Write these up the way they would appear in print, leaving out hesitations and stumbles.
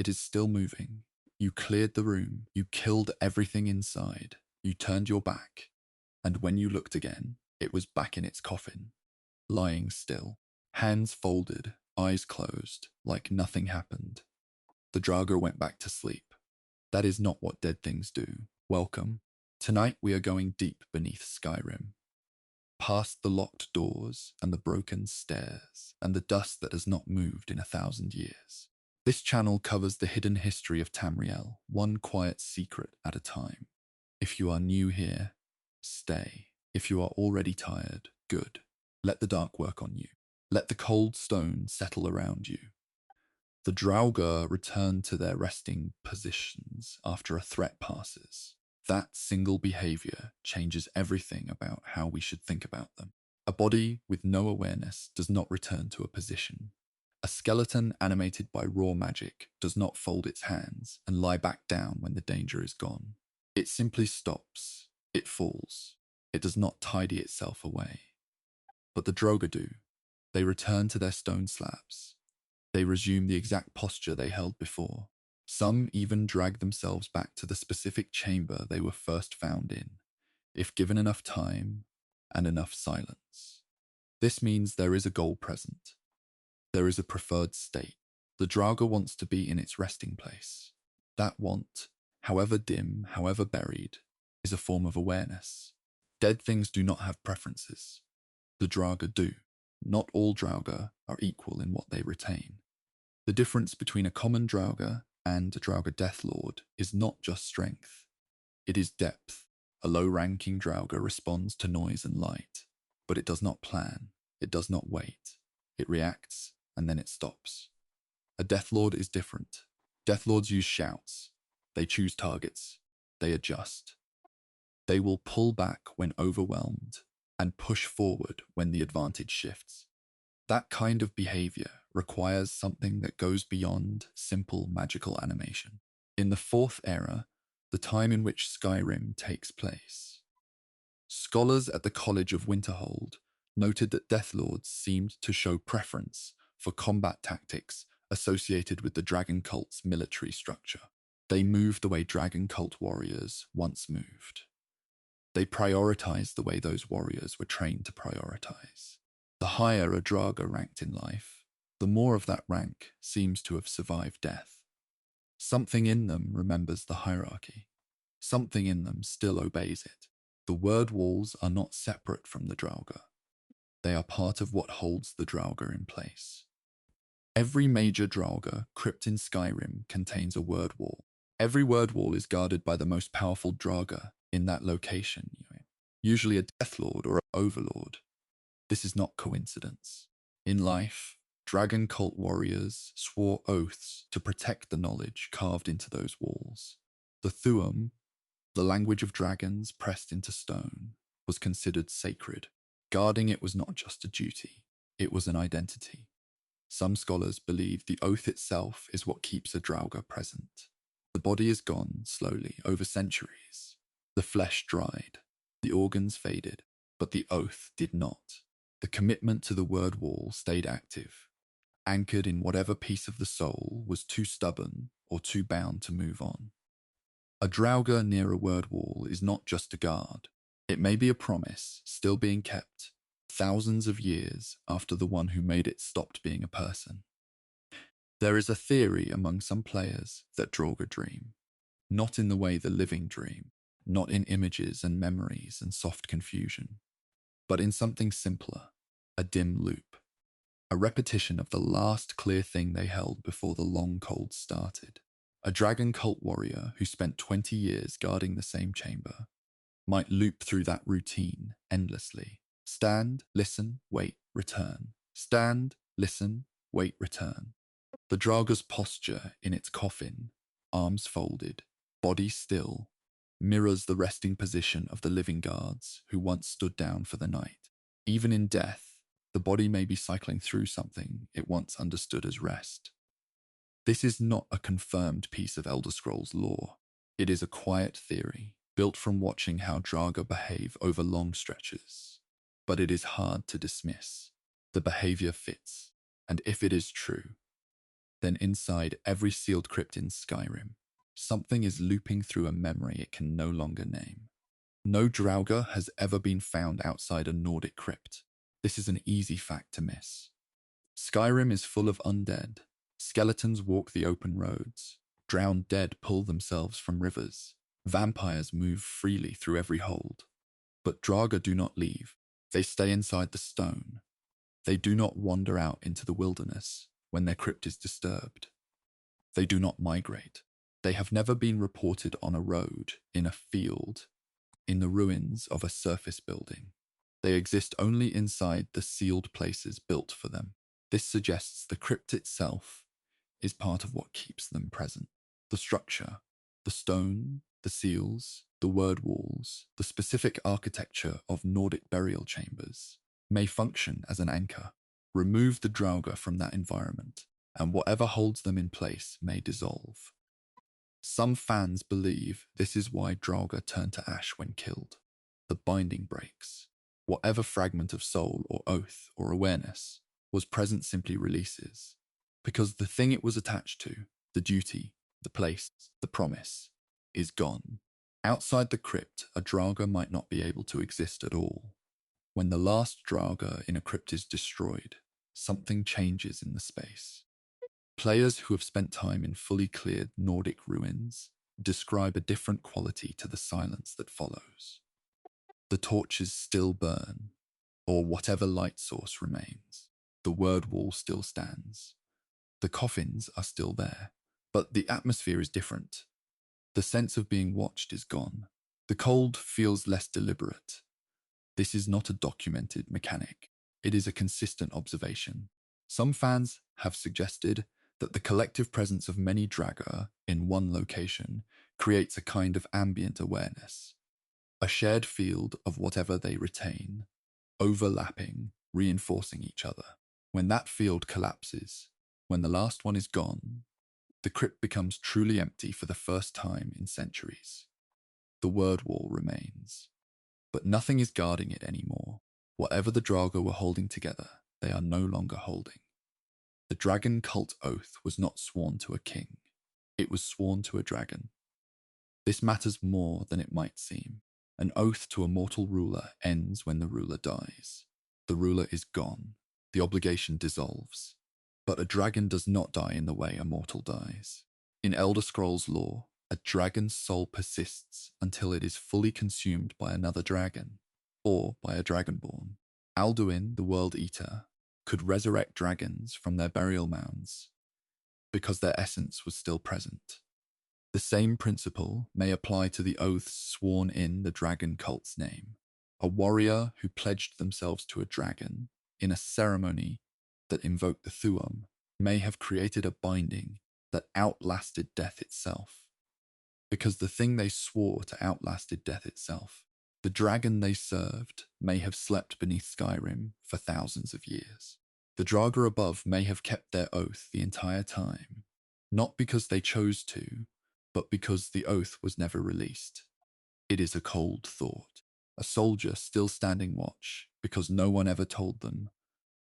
it is still moving. You cleared the room, you killed everything inside, you turned your back, and when you looked again, it was back in its coffin, lying still, hands folded, eyes closed, like nothing happened. The Draugr went back to sleep. That is not what dead things do. Welcome. Tonight we are going deep beneath Skyrim, past the locked doors and the broken stairs and the dust that has not moved in 1,000 years. This channel covers the hidden history of Tamriel, one quiet secret at a time. If you are new here, stay. If you are already tired, good. Let the dark work on you. Let the cold stone settle around you. The Draugr return to their resting positions after a threat passes. That single behavior changes everything about how we should think about them. A body with no awareness does not return to a position. A skeleton animated by raw magic does not fold its hands and lie back down when the danger is gone. It simply stops. It falls. It does not tidy itself away. But the Draugr do. They return to their stone slabs. They resume the exact posture they held before. Some even drag themselves back to the specific chamber they were first found in, if given enough time and enough silence. This means there is a goal present. There is a preferred state. The Draugr wants to be in its resting place. That want, however dim, however buried, is a form of awareness. Dead things do not have preferences. The Draugr do. Not all Draugr are equal in what they retain. The difference between a common Draugr and a Draugr Deathlord is not just strength. It is depth. A low-ranking Draugr responds to noise and light, but it does not plan. It does not wait. It reacts, and then it stops. A Deathlord is different. Deathlords use shouts. They choose targets. They adjust. They will pull back when overwhelmed and push forward when the advantage shifts. That kind of behavior requires something that goes beyond simple magical animation. In the Fourth Era, the time in which Skyrim takes place, scholars at the College of Winterhold noted that Deathlords seemed to show preference for combat tactics associated with the Dragon Cult's military structure. They moved the way Dragon Cult warriors once moved. They prioritized the way those warriors were trained to prioritize. The higher a Draugr ranked in life, the more of that rank seems to have survived death. Something in them remembers the hierarchy. Something in them still obeys it. The word walls are not separate from the Draugr. They are part of what holds the Draugr in place. Every major Draugr crypt in Skyrim contains a word wall. Every word wall is guarded by the most powerful Draugr in that location, usually a Deathlord or an Overlord. This is not coincidence. In life, Dragon Cult warriors swore oaths to protect the knowledge carved into those walls. The Thuum, the language of dragons pressed into stone, was considered sacred. Guarding it was not just a duty, it was an identity. Some scholars believe the oath itself is what keeps a Draugr present. The body is gone slowly over centuries. The flesh dried, the organs faded, but the oath did not. The commitment to the word wall stayed active, anchored in whatever piece of the soul was too stubborn or too bound to move on. A Draugr near a word wall is not just a guard. It may be a promise still being kept thousands of years after the one who made it stopped being a person. There is a theory among some players that Draugr dream, not in the way the living dream, not in images and memories and soft confusion, but in something simpler, a dim loop, a repetition of the last clear thing they held before the long cold started. A Dragon Cult warrior who spent 20 years guarding the same chamber might loop through that routine endlessly. Stand, listen, wait, return. Stand, listen, wait, return. The Draugr's posture in its coffin, arms folded, body still, mirrors the resting position of the living guards who once stood down for the night. Even in death, the body may be cycling through something it once understood as rest. This is not a confirmed piece of Elder Scrolls lore. It is a quiet theory, built from watching how Draugr behave over long stretches. But it is hard to dismiss. The behavior fits, and if it is true, than inside every sealed crypt in Skyrim. Something is looping through a memory it can no longer name. No Draugr has ever been found outside a Nordic crypt. This is an easy fact to miss. Skyrim is full of undead. Skeletons walk the open roads. Drowned dead pull themselves from rivers. Vampires move freely through every hold. But Draugr do not leave. They stay inside the stone. They do not wander out into the wilderness when their crypt is disturbed. They do not migrate. They have never been reported on a road, in a field, in the ruins of a surface building. They exist only inside the sealed places built for them. This suggests the crypt itself is part of what keeps them present. The structure, the stone, the seals, the word walls, the specific architecture of Nordic burial chambers may function as an anchor. Remove the Draugr from that environment, and whatever holds them in place may dissolve. Some fans believe this is why Draugr turn to ash when killed. The binding breaks. Whatever fragment of soul or oath or awareness was present simply releases, because the thing it was attached to, the duty, the place, the promise, is gone. Outside the crypt, a Draugr might not be able to exist at all. When the last Draugr in a crypt is destroyed, something changes in the space. Players who have spent time in fully cleared Nordic ruins describe a different quality to the silence that follows. The torches still burn, or whatever light source remains. The word wall still stands. The coffins are still there, but the atmosphere is different. The sense of being watched is gone. The cold feels less deliberate. This is not a documented mechanic. It is a consistent observation. Some fans have suggested that the collective presence of many Draugr in one location creates a kind of ambient awareness, a shared field of whatever they retain, overlapping, reinforcing each other. When that field collapses, when the last one is gone, the crypt becomes truly empty for the first time in centuries. The word wall remains, but nothing is guarding it anymore. Whatever the Draugr were holding together, they are no longer holding. The dragon cult oath was not sworn to a king. It was sworn to a dragon. This matters more than it might seem. An oath to a mortal ruler ends when the ruler dies. The ruler is gone. The obligation dissolves. But a dragon does not die in the way a mortal dies. In Elder Scrolls lore, a dragon's soul persists until it is fully consumed by another dragon, or by a dragonborn. Alduin, the World Eater, could resurrect dragons from their burial mounds because their essence was still present. The same principle may apply to the oaths sworn in the dragon cult's name. A warrior who pledged themselves to a dragon in a ceremony that invoked the Thuum may have created a binding that outlasted death itself, because the thing they swore to outlasted death itself. The dragon they served may have slept beneath Skyrim for thousands of years. The Draugr above may have kept their oath the entire time, not because they chose to, but because the oath was never released. It is a cold thought. A soldier still standing watch because no one ever told them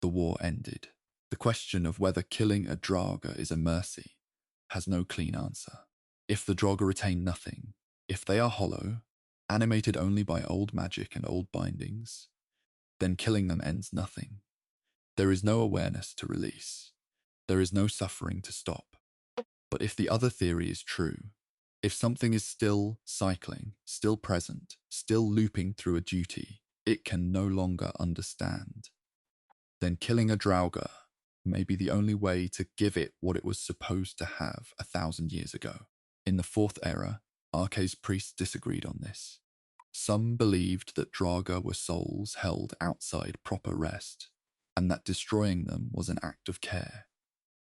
the war ended. The question of whether killing a Draugr is a mercy has no clean answer. If the Draugr retain nothing, if they are hollow, animated only by old magic and old bindings, then killing them ends nothing. There is no awareness to release. There is no suffering to stop. But if the other theory is true, if something is still cycling, still present, still looping through a duty it can no longer understand, then killing a Draugr may be the only way to give it what it was supposed to have 1,000 years ago. In the Fourth Era, Arkay's priests disagreed on this. Some believed that Draugr were souls held outside proper rest, and that destroying them was an act of care,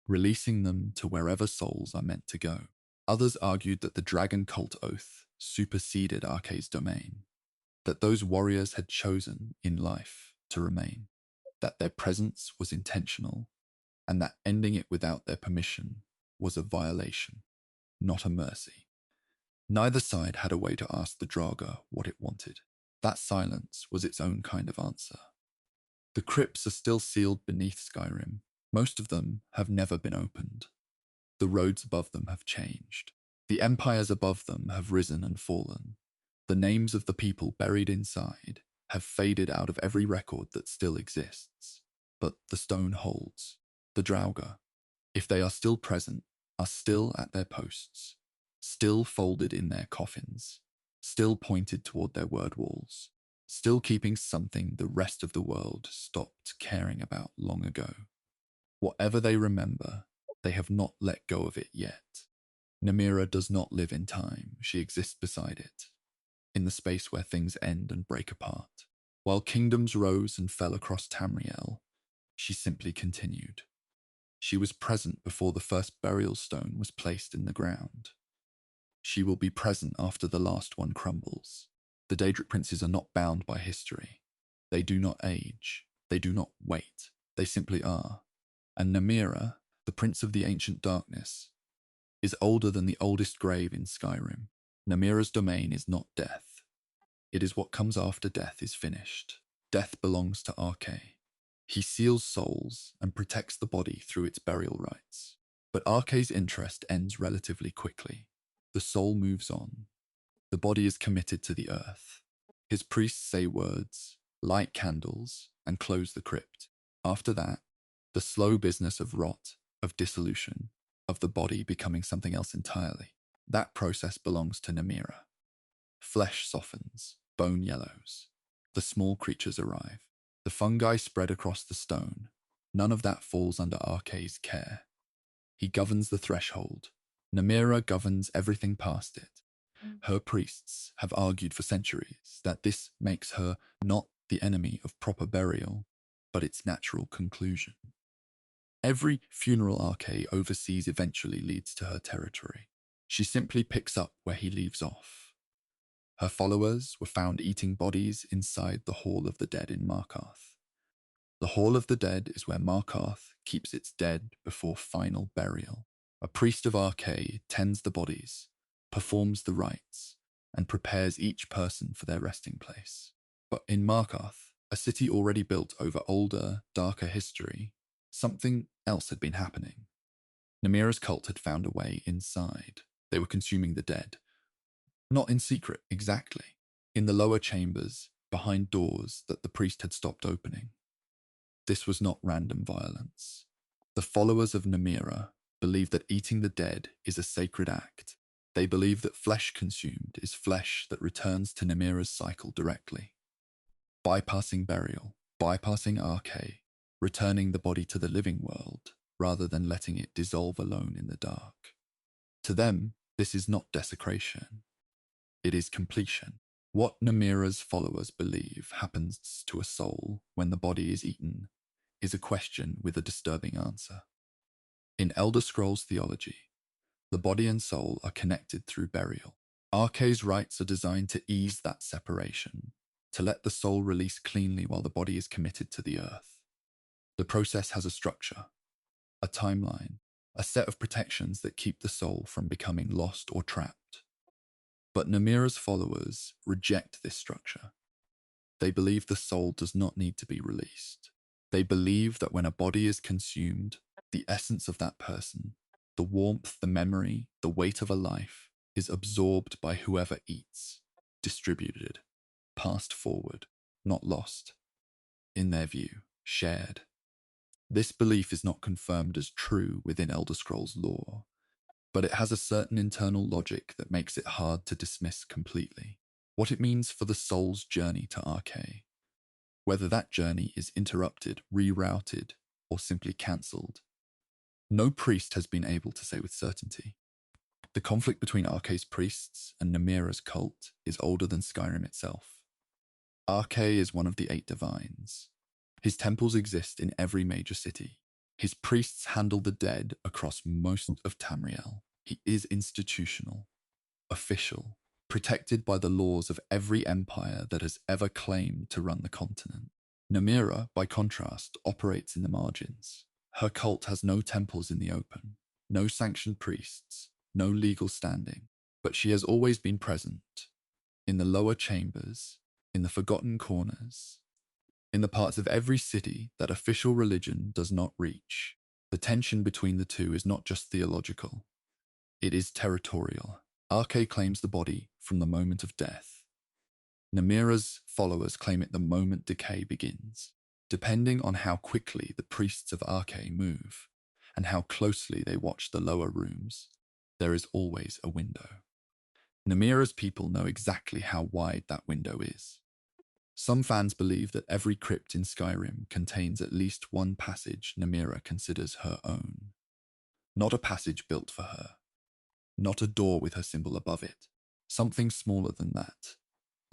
releasing them to wherever souls are meant to go. Others argued that the dragon cult oath superseded Arkay's domain, that those warriors had chosen in life to remain, that their presence was intentional, and that ending it without their permission was a violation, not a mercy. Neither side had a way to ask the Draugr what it wanted. That silence was its own kind of answer. The crypts are still sealed beneath Skyrim. Most of them have never been opened. The roads above them have changed. The empires above them have risen and fallen. The names of the people buried inside have faded out of every record that still exists. But the stone holds. The Draugr, if they are still present, are still at their posts, still folded in their coffins, still pointed toward their word walls, still keeping something the rest of the world stopped caring about long ago. Whatever they remember, they have not let go of it yet. Namira does not live in time, she exists beside it, in the space where things end and break apart. While kingdoms rose and fell across Tamriel, she simply continued. She was present before the first burial stone was placed in the ground. She will be present after the last one crumbles. The Daedric princes are not bound by history. They do not age. They do not wait. They simply are. And Namira, the prince of the ancient darkness, is older than the oldest grave in Skyrim. Namira's domain is not death. It is what comes after death is finished. Death belongs to Arche. He seals souls and protects the body through its burial rites. But Arche's interest ends relatively quickly. The soul moves on. The body is committed to the earth. His priests say words, light candles, and close the crypt. After that, the slow business of rot, of dissolution, of the body becoming something else entirely. That process belongs to Namira. Flesh softens, bone yellows. The small creatures arrive. The fungi spread across the stone. None of that falls under Arche's care. He governs the threshold. Namira governs everything past it. Her priests have argued for centuries that this makes her not the enemy of proper burial, but its natural conclusion. Every funeral Arche oversees eventually leads to her territory. She simply picks up where he leaves off. Her followers were found eating bodies inside the Hall of the Dead in Markarth. The Hall of the Dead is where Markarth keeps its dead before final burial. A priest of Arche tends the bodies, performs the rites, and prepares each person for their resting place. But in Markarth, a city already built over older, darker history, something else had been happening. Namira's cult had found a way inside. They were consuming the dead. Not in secret, exactly. In the lower chambers, behind doors that the priest had stopped opening. This was not random violence. The followers of Namira believe that eating the dead is a sacred act. They believe that flesh consumed is flesh that returns to Namira's cycle directly. Bypassing burial, bypassing Arche, returning the body to the living world, rather than letting it dissolve alone in the dark. To them, this is not desecration. It is completion. What Namira's followers believe happens to a soul when the body is eaten is a question with a disturbing answer. In Elder Scrolls theology, the body and soul are connected through burial. Arche's rites are designed to ease that separation, to let the soul release cleanly while the body is committed to the earth. The process has a structure, a timeline, a set of protections that keep the soul from becoming lost or trapped. But Namira's followers reject this structure. They believe the soul does not need to be released. They believe that when a body is consumed, the essence of that person, the warmth, the memory, the weight of a life, is absorbed by whoever eats, distributed, passed forward, not lost. In their view, shared. This belief is not confirmed as true within Elder Scrolls lore, but it has a certain internal logic that makes it hard to dismiss completely. What it means for the soul's journey to Arche, whether that journey is interrupted, rerouted, or simply cancelled. No priest has been able to say with certainty. The conflict between Arche's priests and Namira's cult is older than Skyrim itself. Arche is one of the 8 divines. His temples exist in every major city. His priests handle the dead across most of Tamriel. He is institutional, official, protected by the laws of every empire that has ever claimed to run the continent. Namira, by contrast, operates in the margins. Her cult has no temples in the open, no sanctioned priests, no legal standing, but she has always been present, in the lower chambers, in the forgotten corners, in the parts of every city that official religion does not reach. The tension between the two is not just theological, it is territorial. Arche claims the body from the moment of death. Namira's followers claim it the moment decay begins. Depending on how quickly the priests of Arche move and how closely they watch the lower rooms, there is always a window. Namira's people know exactly how wide that window is. Some fans believe that every crypt in Skyrim contains at least one passage Namira considers her own. Not a passage built for her. Not a door with her symbol above it. Something smaller than that.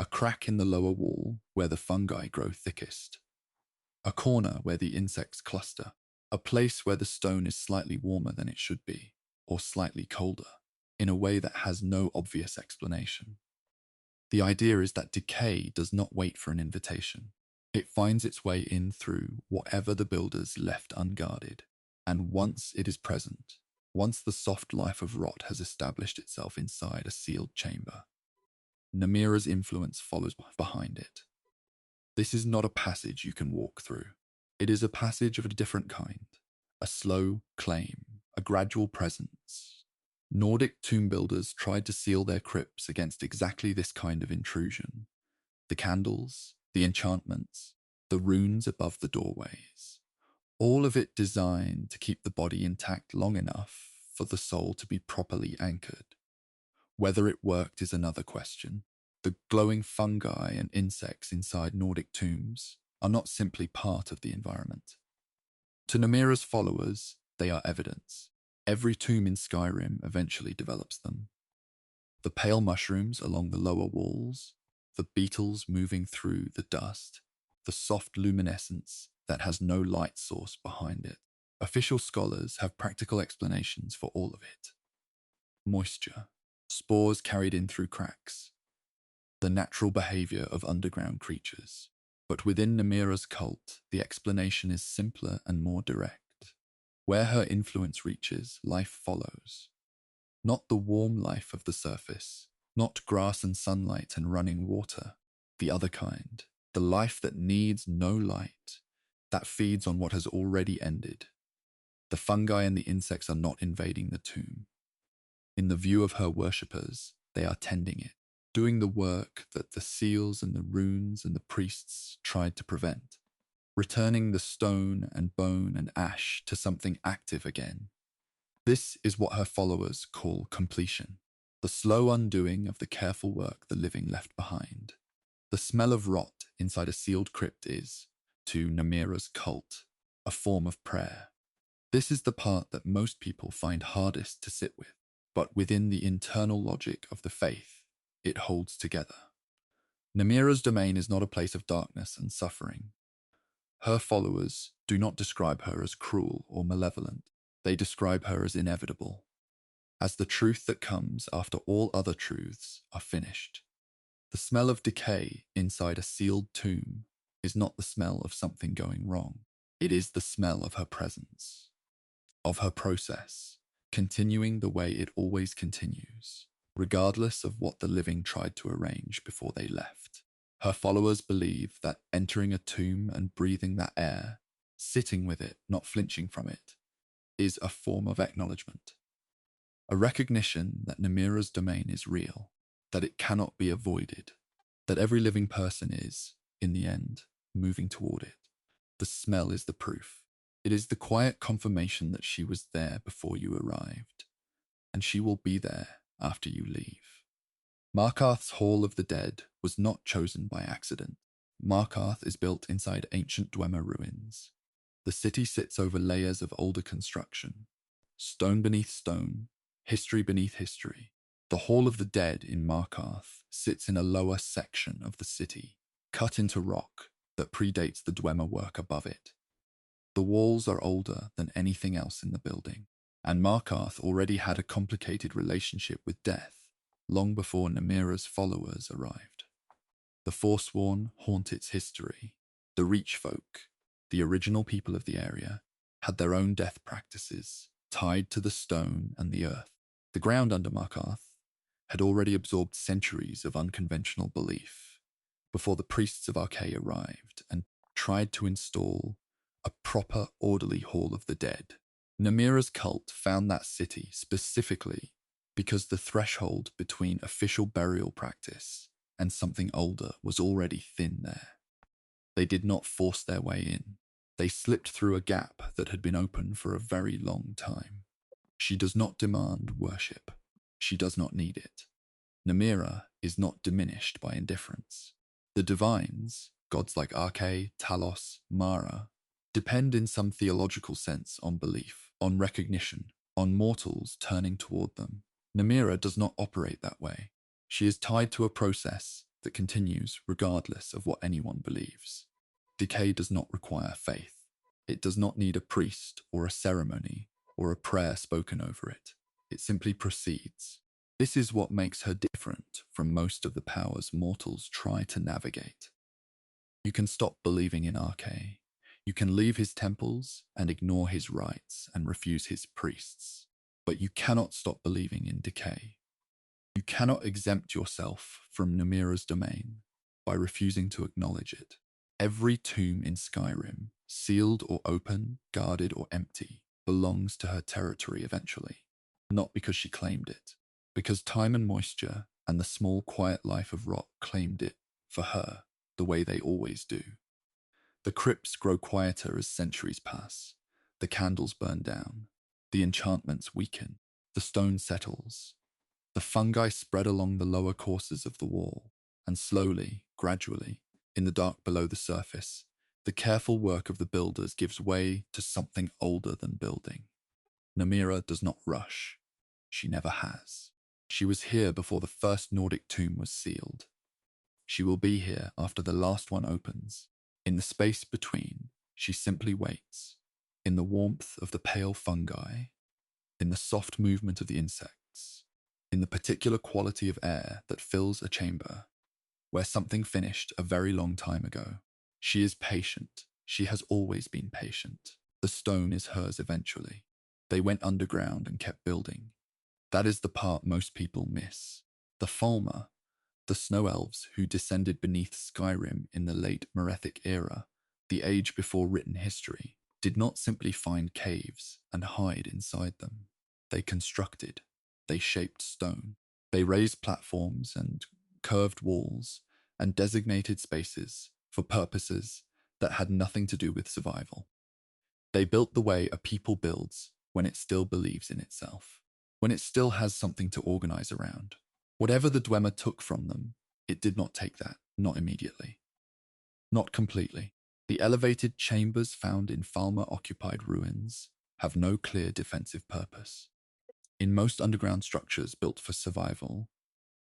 A crack in the lower wall where the fungi grow thickest. A corner where the insects cluster. A place where the stone is slightly warmer than it should be, or slightly colder, in a way that has no obvious explanation. The idea is that decay does not wait for an invitation. It finds its way in through whatever the builders left unguarded, and once it is present, once the soft life of rot has established itself inside a sealed chamber, Namira's influence follows behind it. This is not a passage you can walk through. It is a passage of a different kind, a slow claim, a gradual presence. Nordic tomb builders tried to seal their crypts against exactly this kind of intrusion. The candles, the enchantments, the runes above the doorways, all of it designed to keep the body intact long enough for the soul to be properly anchored. Whether it worked is another question. The glowing fungi and insects inside Nordic tombs are not simply part of the environment. To Namira's followers, they are evidence. Every tomb in Skyrim eventually develops them. The pale mushrooms along the lower walls, the beetles moving through the dust, the soft luminescence that has no light source behind it. Official scholars have practical explanations for all of it. Moisture, spores carried in through cracks, the natural behavior of underground creatures. But within Namira's cult, the explanation is simpler and more direct. Where her influence reaches, life follows. Not the warm life of the surface, not grass and sunlight and running water, the other kind, the life that needs no light, that feeds on what has already ended. The fungi and the insects are not invading the tomb. In the view of her worshippers, they are tending it, doing the work that the seals and the runes and the priests tried to prevent, returning the stone and bone and ash to something active again. This is what her followers call completion, the slow undoing of the careful work the living left behind. The smell of rot inside a sealed crypt is, to Namira's cult, a form of prayer. This is the part that most people find hardest to sit with, but within the internal logic of the faith, it holds together. Namira's domain is not a place of darkness and suffering. Her followers do not describe her as cruel or malevolent. They describe her as inevitable, as the truth that comes after all other truths are finished. The smell of decay inside a sealed tomb is not the smell of something going wrong. It is the smell of her presence, of her process, continuing the way it always continues, regardless of what the living tried to arrange before they left. Her followers believe that entering a tomb and breathing that air, sitting with it, not flinching from it, is a form of acknowledgement. A recognition that Namira's domain is real, that it cannot be avoided, that every living person is, in the end, moving toward it. The smell is the proof. It is the quiet confirmation that she was there before you arrived, and she will be there after you leave. Markarth's Hall of the Dead was not chosen by accident. Markarth is built inside ancient Dwemer ruins. The city sits over layers of older construction, stone beneath stone, history beneath history. The Hall of the Dead in Markarth sits in a lower section of the city, cut into rock that predates the Dwemer work above it. The walls are older than anything else in the building, and Markarth already had a complicated relationship with death long before Namira's followers arrived. The Forsworn haunt its history. The Reach folk, the original people of the area, had their own death practices tied to the stone and the earth. The ground under Markarth had already absorbed centuries of unconventional belief before the priests of Arche arrived and tried to install a proper, orderly Hall of the Dead. Namira's cult found that city specifically because the threshold between official burial practice and something older was already thin there. They did not force their way in. They slipped through a gap that had been open for a very long time. She does not demand worship. She does not need it. Namira is not diminished by indifference. The divines, gods like Arche, Talos, Mara, depend in some theological sense on belief, on recognition, on mortals turning toward them. Namira does not operate that way. She is tied to a process that continues regardless of what anyone believes. Decay does not require faith. It does not need a priest or a ceremony or a prayer spoken over it. It simply proceeds. This is what makes her different from most of the powers mortals try to navigate. You can stop believing in Arche. You can leave his temples and ignore his rites and refuse his priests. But you cannot stop believing in decay. You cannot exempt yourself from Namira's domain by refusing to acknowledge it. Every tomb in Skyrim, sealed or open, guarded or empty, belongs to her territory eventually. Not because she claimed it, because time and moisture and the small quiet life of rot claimed it for her the way they always do. The crypts grow quieter as centuries pass. The candles burn down. The enchantments weaken. The stone settles. The fungi spread along the lower courses of the wall, and slowly, gradually, in the dark below the surface, the careful work of the builders gives way to something older than building. Namira does not rush. She never has. She was here before the first Nordic tomb was sealed. She will be here after the last one opens. In the space between, she simply waits. In the warmth of the pale fungi, in the soft movement of the insects, in the particular quality of air that fills a chamber where something finished a very long time ago. She is patient. She has always been patient. The stone is hers eventually. They went underground and kept building. That is the part most people miss. The Falmer, the snow elves who descended beneath Skyrim in the late Merethic era, the age before written history, did not simply find caves and hide inside them. They constructed. They shaped stone. They raised platforms and curved walls and designated spaces for purposes that had nothing to do with survival. They built the way a people builds when it still believes in itself, when it still has something to organize around. Whatever the Dwemer took from them, it did not take that, not immediately. Not completely. The elevated chambers found in Falmer-occupied ruins have no clear defensive purpose. In most underground structures built for survival,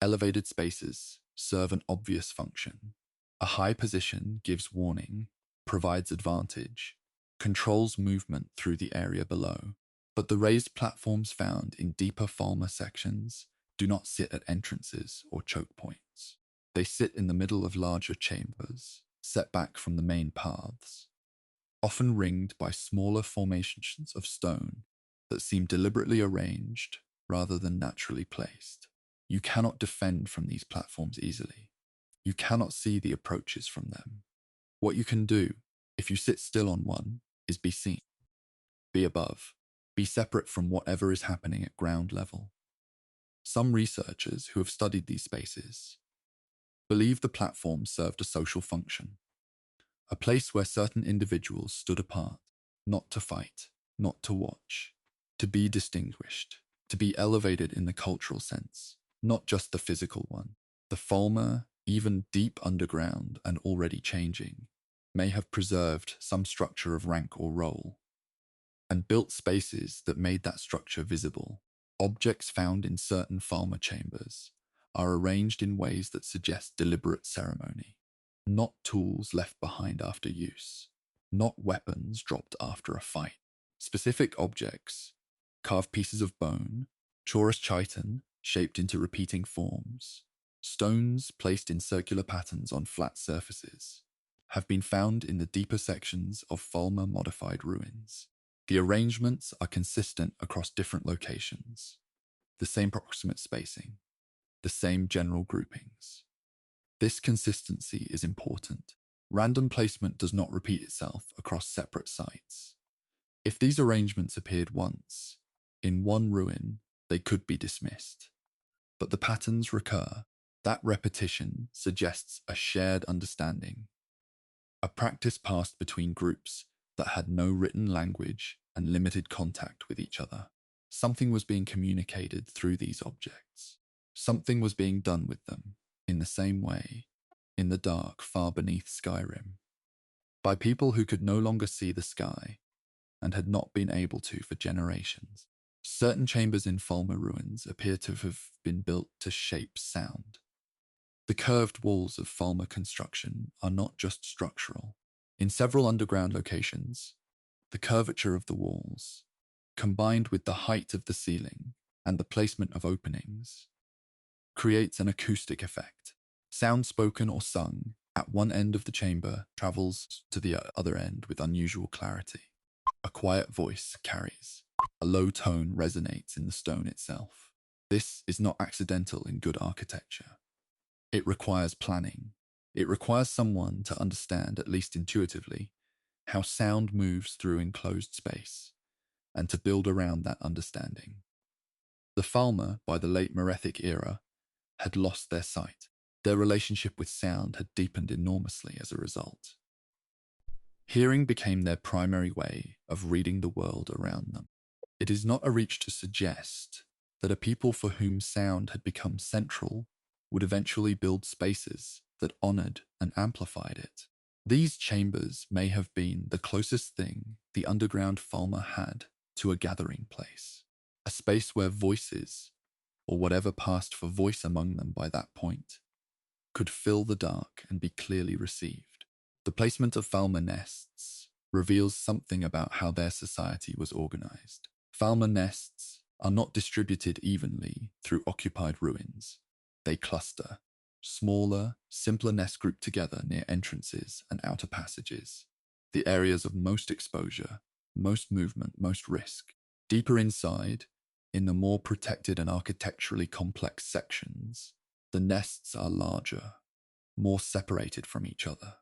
elevated spaces serve an obvious function. A high position gives warning, provides advantage, controls movement through the area below. But the raised platforms found in deeper Falmer sections do not sit at entrances or choke points. They sit in the middle of larger chambers, set back from the main paths, often ringed by smaller formations of stone that seem deliberately arranged rather than naturally placed. You cannot defend from these platforms easily. You cannot see the approaches from them. What you can do, if you sit still on one, is be seen, be above, be separate from whatever is happening at ground level. Some researchers who have studied these spaces believe the platform served a social function, a place where certain individuals stood apart, not to fight, not to watch, to be distinguished, to be elevated in the cultural sense, not just the physical one. The Falmer, even deep underground and already changing, may have preserved some structure of rank or role, and built spaces that made that structure visible. Objects found in certain Falmer chambers are arranged in ways that suggest deliberate ceremony, not tools left behind after use, not weapons dropped after a fight. Specific objects, carved pieces of bone, chorus chitin shaped into repeating forms, stones placed in circular patterns on flat surfaces, have been found in the deeper sections of Falmer-modified ruins. The arrangements are consistent across different locations, the same proximate spacing, the same general groupings. This consistency is important. Random placement does not repeat itself across separate sites. If these arrangements appeared once, in one ruin, they could be dismissed. But the patterns recur. That repetition suggests a shared understanding, a practice passed between groups that had no written language and limited contact with each other. Something was being communicated through these objects. Something was being done with them, in the same way, in the dark far beneath Skyrim, by people who could no longer see the sky and had not been able to for generations. Certain chambers in Falmer ruins appear to have been built to shape sound. The curved walls of Falmer construction are not just structural. In several underground locations, the curvature of the walls, combined with the height of the ceiling and the placement of openings, creates an acoustic effect. Sound spoken or sung at one end of the chamber travels to the other end with unusual clarity. A quiet voice carries. A low tone resonates in the stone itself. This is not accidental in good architecture. It requires planning. It requires someone to understand, at least intuitively, how sound moves through enclosed space, and to build around that understanding. The Falmer, by the late Merethic era, had lost their sight. Their relationship with sound had deepened enormously as a result. Hearing became their primary way of reading the world around them. It is not a reach to suggest that a people for whom sound had become central would eventually build spaces that honored and amplified it. These chambers may have been the closest thing the underground Falmer had to a gathering place, a space where voices, or whatever passed for voice among them by that point, could fill the dark and be clearly received. The placement of Falmer nests reveals something about how their society was organized. Falmer nests are not distributed evenly through occupied ruins. They cluster, smaller, simpler nests grouped together near entrances and outer passages, the areas of most exposure, most movement, most risk. Deeper inside, in the more protected and architecturally complex sections, the nests are larger, more separated from each other,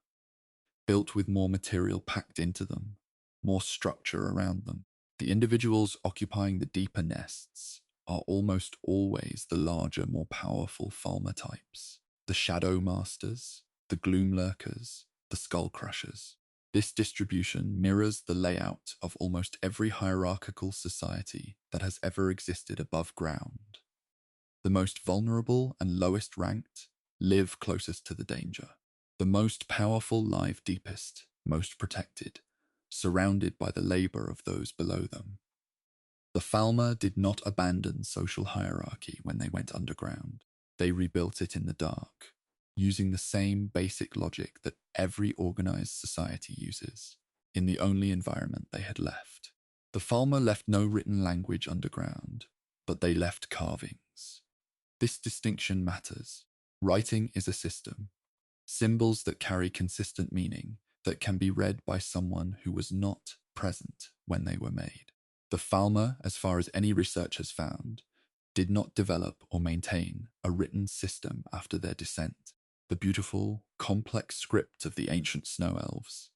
built with more material packed into them, more structure around them. The individuals occupying the deeper nests are almost always the larger, more powerful Falmer types. The Shadow Masters, the Gloom Lurkers, the Skull Crushers. This distribution mirrors the layout of almost every hierarchical society that has ever existed above ground. The most vulnerable and lowest ranked live closest to the danger. The most powerful live deepest, most protected, surrounded by the labor of those below them. The Falmer did not abandon social hierarchy when they went underground. They rebuilt it in the dark, using the same basic logic that every organized society uses, in the only environment they had left. The Falmer left no written language underground, but they left carvings. This distinction matters. Writing is a system. Symbols that carry consistent meaning that can be read by someone who was not present when they were made. The Falmer, as far as any research has found, did not develop or maintain a written system after their descent. The beautiful, complex script of the ancient snow elves,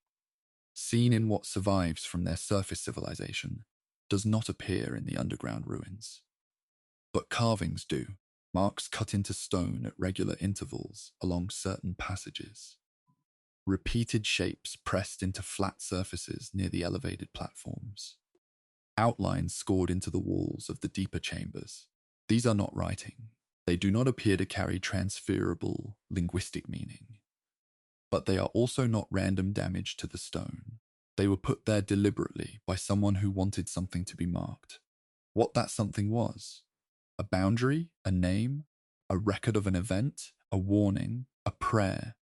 seen in what survives from their surface civilization, does not appear in the underground ruins. But carvings do, marks cut into stone at regular intervals along certain passages. Repeated shapes pressed into flat surfaces near the elevated platforms. Outlines scored into the walls of the deeper chambers. These are not writing. They do not appear to carry transferable linguistic meaning. But they are also not random damage to the stone. They were put there deliberately by someone who wanted something to be marked. What that something was? A boundary, a name, a record of an event, a warning, a prayer,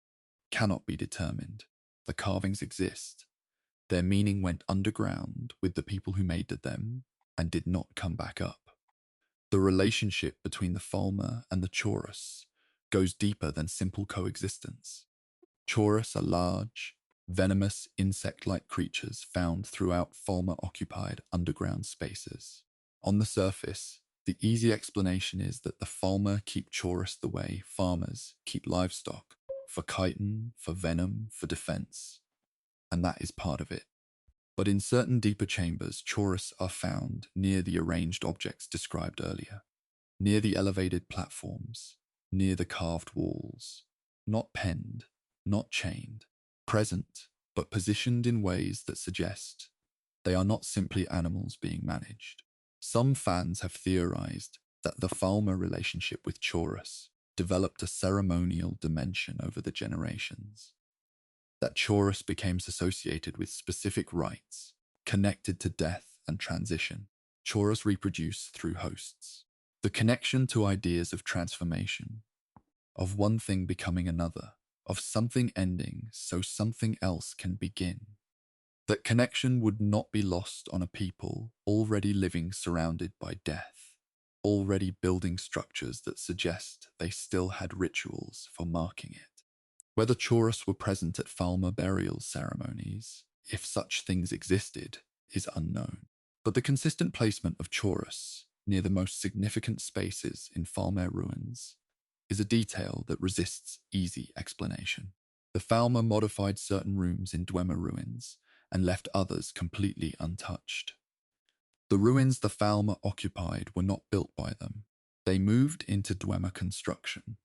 cannot be determined. The carvings exist. Their meaning went underground with the people who made them and did not come back up. The relationship between the Falmer and the Chaurus goes deeper than simple coexistence. Chaurus are large, venomous insect-like creatures found throughout Falmer-occupied underground spaces. On the surface, the easy explanation is that the Falmer keep Chaurus the way farmers keep livestock, for chitin, for venom, for defense. And that is part of it. But in certain deeper chambers, chorus are found near the arranged objects described earlier, near the elevated platforms, near the carved walls, not penned, not chained, present, but positioned in ways that suggest they are not simply animals being managed. Some fans have theorized that the Falmer relationship with Chorus developed a ceremonial dimension over the generations, that Chorus became associated with specific rites, connected to death and transition. Chorus reproduce through hosts. The connection to ideas of transformation, of one thing becoming another, of something ending so something else can begin. That connection would not be lost on a people already living surrounded by death, already building structures that suggest they still had rituals for marking it. Whether Chorus were present at Falmer burial ceremonies, if such things existed, is unknown. But the consistent placement of Chorus near the most significant spaces in Falmer ruins is a detail that resists easy explanation. The Falmer modified certain rooms in Dwemer ruins and left others completely untouched. The ruins the Falmer occupied were not built by them. They moved into Dwemer construction,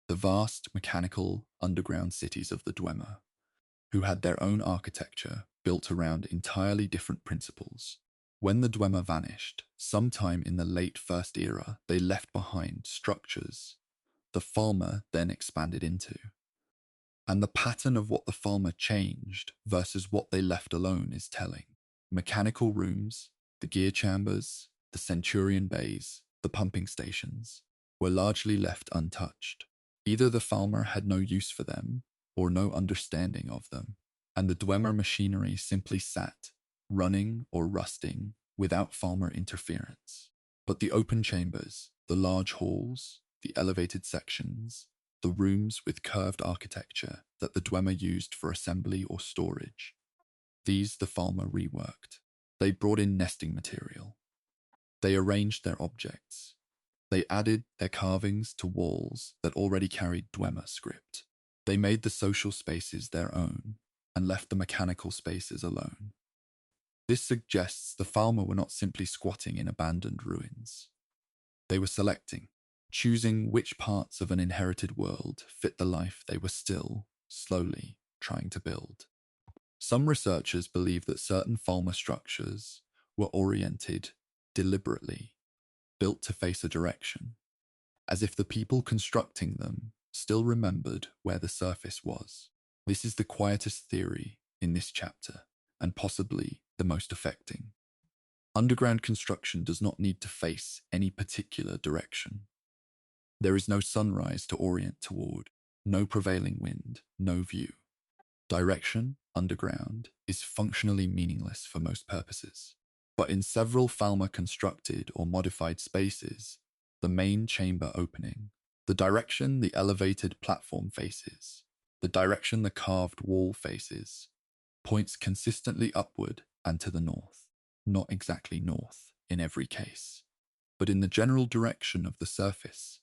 the vast mechanical underground cities of the Dwemer, who had their own architecture built around entirely different principles. When the Dwemer vanished, sometime in the late First Era, they left behind structures the Falmer then expanded into. And the pattern of what the Falmer changed versus what they left alone is telling. Mechanical rooms, the gear chambers, the Centurion bays, the pumping stations were largely left untouched. Either the Falmer had no use for them or no understanding of them, and the Dwemer machinery simply sat, running or rusting without Falmer interference. But the open chambers, the large halls, the elevated sections, the rooms with curved architecture that the Dwemer used for assembly or storage, these the Falmer reworked. They brought in nesting material. They arranged their objects. They added their carvings to walls that already carried Dwemer script. They made the social spaces their own and left the mechanical spaces alone. This suggests the Falmer were not simply squatting in abandoned ruins. They were selecting, choosing which parts of an inherited world fit the life they were still, slowly, trying to build. Some researchers believe that certain Falmer structures were oriented deliberately, built to face a direction, as if the people constructing them still remembered where the surface was. This is the quietest theory in this chapter, and possibly the most affecting. Underground construction does not need to face any particular direction. There is no sunrise to orient toward, no prevailing wind, no view. Direction, underground, is functionally meaningless for most purposes. But in several Falmer constructed or modified spaces, the main chamber opening, the direction the elevated platform faces, the direction the carved wall faces, points consistently upward and to the north. Not exactly north in every case, but in the general direction of the surface,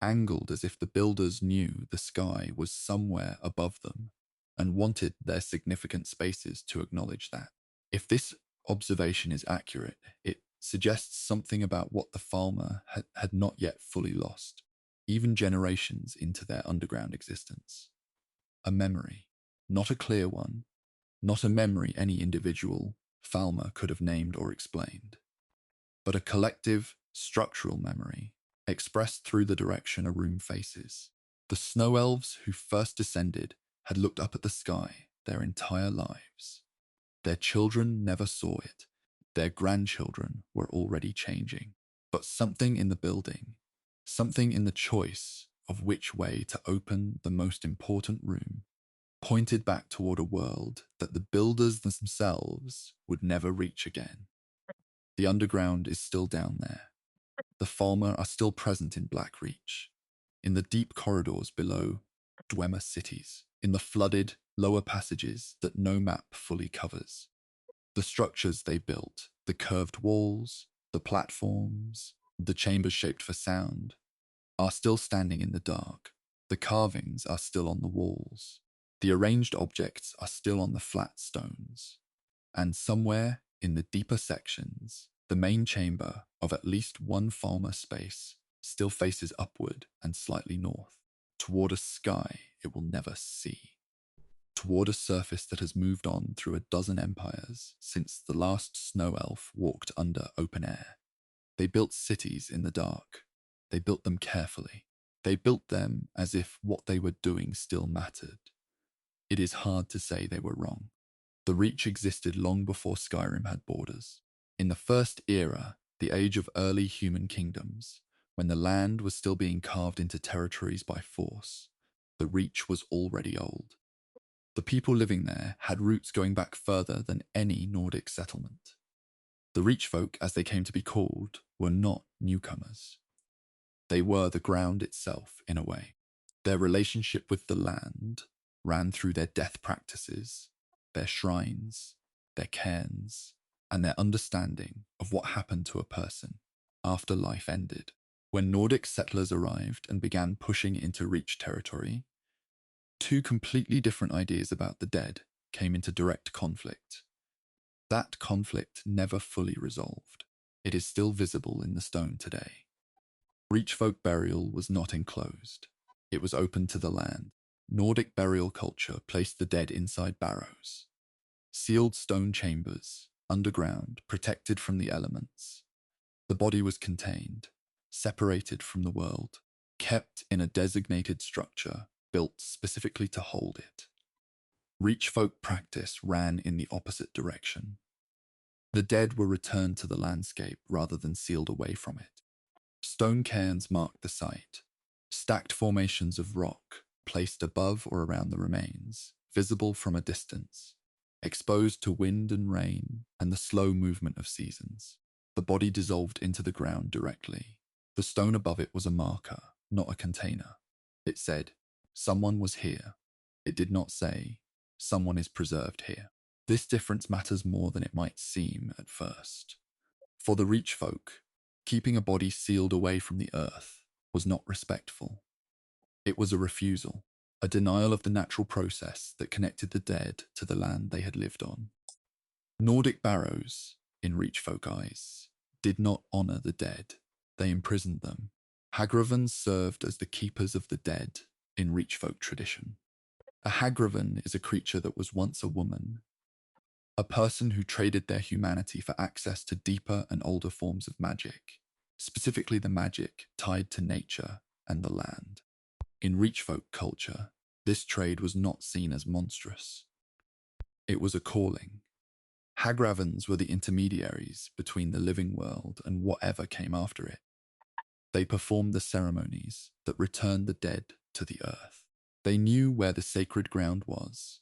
angled as if the builders knew the sky was somewhere above them and wanted their significant spaces to acknowledge that. If this observation is accurate, it suggests something about what the Falmer had not yet fully lost, even generations into their underground existence. A memory, not a clear one, not a memory any individual Falmer could have named or explained, but a collective, structural memory expressed through the direction a room faces. The snow elves who first descended had looked up at the sky their entire lives. Their children never saw it. Their grandchildren were already changing. But something in the building, something in the choice of which way to open the most important room, pointed back toward a world that the builders themselves would never reach again. The underground is still down there. The Falmer are still present in Blackreach, in the deep corridors below Dwemer cities, in the flooded, lower passages that no map fully covers. The structures they built, the curved walls, the platforms, the chambers shaped for sound, are still standing in the dark. The carvings are still on the walls. The arranged objects are still on the flat stones. And somewhere in the deeper sections, the main chamber of at least one Falmer space still faces upward and slightly north, toward a sky it will never see, toward a surface that has moved on through a dozen empires since the last snow elf walked under open air. They built cities in the dark. They built them carefully. They built them as if what they were doing still mattered. It is hard to say they were wrong. The Reach existed long before Skyrim had borders. In the first era, the age of early human kingdoms, when the land was still being carved into territories by force, the Reach was already old. The people living there had roots going back further than any Nordic settlement. The Reach folk, as they came to be called, were not newcomers. They were the ground itself, in a way. Their relationship with the land ran through their death practices, their shrines, their cairns, and their understanding of what happened to a person after life ended. When Nordic settlers arrived and began pushing into Reach territory, two completely different ideas about the dead came into direct conflict. That conflict never fully resolved. It is still visible in the stone today. Reach folk burial was not enclosed. It was open to the land. Nordic burial culture placed the dead inside barrows, sealed stone chambers, underground, protected from the elements. The body was contained, separated from the world, kept in a designated structure built specifically to hold it. Reach folk practice ran in the opposite direction. The dead were returned to the landscape rather than sealed away from it. Stone cairns marked the site, stacked formations of rock placed above or around the remains, visible from a distance, exposed to wind and rain and the slow movement of seasons. The body dissolved into the ground directly. The stone above it was a marker, not a container. It said, "Someone was here." It did not say, "Someone is preserved here." This difference matters more than it might seem at first. For the Reach folk, keeping a body sealed away from the earth was not respectful. It was a refusal, a denial of the natural process that connected the dead to the land they had lived on. Nordic barrows, in Reach folk eyes, did not honour the dead. They imprisoned them. Hagravans served as the keepers of the dead in Reach folk tradition. A Hagravan is a creature that was once a woman, a person who traded their humanity for access to deeper and older forms of magic, specifically the magic tied to nature and the land. In Reach folk culture, this trade was not seen as monstrous. It was a calling. Hagravans were the intermediaries between the living world and whatever came after it. They performed the ceremonies that returned the dead to the earth. They knew where the sacred ground was,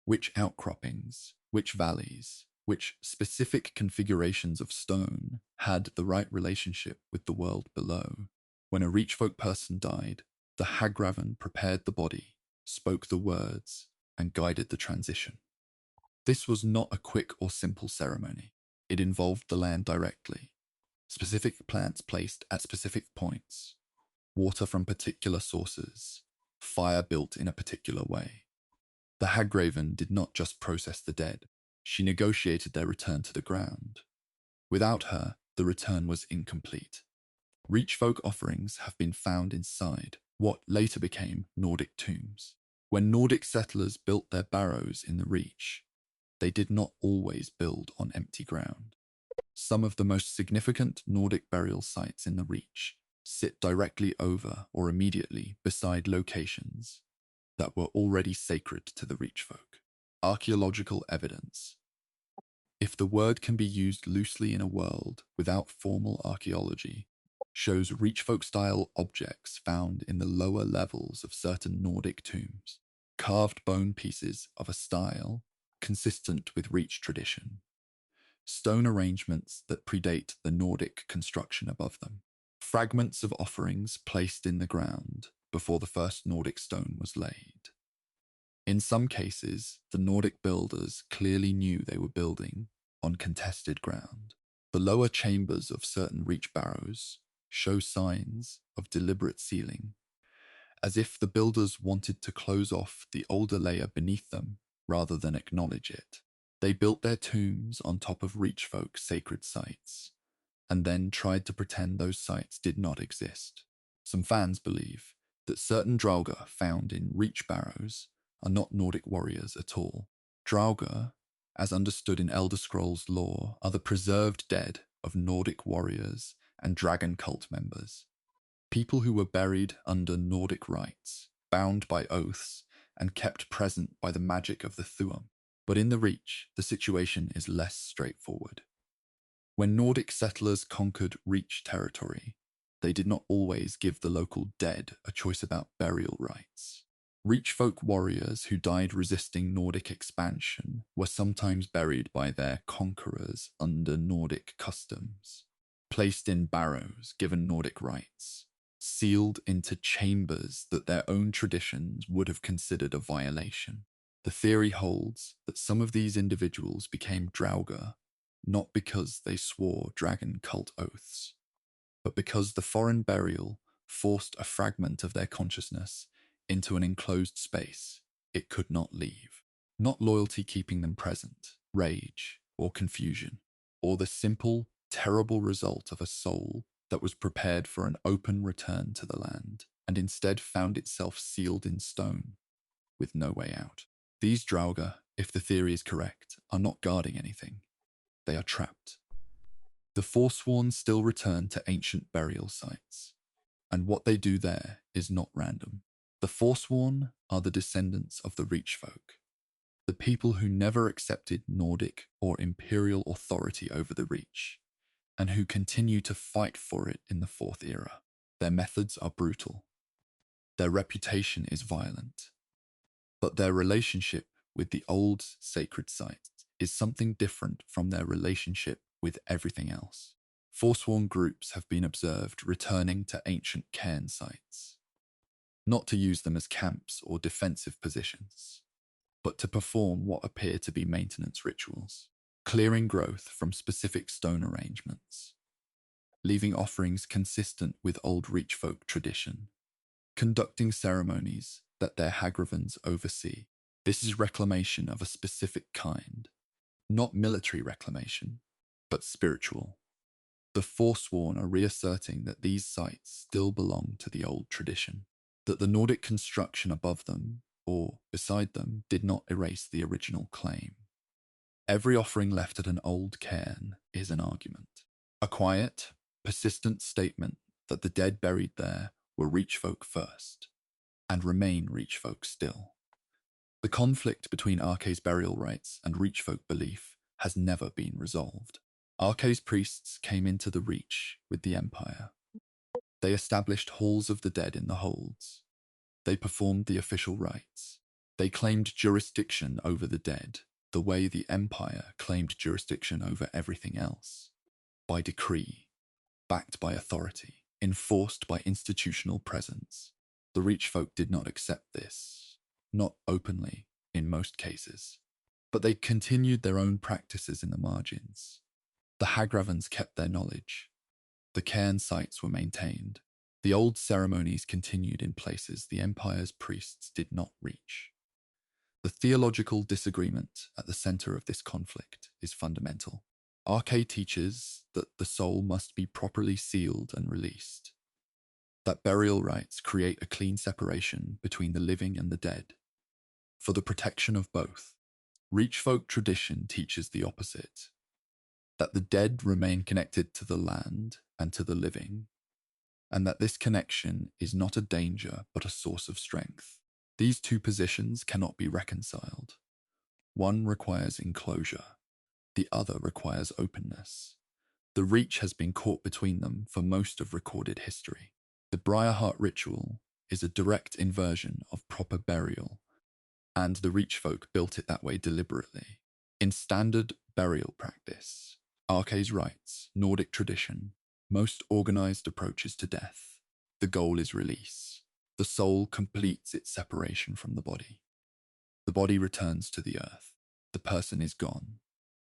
which outcroppings, which valleys, which specific configurations of stone had the right relationship with the world below. When a Reach folk person died, the Hagravan prepared the body, spoke the words, and guided the transition. This was not a quick or simple ceremony. It involved the land directly, specific plants placed at specific points, water from particular sources, fire built in a particular way. The Hagraven did not just process the dead, she negotiated their return to the ground. Without her, the return was incomplete. Reach folk offerings have been found inside what later became Nordic tombs. When Nordic settlers built their barrows in the Reach, they did not always build on empty ground. Some of the most significant Nordic burial sites in the Reach sit directly over or immediately beside locations that were already sacred to the Reach folk. Archaeological evidence. If the word can be used loosely in a world without formal archaeology, shows Reach folk style objects found in the lower levels of certain Nordic tombs, carved bone pieces of a style consistent with Reach tradition, stone arrangements that predate the Nordic construction above them, fragments of offerings placed in the ground before the first Nordic stone was laid. In some cases, the Nordic builders clearly knew they were building on contested ground. The lower chambers of certain Reach barrows show signs of deliberate sealing, as if the builders wanted to close off the older layer beneath them rather than acknowledge it. They built their tombs on top of Reachfolk's sacred sites, and then tried to pretend those sites did not exist. Some fans believe that certain Draugr found in Reach barrows are not Nordic warriors at all. Draugr, as understood in Elder Scrolls lore, are the preserved dead of Nordic warriors and dragon cult members. People who were buried under Nordic rites, bound by oaths, and kept present by the magic of the Thuum. But in the Reach, the situation is less straightforward. When Nordic settlers conquered Reach territory, they did not always give the local dead a choice about burial rites. Reach folk warriors who died resisting Nordic expansion were sometimes buried by their conquerors under Nordic customs, placed in barrows given Nordic rites, sealed into chambers that their own traditions would have considered a violation. The theory holds that some of these individuals became Draugr not because they swore dragon cult oaths, but because the foreign burial forced a fragment of their consciousness into an enclosed space it could not leave. Not loyalty keeping them present, rage, or confusion, or the simple, terrible result of a soul that was prepared for an open return to the land, and instead found itself sealed in stone, with no way out. These Draugr, if the theory is correct, are not guarding anything. They are trapped. The Forsworn still return to ancient burial sites, and what they do there is not random. The Forsworn are the descendants of the Reach folk, the people who never accepted Nordic or Imperial authority over the Reach, and who continue to fight for it in the Fourth Era. Their methods are brutal. Their reputation is violent. But their relationship with the old sacred sites is something different from their relationship with everything else. Forsworn groups have been observed returning to ancient cairn sites, not to use them as camps or defensive positions, but to perform what appear to be maintenance rituals, clearing growth from specific stone arrangements, leaving offerings consistent with old Reach folk tradition, conducting ceremonies that their Hagravans oversee. This is reclamation of a specific kind, not military reclamation, but spiritual. The Forsworn are reasserting that these sites still belong to the old tradition, that the Nordic construction above them, or beside them, did not erase the original claim. Every offering left at an old cairn is an argument, a quiet, persistent statement that the dead buried there were Reach folk first, and remain Reach folk still. The conflict between Arkay's burial rites and Reach folk belief has never been resolved. Arkay's priests came into the Reach with the Empire. They established halls of the dead in the holds. They performed the official rites. They claimed jurisdiction over the dead, the way the Empire claimed jurisdiction over everything else. By decree, backed by authority, enforced by institutional presence. The Reach folk did not accept this, not openly in most cases, but they continued their own practices in the margins. The Hagravans kept their knowledge. The cairn sites were maintained. The old ceremonies continued in places the Empire's priests did not reach. The theological disagreement at the center of this conflict is fundamental. Arkay teaches that the soul must be properly sealed and released, that burial rites create a clean separation between the living and the dead, for the protection of both. Reach folk tradition teaches the opposite, that the dead remain connected to the land and to the living, and that this connection is not a danger but a source of strength. These two positions cannot be reconciled. One requires enclosure, the other requires openness. The Reach has been caught between them for most of recorded history. The briarheart ritual is a direct inversion of proper burial, and the Reach folk built it that way deliberately. In standard burial practice, Arkay's rites, Nordic tradition, most organized approaches to death, the goal is release. The soul completes its separation from the body. The body returns to the earth. The person is gone.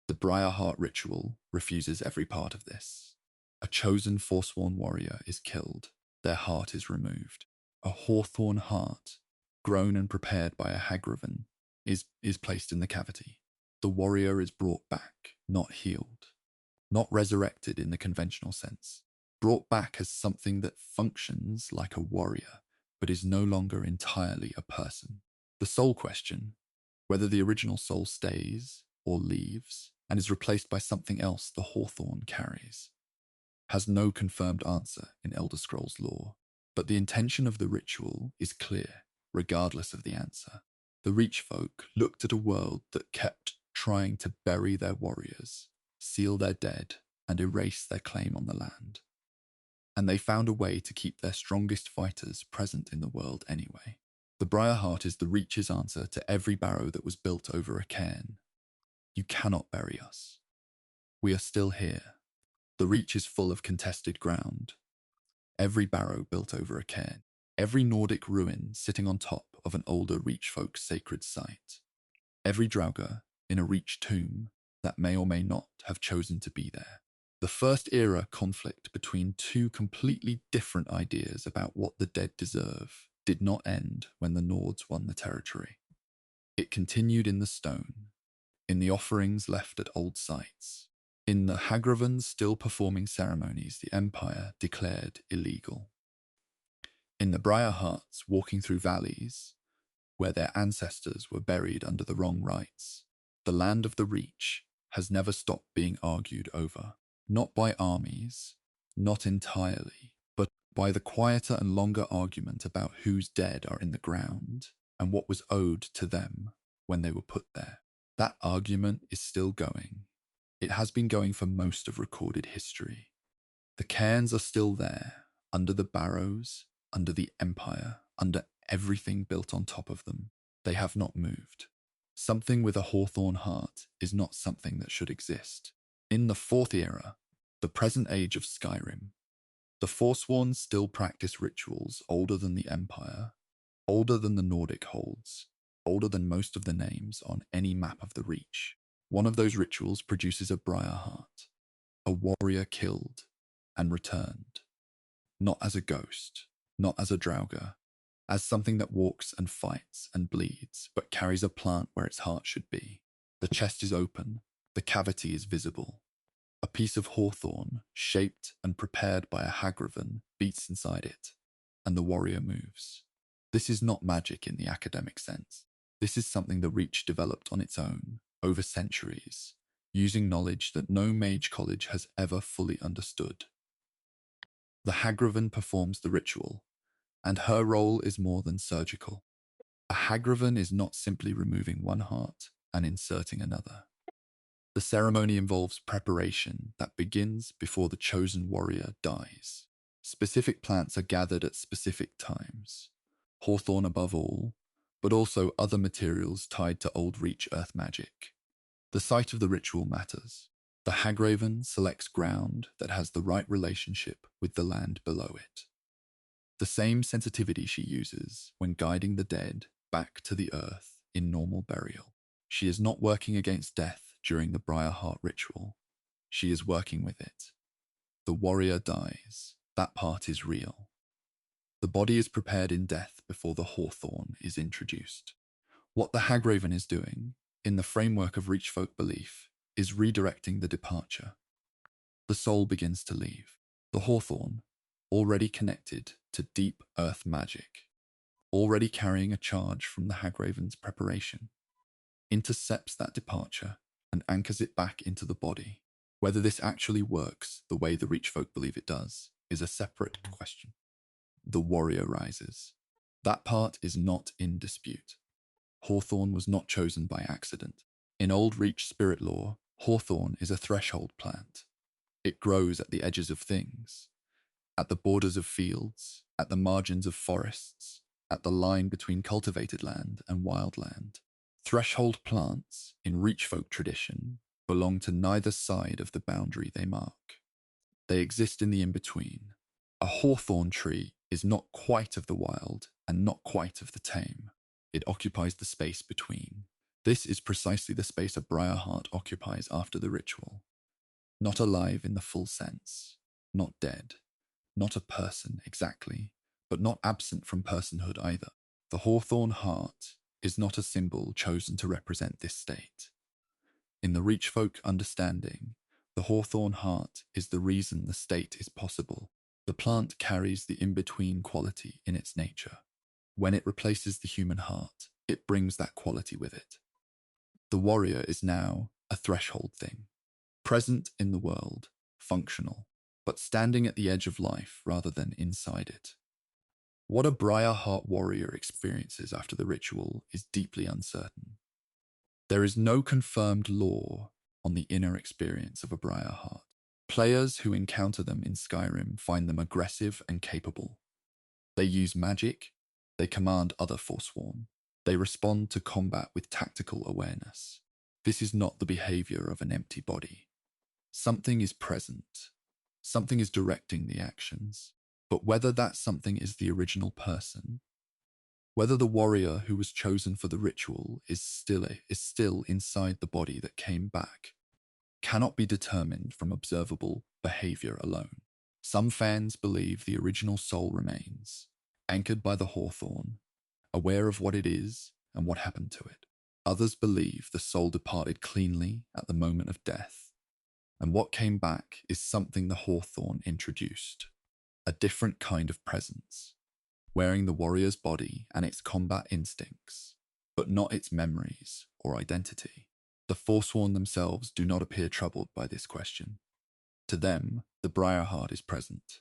The briarheart ritual refuses every part of this. A chosen Forsworn warrior is killed. Their heart is removed. A hawthorn heart, grown and prepared by a Hagravan, is placed in the cavity. The warrior is brought back, not healed, not resurrected in the conventional sense, brought back as something that functions like a warrior, but is no longer entirely a person. The soul question, whether the original soul stays or leaves and is replaced by something else the Hawthorn carries, has no confirmed answer in Elder Scrolls lore, but the intention of the ritual is clear, regardless of the answer. The Reach folk looked at a world that kept trying to bury their warriors, seal their dead, and erase their claim on the land. And they found a way to keep their strongest fighters present in the world anyway. The briarheart is the Reach's answer to every barrow that was built over a cairn. You cannot bury us. We are still here. The Reach is full of contested ground. Every barrow built over a cairn. Every Nordic ruin sitting on top of an older Reach folk's sacred site. Every Draugr in a Reach tomb that may or may not have chosen to be there. The First Era conflict between two completely different ideas about what the dead deserve did not end when the Nords won the territory. It continued in the stone, in the offerings left at old sites, in the Hagravens still performing ceremonies the Empire declared illegal, in the briarhearts walking through valleys where their ancestors were buried under the wrong rites. The land of the Reach has never stopped being argued over, not by armies, not entirely, but by the quieter and longer argument about whose dead are in the ground and what was owed to them when they were put there. That argument is still going. It has been going for most of recorded history. The cairns are still there, under the barrows, under the Empire, under everything built on top of them. They have not moved. Something with a Hawthorn heart is not something that should exist. In the Fourth Era, the present age of Skyrim, the Forsworn still practice rituals older than the Empire, older than the Nordic holds, older than most of the names on any map of the Reach. One of those rituals produces a briarheart, a warrior killed and returned, not as a ghost, not as a Draugr, as something that walks and fights and bleeds, but carries a plant where its heart should be. The chest is open, the cavity is visible. A piece of hawthorn, shaped and prepared by a Hagraven, beats inside it, and the warrior moves. This is not magic in the academic sense. This is something the Reach developed on its own, over centuries, using knowledge that no mage college has ever fully understood. The Hagraven performs the ritual, and her role is more than surgical. A Hagraven is not simply removing one heart and inserting another. The ceremony involves preparation that begins before the chosen warrior dies. Specific plants are gathered at specific times, hawthorn above all, but also other materials tied to Old Reach earth magic. The site of the ritual matters. The Hagraven selects ground that has the right relationship with the land below it. The same sensitivity she uses when guiding the dead back to the earth in normal burial. She is not working against death during the briarheart ritual. She is working with it. The warrior dies. That part is real. The body is prepared in death before the hawthorn is introduced. What the Hagraven is doing, in the framework of Reach folk belief, is redirecting the departure. The soul begins to leave. The hawthorn, already connected to deep earth magic, already carrying a charge from the Hagraven's preparation, intercepts that departure and anchors it back into the body. Whether this actually works the way the Reach folk believe it does is a separate question. The warrior rises. That part is not in dispute. Hawthorn was not chosen by accident. In Old Reach spirit lore, hawthorn is a threshold plant. It grows at the edges of things, at the borders of fields, at the margins of forests, at the line between cultivated land and wild land. Threshold plants, in Reach folk tradition, belong to neither side of the boundary they mark. They exist in the in-between. A hawthorn tree is not quite of the wild and not quite of the tame. It occupies the space between. This is precisely the space a briarheart occupies after the ritual. Not alive in the full sense, not dead, not a person exactly, but not absent from personhood either. The hawthorn heart is not a symbol chosen to represent this state. In the Reachfolk understanding, the hawthorn heart is the reason the state is possible. The plant carries the in-between quality in its nature. When it replaces the human heart, it brings that quality with it. The warrior is now a threshold thing, present in the world, functional, but standing at the edge of life rather than inside it. What a briarheart warrior experiences after the ritual is deeply uncertain. There is no confirmed lore on the inner experience of a briarheart. Players who encounter them in Skyrim find them aggressive and capable. They use magic, they command other Forsworn, they respond to combat with tactical awareness. This is not the behavior of an empty body. Something is present, something is directing the actions, but whether that something is the original person, whether the warrior who was chosen for the ritual is still inside the body that came back, cannot be determined from observable behavior alone. Some fans believe the original soul remains, anchored by the hawthorn, aware of what it is and what happened to it. Others believe the soul departed cleanly at the moment of death, and what came back is something the hawthorn introduced, a different kind of presence, wearing the warrior's body and its combat instincts, but not its memories or identity. The Forsworn themselves do not appear troubled by this question. To them, the briarheart is present.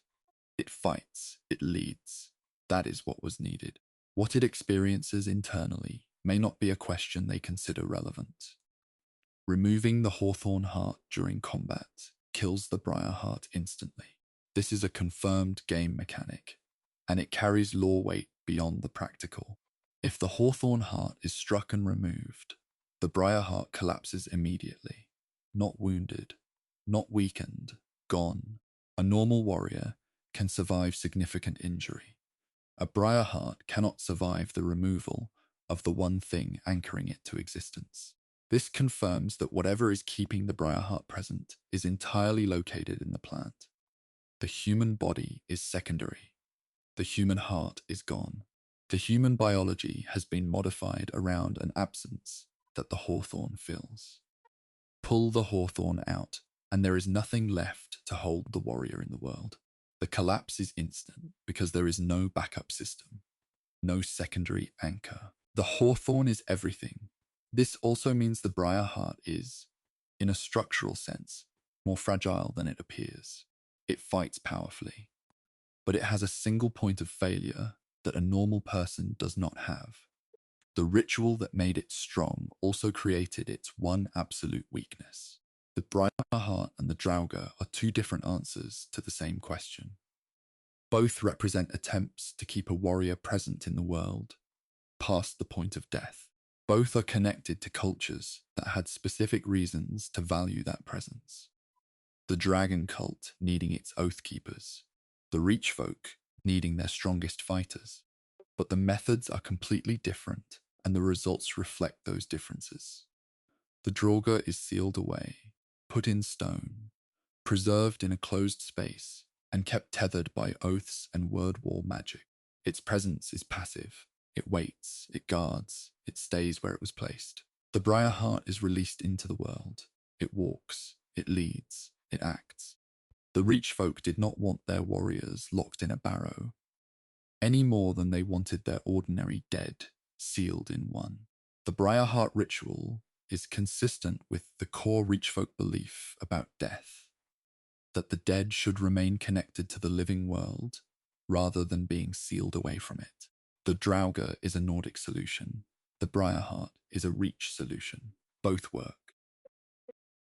It fights, it leads. That is what was needed. What it experiences internally may not be a question they consider relevant. Removing the hawthorn heart during combat kills the briarheart instantly. This is a confirmed game mechanic, and it carries lore weight beyond the practical. If the hawthorn heart is struck and removed, the briarheart collapses immediately, not wounded, not weakened, gone. A normal warrior can survive significant injury. A briarheart cannot survive the removal of the one thing anchoring it to existence. This confirms that whatever is keeping the briarheart present is entirely located in the plant. The human body is secondary. The human heart is gone. The human biology has been modified around an absence that the hawthorn fills. Pull the hawthorn out, and there is nothing left to hold the warrior in the world. The collapse is instant because there is no backup system, no secondary anchor. The hawthorn is everything. This also means the briarheart is, in a structural sense, more fragile than it appears. It fights powerfully, but it has a single point of failure that a normal person does not have. The ritual that made it strong also created its one absolute weakness. The briarheart and the Draugr are two different answers to the same question. Both represent attempts to keep a warrior present in the world, past the point of death. Both are connected to cultures that had specific reasons to value that presence. The dragon cult needing its oath keepers, the Reachfolk needing their strongest fighters. But the methods are completely different, and the results reflect those differences. The Draugr is sealed away, put in stone, preserved in a closed space, and kept tethered by oaths and word wall magic. Its presence is passive. It waits, it guards, it stays where it was placed. The briarheart is released into the world. It walks, it leads, it acts. The Reachfolk did not want their warriors locked in a barrow, any more than they wanted their ordinary dead sealed in one. The briarheart ritual is consistent with the core Reachfolk belief about death, that the dead should remain connected to the living world rather than being sealed away from it. The Draugr is a Nordic solution. The briarheart is a Reach solution. Both work.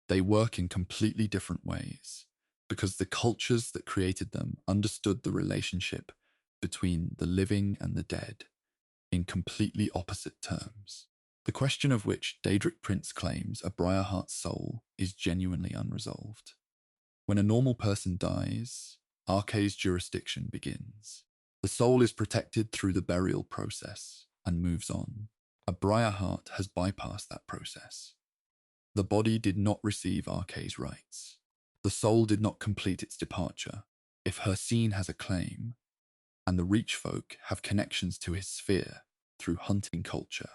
They work in completely different ways because the cultures that created them understood the relationship between the living and the dead in completely opposite terms. The question of which Daedric Prince claims a briarheart soul is genuinely unresolved. When a normal person dies, Arkay's jurisdiction begins. The soul is protected through the burial process and moves on. A briarheart has bypassed that process. The body did not receive Arkay's rights. The soul did not complete its departure. If Hircine has a claim, and the Reachfolk have connections to his sphere through hunting culture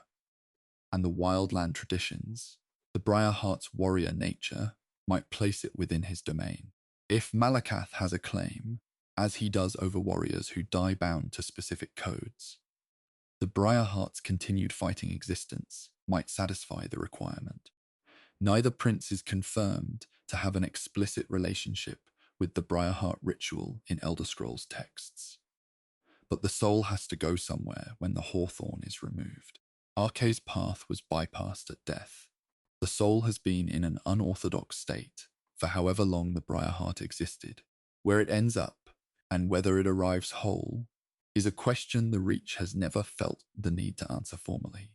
and the wildland traditions, The briarheart's warrior nature might place it within his domain. If Malakath has a claim, as he does over warriors who die bound to specific codes, the briarheart's continued fighting existence might satisfy the requirement. Neither prince is confirmed to have an explicit relationship with the briarheart ritual in Elder Scrolls texts, but the soul has to go somewhere when the hawthorn is removed. Arkay's path was bypassed at death. The soul has been in an unorthodox state for however long the briarheart existed. Where it ends up, and whether it arrives whole, is a question the Reach has never felt the need to answer formally.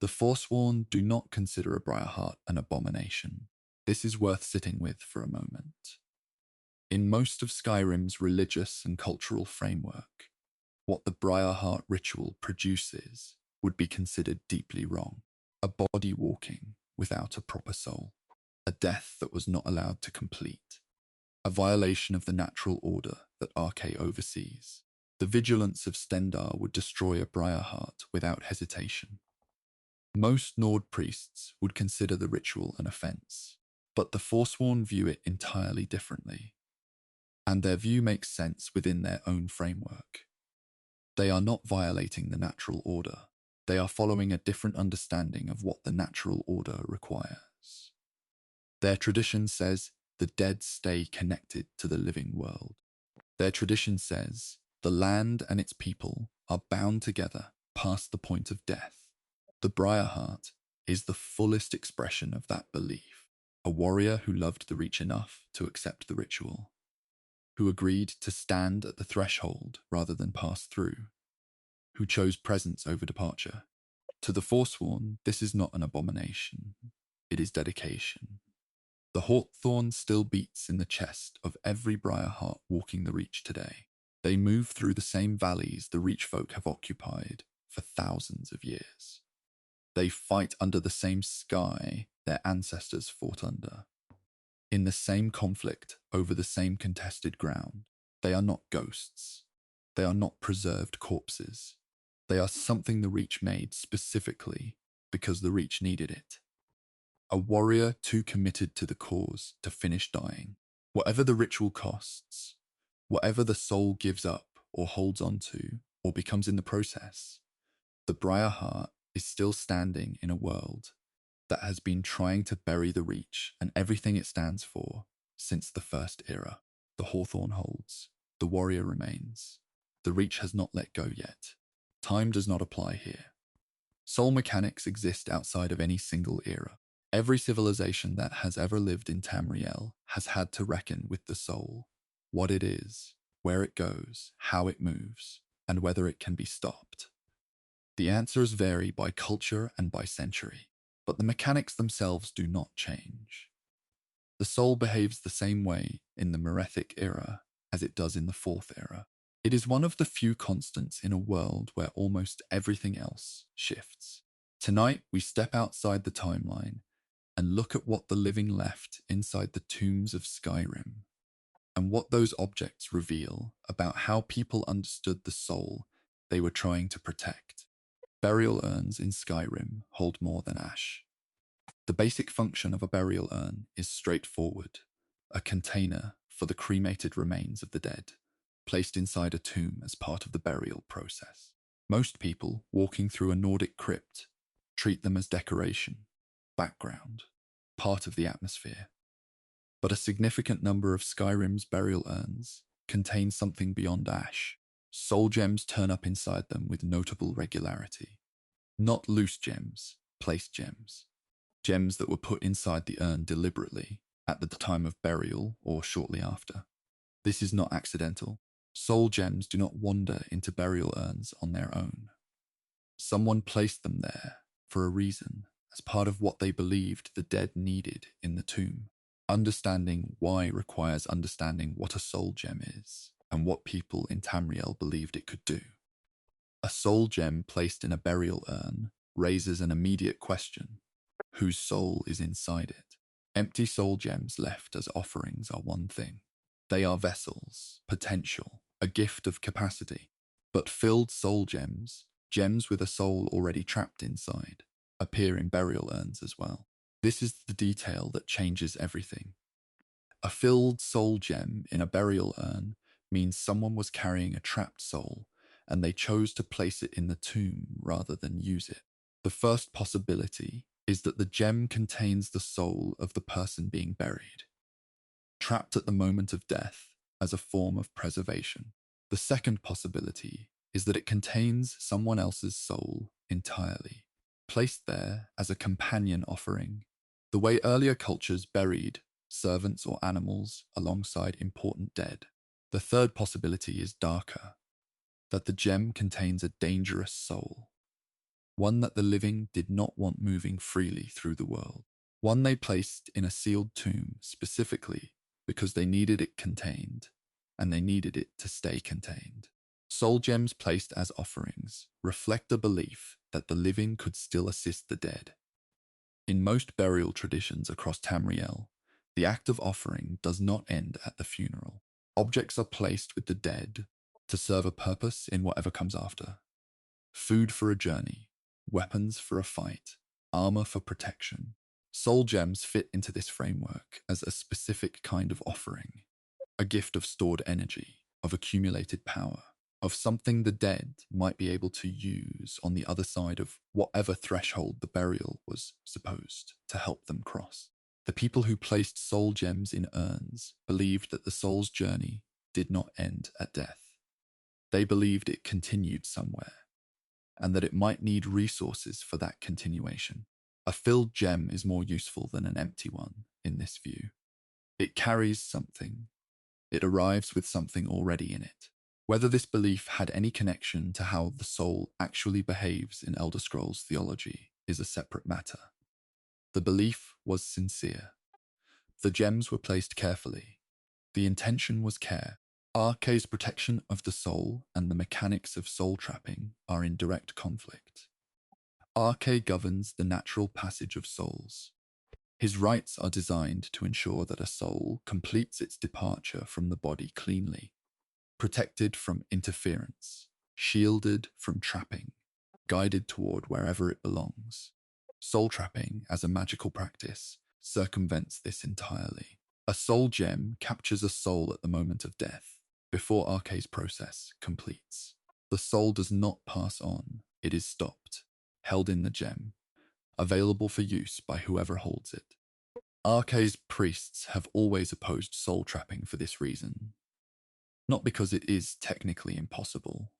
The Forsworn do not consider a briarheart an abomination. This is worth sitting with for a moment. In most of Skyrim's religious and cultural framework, what the briarheart ritual produces would be considered deeply wrong. A body walking without a proper soul. A death that was not allowed to complete. A violation of the natural order that Arkay oversees. The Vigilants of Stendarr would destroy a briarheart without hesitation. Most Nord priests would consider the ritual an offense, but the Forsworn view it entirely differently, and their view makes sense within their own framework. They are not violating the natural order. They are following a different understanding of what the natural order requires. Their tradition says the dead stay connected to the living world. Their tradition says the land and its people are bound together past the point of death. The briarheart is the fullest expression of that belief. A warrior who loved the Reach enough to accept the ritual, who agreed to stand at the threshold rather than pass through, who chose presence over departure. To the Forsworn, this is not an abomination. It is dedication. The hawthorn still beats in the chest of every briarheart walking the Reach today. They move through the same valleys the Reach folk have occupied for thousands of years. They fight under the same sky their ancestors fought under. In the same conflict over the same contested ground. They are not ghosts. They are not preserved corpses. They are something the Reach made specifically because the Reach needed it. A warrior too committed to the cause to finish dying. Whatever the ritual costs, whatever the soul gives up or holds on to or becomes in the process, the briarheart is still standing in a world that has been trying to bury the Reach and everything it stands for since the first era. The hawthorn holds. The warrior remains. The Reach has not let go yet. Time does not apply here. Soul mechanics exist outside of any single era. Every civilization that has ever lived in Tamriel has had to reckon with the soul, what it is, where it goes, how it moves, and whether it can be stopped. The answers vary by culture and by century, but the mechanics themselves do not change. The soul behaves the same way in the Merethic era as it does in the Fourth era. It is one of the few constants in a world where almost everything else shifts. Tonight, we step outside the timeline and look at what the living left inside the tombs of Skyrim, and what those objects reveal about how people understood the soul they were trying to protect. Burial urns in Skyrim hold more than ash. The basic function of a burial urn is straightforward, a container for the cremated remains of the dead, placed inside a tomb as part of the burial process. Most people walking through a Nordic crypt treat them as decoration, background, part of the atmosphere. But a significant number of Skyrim's burial urns contain something beyond ash. Soul gems turn up inside them with notable regularity. Not loose gems, placed gems. Gems that were put inside the urn deliberately, at the time of burial or shortly after. This is not accidental. Soul gems do not wander into burial urns on their own. Someone placed them there for a reason, as part of what they believed the dead needed in the tomb. Understanding why requires understanding what a soul gem is, and what people in Tamriel believed it could do. A soul gem placed in a burial urn raises an immediate question: whose soul is inside it? Empty soul gems left as offerings are one thing. They are vessels, potential, a gift of capacity. But filled soul gems, gems with a soul already trapped inside, appear in burial urns as well. This is the detail that changes everything. A filled soul gem in a burial urn means someone was carrying a trapped soul and they chose to place it in the tomb rather than use it. The first possibility is that the gem contains the soul of the person being buried, trapped at the moment of death as a form of preservation. The second possibility is that it contains someone else's soul entirely, placed there as a companion offering, the way earlier cultures buried servants or animals alongside important dead. The third possibility is darker, that the gem contains a dangerous soul, one that the living did not want moving freely through the world, one they placed in a sealed tomb specifically because they needed it contained, and they needed it to stay contained. Soul gems placed as offerings reflect a belief that the living could still assist the dead. In most burial traditions across Tamriel, the act of offering does not end at the funeral. Objects are placed with the dead to serve a purpose in whatever comes after. Food for a journey, weapons for a fight, armor for protection. Soul gems fit into this framework as a specific kind of offering, a gift of stored energy, of accumulated power, of something the dead might be able to use on the other side of whatever threshold the burial was supposed to help them cross. The people who placed soul gems in urns believed that the soul's journey did not end at death. They believed it continued somewhere, and that it might need resources for that continuation. A filled gem is more useful than an empty one in this view. It carries something. It arrives with something already in it. Whether this belief had any connection to how the soul actually behaves in Elder Scrolls theology is a separate matter. The belief was sincere. The gems were placed carefully. The intention was care. Arkay's protection of the soul and the mechanics of soul trapping are in direct conflict. Arkay governs the natural passage of souls. His rites are designed to ensure that a soul completes its departure from the body cleanly, protected from interference, shielded from trapping, guided toward wherever it belongs. Soul trapping, as a magical practice, circumvents this entirely. A soul gem captures a soul at the moment of death, before Arkay's process completes. The soul does not pass on, it is stopped, held in the gem, available for use by whoever holds it. Arkay's priests have always opposed soul trapping for this reason. Not because it is technically impossible,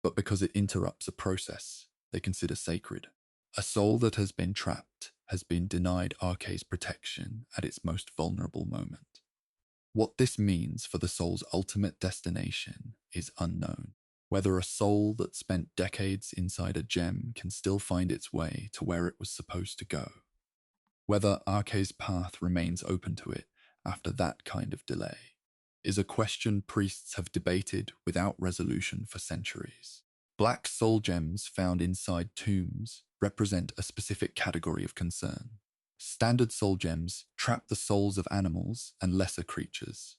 but because it interrupts a process they consider sacred. A soul that has been trapped has been denied Arkay's protection at its most vulnerable moment. What this means for the soul's ultimate destination is unknown. Whether a soul that spent decades inside a gem can still find its way to where it was supposed to go. Whether Arkay's path remains open to it after that kind of delay is a question priests have debated without resolution for centuries. Black soul gems found inside tombs represent a specific category of concern. Standard soul gems trap the souls of animals and lesser creatures.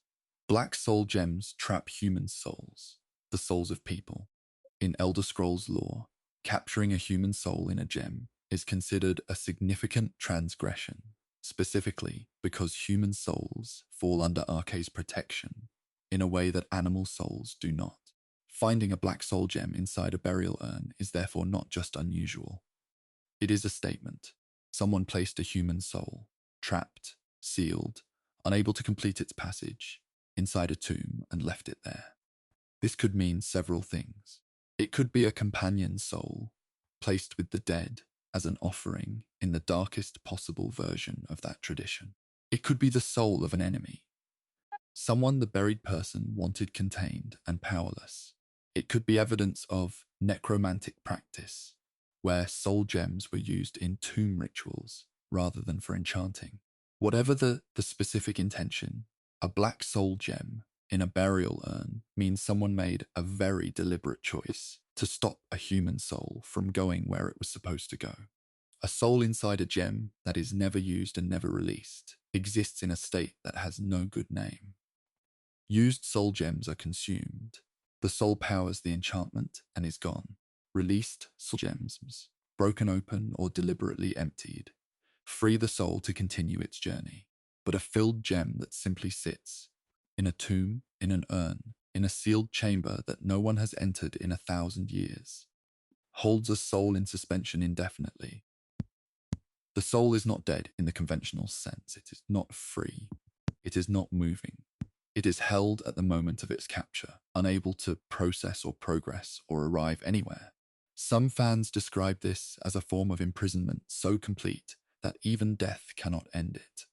Black soul gems trap human souls, the souls of people. In Elder Scrolls lore, capturing a human soul in a gem is considered a significant transgression, specifically because human souls fall under Arkay's protection in a way that animal souls do not. Finding a black soul gem inside a burial urn is therefore not just unusual. It is a statement. Someone placed a human soul, trapped, sealed, unable to complete its passage, inside a tomb and left it there. This could mean several things. It could be a companion soul, placed with the dead as an offering in the darkest possible version of that tradition. It could be the soul of an enemy, someone the buried person wanted contained and powerless. It could be evidence of necromantic practice, where soul gems were used in tomb rituals rather than for enchanting. Whatever the specific intention, a black soul gem in a burial urn means someone made a very deliberate choice to stop a human soul from going where it was supposed to go. A soul inside a gem that is never used and never released exists in a state that has no good name. Used soul gems are consumed. The soul powers the enchantment and is gone. Released soul gems, broken open or deliberately emptied, free the soul to continue its journey. But a filled gem that simply sits in a tomb, in an urn, in a sealed chamber that no one has entered in 1,000 years, holds a soul in suspension indefinitely. The soul is not dead in the conventional sense. It is not free. It is not moving. It is held at the moment of its capture, unable to process or progress or arrive anywhere. Some fans describe this as a form of imprisonment so complete that even death cannot end it.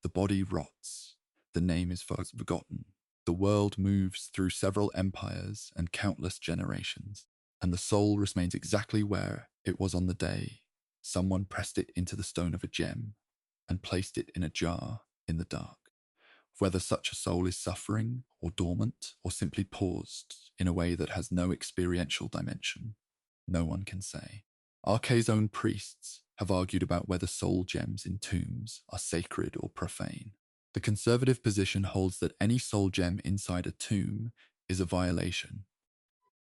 The body rots. The name is forgotten. The world moves through several empires and countless generations, and the soul remains exactly where it was on the day someone pressed it into the stone of a gem and placed it in a jar in the dark. Whether such a soul is suffering or dormant or simply paused in a way that has no experiential dimension, no one can say. Arkay's own priests have argued about whether soul gems in tombs are sacred or profane. The conservative position holds that any soul gem inside a tomb is a violation,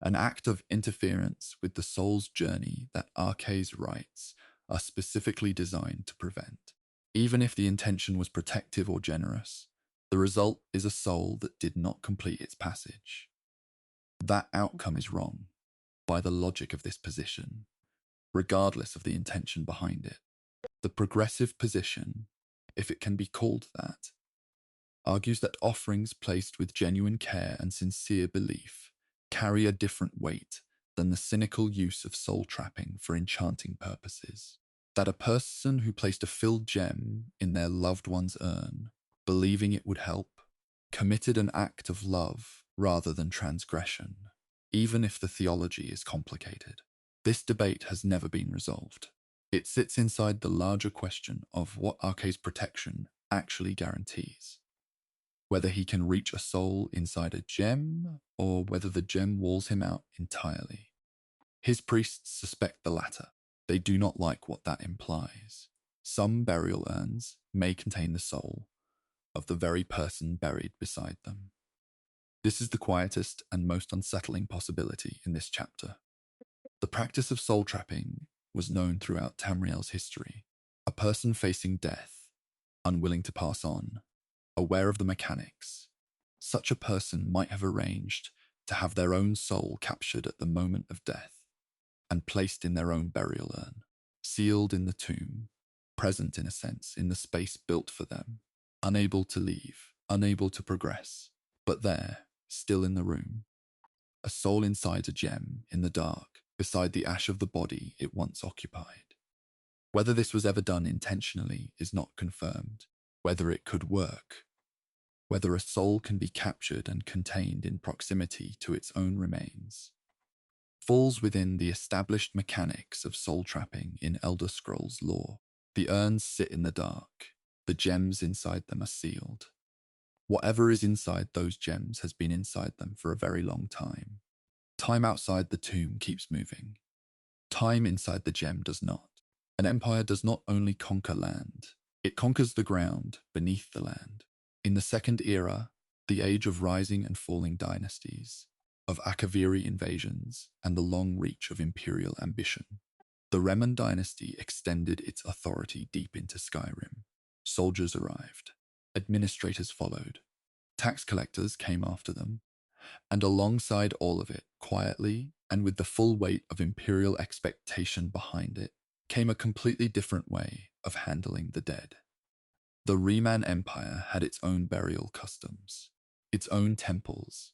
an act of interference with the soul's journey that Arkay's rites are specifically designed to prevent. Even if the intention was protective or generous, the result is a soul that did not complete its passage. That outcome is wrong by the logic of this position, regardless of the intention behind it. The progressive position, if it can be called that, argues that offerings placed with genuine care and sincere belief carry a different weight than the cynical use of soul trapping for enchanting purposes. That a person who placed a filled gem in their loved one's urn, believing it would help, committed an act of love rather than transgression, even if the theology is complicated. This debate has never been resolved. It sits inside the larger question of what Arkay's protection actually guarantees. Whether he can reach a soul inside a gem, or whether the gem walls him out entirely. His priests suspect the latter. They do not like what that implies. Some burial urns may contain the soul of the very person buried beside them. This is the quietest and most unsettling possibility in this chapter. The practice of soul trapping was known throughout Tamriel's history. A person facing death, unwilling to pass on, aware of the mechanics, such a person might have arranged to have their own soul captured at the moment of death and placed in their own burial urn, sealed in the tomb, present in a sense in the space built for them, unable to leave, unable to progress, but there, still in the room. A soul inside a gem in the dark, beside the ash of the body it once occupied. Whether this was ever done intentionally is not confirmed. Whether it could work, whether a soul can be captured and contained in proximity to its own remains, falls within the established mechanics of soul trapping in Elder Scrolls lore. The urns sit in the dark. The gems inside them are sealed. Whatever is inside those gems has been inside them for a very long time. Time outside the tomb keeps moving. Time inside the gem does not. An empire does not only conquer land, it conquers the ground beneath the land. In the Second Era, the age of rising and falling dynasties, of Akaviri invasions, and the long reach of Imperial ambition, the Reman dynasty extended its authority deep into Skyrim. Soldiers arrived. Administrators followed. Tax collectors came after them. And alongside all of it, quietly and with the full weight of Imperial expectation behind it, came a completely different way of handling the dead. The Reman Empire had its own burial customs, its own temples,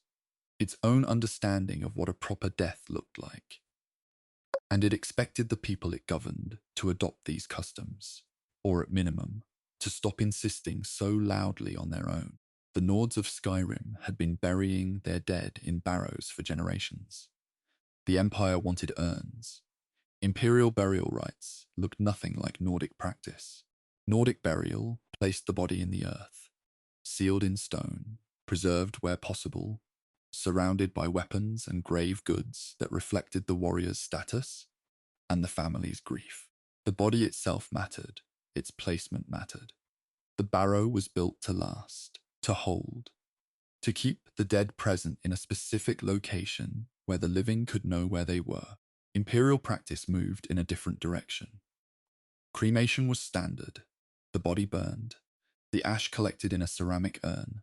its own understanding of what a proper death looked like. And it expected the people it governed to adopt these customs, or at minimum, to stop insisting so loudly on their own. The Nords of Skyrim had been burying their dead in barrows for generations. The Empire wanted urns. Imperial burial rites looked nothing like Nordic practice. Nordic burial placed the body in the earth, sealed in stone, preserved where possible, surrounded by weapons and grave goods that reflected the warrior's status and the family's grief. The body itself mattered, its placement mattered. The barrow was built to last, to hold, to keep the dead present in a specific location where the living could know where they were. Imperial practice moved in a different direction. Cremation was standard. The body burned, the ash collected in a ceramic urn,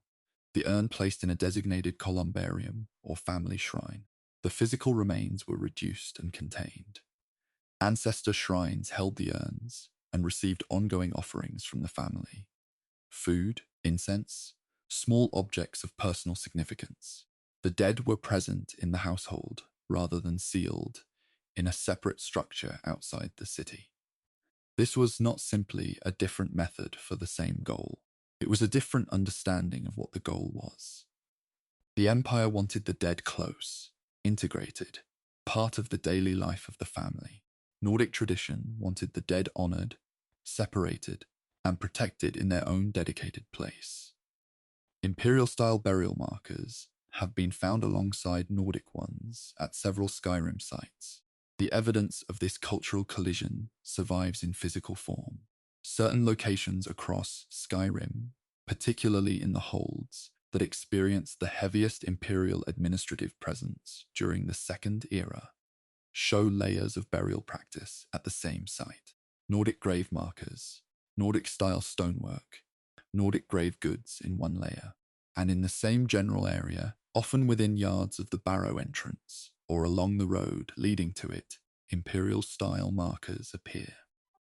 the urn placed in a designated columbarium or family shrine. The physical remains were reduced and contained. Ancestor shrines held the urns and received ongoing offerings from the family. Food, incense, small objects of personal significance. The dead were present in the household rather than sealed in a separate structure outside the city. This was not simply a different method for the same goal. It was a different understanding of what the goal was. The Empire wanted the dead close, integrated, part of the daily life of the family. Nordic tradition wanted the dead honored, separated, and protected in their own dedicated place. Imperial-style burial markers have been found alongside Nordic ones at several Skyrim sites. The evidence of this cultural collision survives in physical form. Certain locations across Skyrim, particularly in the holds, that experienced the heaviest Imperial administrative presence during the Second Era, show layers of burial practice at the same site. Nordic grave markers, Nordic-style stonework, Nordic grave goods in one layer, and in the same general area, often within yards of the barrow entrance or along the road leading to it, Imperial-style markers appear.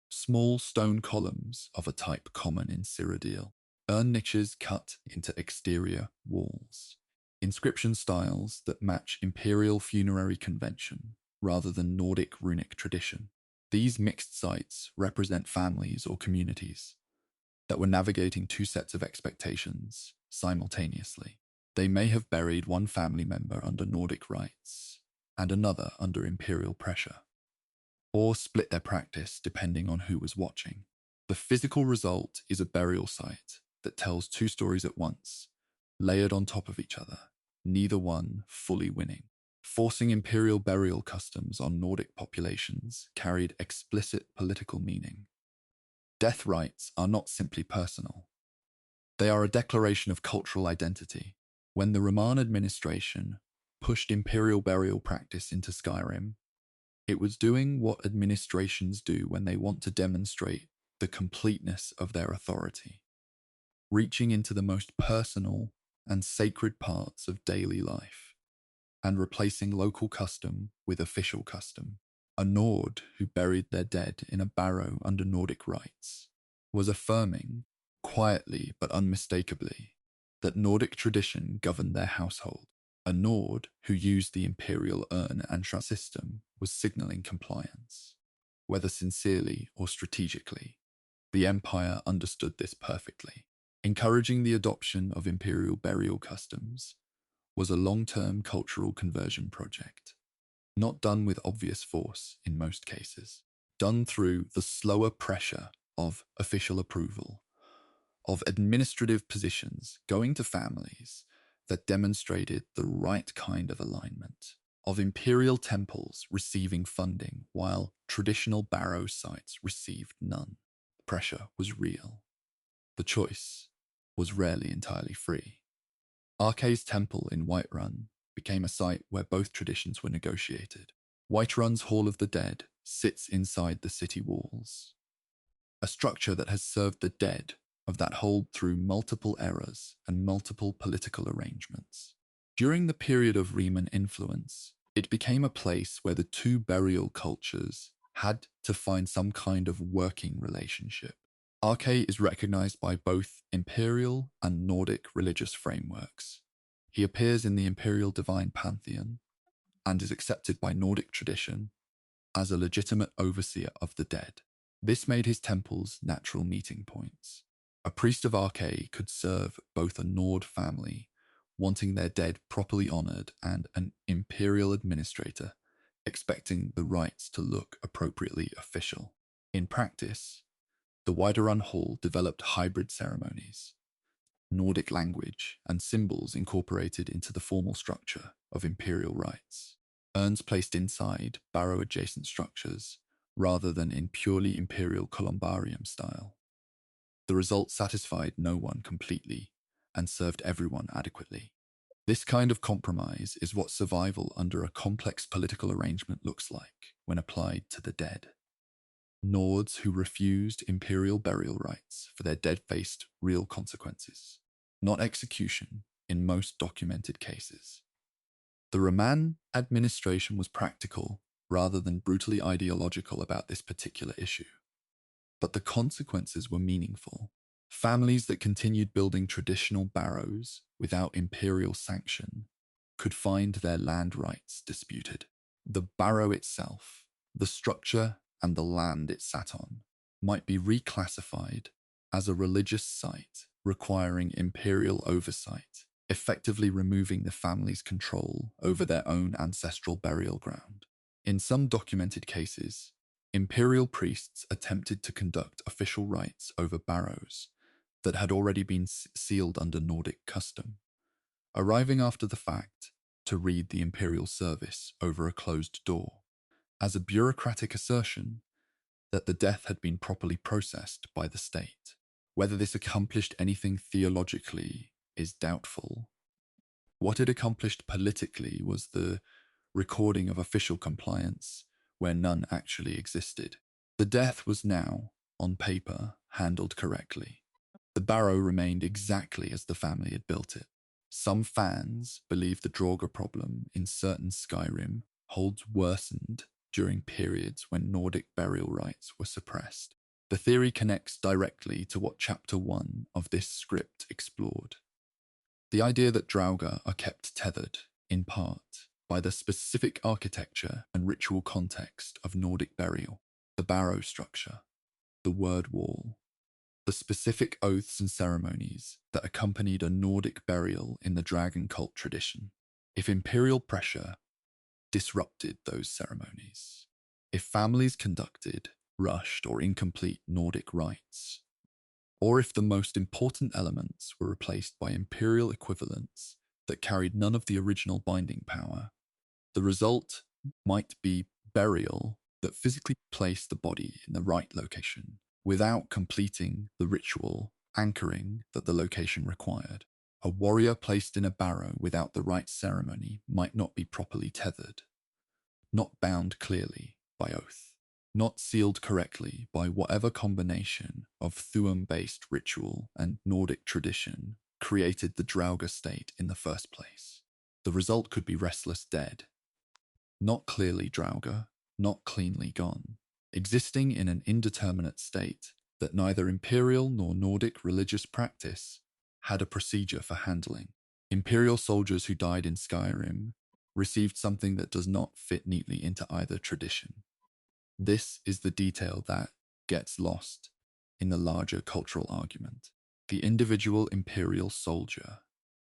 Small stone columns of a type common in Cyrodiil, urn niches cut into exterior walls, inscription styles that match Imperial funerary convention rather than Nordic runic tradition. These mixed sites represent families or communities that were navigating two sets of expectations simultaneously. They may have buried one family member under Nordic rites and another under Imperial pressure, or split their practice depending on who was watching. The physical result is a burial site that tells two stories at once, layered on top of each other, neither one fully winning. Forcing Imperial burial customs on Nordic populations carried explicit political meaning. Death rites are not simply personal. They are a declaration of cultural identity. When the Roman administration pushed Imperial burial practice into Skyrim, it was doing what administrations do when they want to demonstrate the completeness of their authority, reaching into the most personal and sacred parts of daily life, and replacing local custom with official custom. A Nord who buried their dead in a barrow under Nordic rites was affirming, quietly but unmistakably, that Nordic tradition governed their household. A Nord who used the Imperial urn and shrine system was signalling compliance. Whether sincerely or strategically, the Empire understood this perfectly. Encouraging the adoption of Imperial burial customs was a long-term cultural conversion project, not done with obvious force in most cases, done through the slower pressure of official approval, of administrative positions going to families that demonstrated the right kind of alignment, of Imperial temples receiving funding while traditional barrow sites received none. The pressure was real. The choice was rarely entirely free. Arkay's temple in Whiterun became a site where both traditions were negotiated. Whiterun's Hall of the Dead sits inside the city walls, a structure that has served the dead of that hold through multiple eras and multiple political arrangements. During the period of Riemann influence, it became a place where the two burial cultures had to find some kind of working relationship. Arkay is recognized by both Imperial and Nordic religious frameworks. He appears in the Imperial divine pantheon and is accepted by Nordic tradition as a legitimate overseer of the dead. This made his temples natural meeting points. A priest of Arkay could serve both a Nord family, wanting their dead properly honored, and an Imperial administrator, expecting the rites to look appropriately official. In practice, the Whiterun Hall developed hybrid ceremonies, Nordic language and symbols incorporated into the formal structure of Imperial rites, urns placed inside barrow-adjacent structures rather than in purely Imperial columbarium style. The result satisfied no one completely and served everyone adequately. This kind of compromise is what survival under a complex political arrangement looks like when applied to the dead. Nords who refused Imperial burial rites for their dead faced real consequences, not execution in most documented cases. The Roman administration was practical rather than brutally ideological about this particular issue. But the consequences were meaningful. Families that continued building traditional barrows without imperial sanction could find their land rights disputed. The barrow itself, the structure and the land it sat on, might be reclassified as a religious site requiring imperial oversight, effectively removing the family's control over their own ancestral burial ground. In some documented cases, imperial priests attempted to conduct official rites over barrows that had already been sealed under Nordic custom, arriving after the fact to read the imperial service over a closed door, as a bureaucratic assertion that the death had been properly processed by the state. Whether this accomplished anything theologically is doubtful. What it accomplished politically was the recording of official compliance where none actually existed. The death was now, on paper, handled correctly. The barrow remained exactly as the family had built it. Some fans believe the Draugr problem in certain Skyrim holds worsened during periods when Nordic burial rites were suppressed. The theory connects directly to what Chapter 1 of this script explored. The idea that Draugr are kept tethered, in part, by the specific architecture and ritual context of Nordic burial, the barrow structure, the word wall, the specific oaths and ceremonies that accompanied a Nordic burial in the dragon cult tradition. If imperial pressure disrupted those ceremonies, if families conducted rushed or incomplete Nordic rites, or if the most important elements were replaced by imperial equivalents that carried none of the original binding power, the result might be burial that physically placed the body in the right location without completing the ritual anchoring that the location required. A warrior placed in a barrow without the right ceremony might not be properly tethered, not bound clearly by oath, not sealed correctly by whatever combination of Thuum-based ritual and Nordic tradition created the Draugr state in the first place. The result could be restless dead, not clearly Draugr, not cleanly gone, existing in an indeterminate state that neither imperial nor Nordic religious practice had a procedure for handling. Imperial soldiers who died in Skyrim received something that does not fit neatly into either tradition. This is the detail that gets lost in the larger cultural argument. The individual imperial soldier,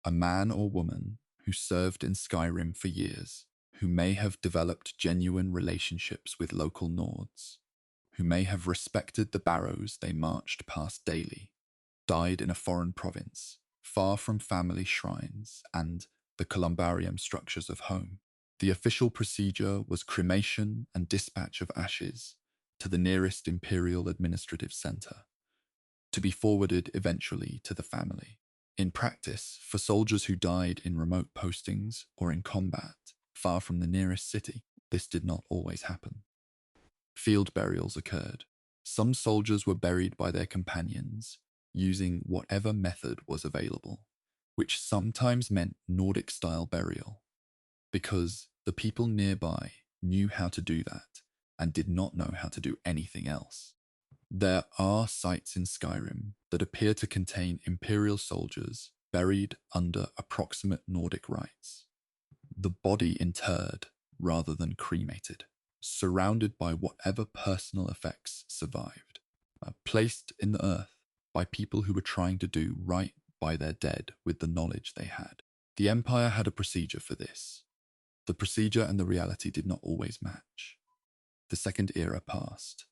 a man or woman who served in Skyrim for years, who may have developed genuine relationships with local Nords, who may have respected the barrows they marched past daily, died in a foreign province, far from family shrines and the columbarium structures of home. The official procedure was cremation and dispatch of ashes to the nearest imperial administrative center, to be forwarded eventually to the family. In practice, for soldiers who died in remote postings or in combat, far from the nearest city, this did not always happen. Field burials occurred. Some soldiers were buried by their companions using whatever method was available, which sometimes meant Nordic-style burial, because the people nearby knew how to do that and did not know how to do anything else. There are sites in Skyrim that appear to contain Imperial soldiers buried under approximate Nordic rites, the body interred rather than cremated, surrounded by whatever personal effects survived, placed in the earth by people who were trying to do right by their dead with the knowledge they had. The Empire had a procedure for this. The procedure and the reality did not always match. The Second Era passed.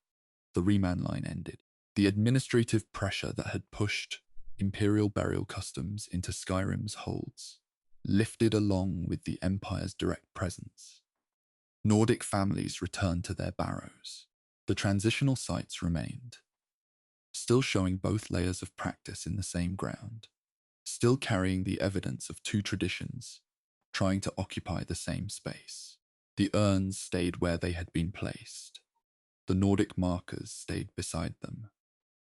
The Remand line ended. The administrative pressure that had pushed Imperial burial customs into Skyrim's holds lifted along with the Empire's direct presence. Nordic families returned to their barrows. The transitional sites remained, still showing both layers of practice in the same ground, still carrying the evidence of two traditions trying to occupy the same space. The urns stayed where they had been placed. The Nordic markers stayed beside them.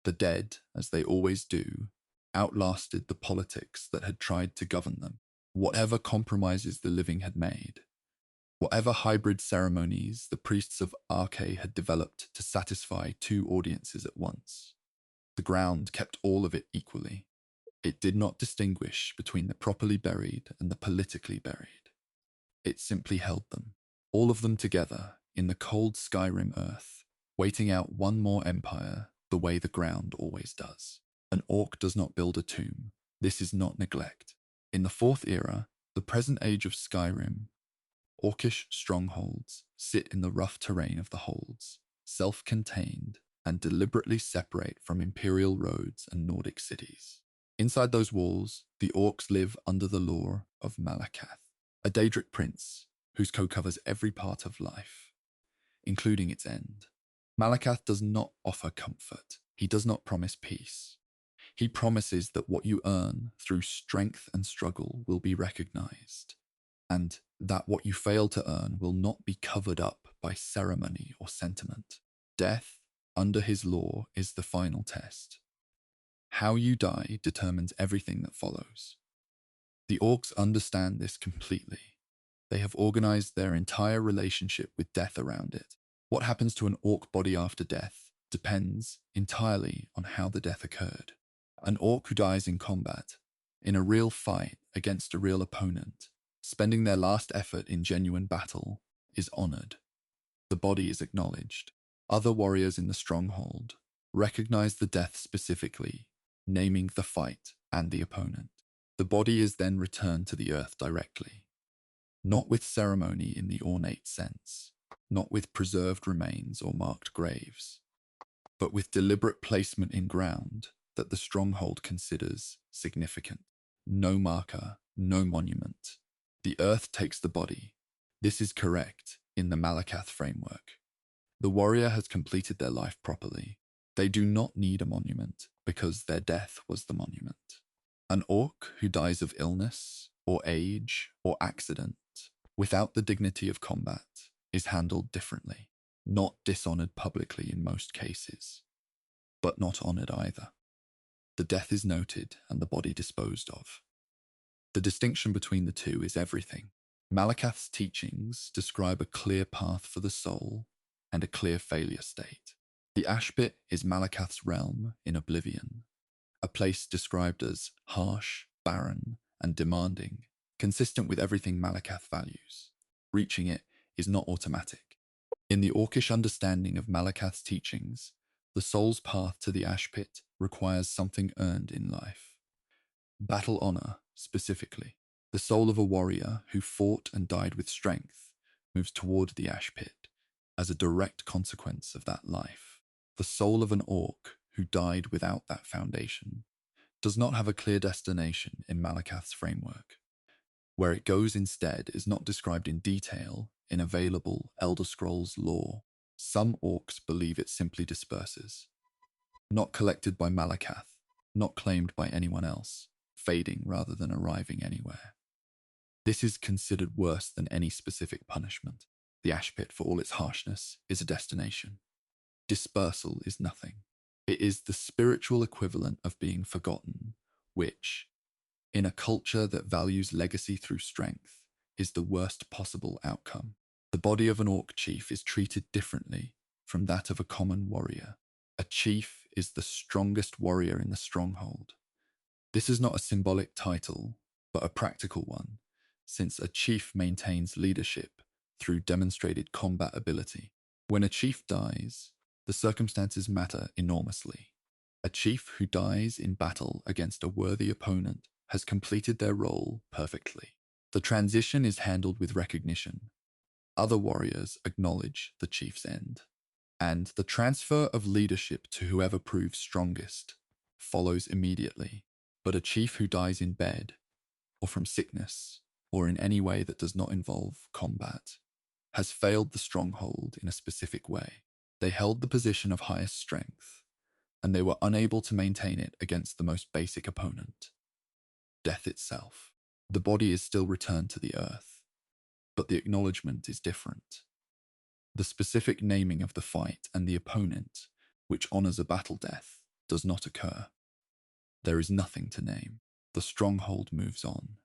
The dead, as they always do, outlasted the politics that had tried to govern them. Whatever compromises the living had made, whatever hybrid ceremonies the priests of Arche had developed to satisfy two audiences at once, the ground kept all of it equally. It did not distinguish between the properly buried and the politically buried. It simply held them, all of them together, in the cold Skyrim earth, waiting out one more empire the way the ground always does. An orc does not build a tomb. This is not neglect. In the Fourth Era, the present age of Skyrim, Orcish strongholds sit in the rough terrain of the holds, self-contained, and deliberately separate from Imperial roads and Nordic cities. Inside those walls, the orcs live under the law of Malakath, a Daedric prince whose code covers every part of life, including its end. Malakath does not offer comfort. He does not promise peace. He promises that what you earn through strength and struggle will be recognized, and that what you fail to earn will not be covered up by ceremony or sentiment. Death, under his law, is the final test. How you die determines everything that follows. The orcs understand this completely. They have organized their entire relationship with death around it. What happens to an orc body after death depends entirely on how the death occurred. An orc who dies in combat, in a real fight against a real opponent, spending their last effort in genuine battle, is honored. The body is acknowledged. Other warriors in the stronghold recognize the death specifically, naming the fight and the opponent. The body is then returned to the earth directly, not with ceremony in the ornate sense, not with preserved remains or marked graves, but with deliberate placement in ground that the stronghold considers significant. No marker, no monument. The earth takes the body. This is correct in the Malakath framework. The warrior has completed their life properly. They do not need a monument because their death was the monument. An orc who dies of illness or age or accident without the dignity of combat is handled differently, not dishonored publicly in most cases, but not honored either. The death is noted and the body disposed of. The distinction between the two is everything. Malakath's teachings describe a clear path for the soul and a clear failure state. The Ashpit is Malakath's realm in oblivion, a place described as harsh, barren, and demanding, consistent with everything Malakath values. Reaching it is not automatic. In the Orcish understanding of Malakath's teachings, the soul's path to the Ashpit requires something earned in life. Battle honor, specifically. The soul of a warrior who fought and died with strength moves toward the Ashpit as a direct consequence of that life. The soul of an orc who died without that foundation does not have a clear destination in Malakath's framework. Where it goes instead is not described in detail in available Elder Scrolls lore. Some orcs believe it simply disperses, not collected by Malakath, not claimed by anyone else, fading rather than arriving anywhere. This is considered worse than any specific punishment. The Ashpit, for all its harshness, is a destination. Dispersal is nothing. It is the spiritual equivalent of being forgotten, which, in a culture that values legacy through strength, is the worst possible outcome. The body of an orc chief is treated differently from that of a common warrior. A chief is the strongest warrior in the stronghold. This is not a symbolic title, but a practical one, since a chief maintains leadership through demonstrated combat ability. When a chief dies, the circumstances matter enormously. A chief who dies in battle against a worthy opponent has completed their role perfectly. The transition is handled with recognition. Other warriors acknowledge the chief's end, and the transfer of leadership to whoever proves strongest follows immediately. But a chief who dies in bed, or from sickness, or in any way that does not involve combat, has failed the stronghold in a specific way. They held the position of highest strength, and they were unable to maintain it against the most basic opponent, death itself. The body is still returned to the earth, but the acknowledgement is different. The specific naming of the fight and the opponent, which honors a battle death, does not occur. There is nothing to name. The stronghold moves on.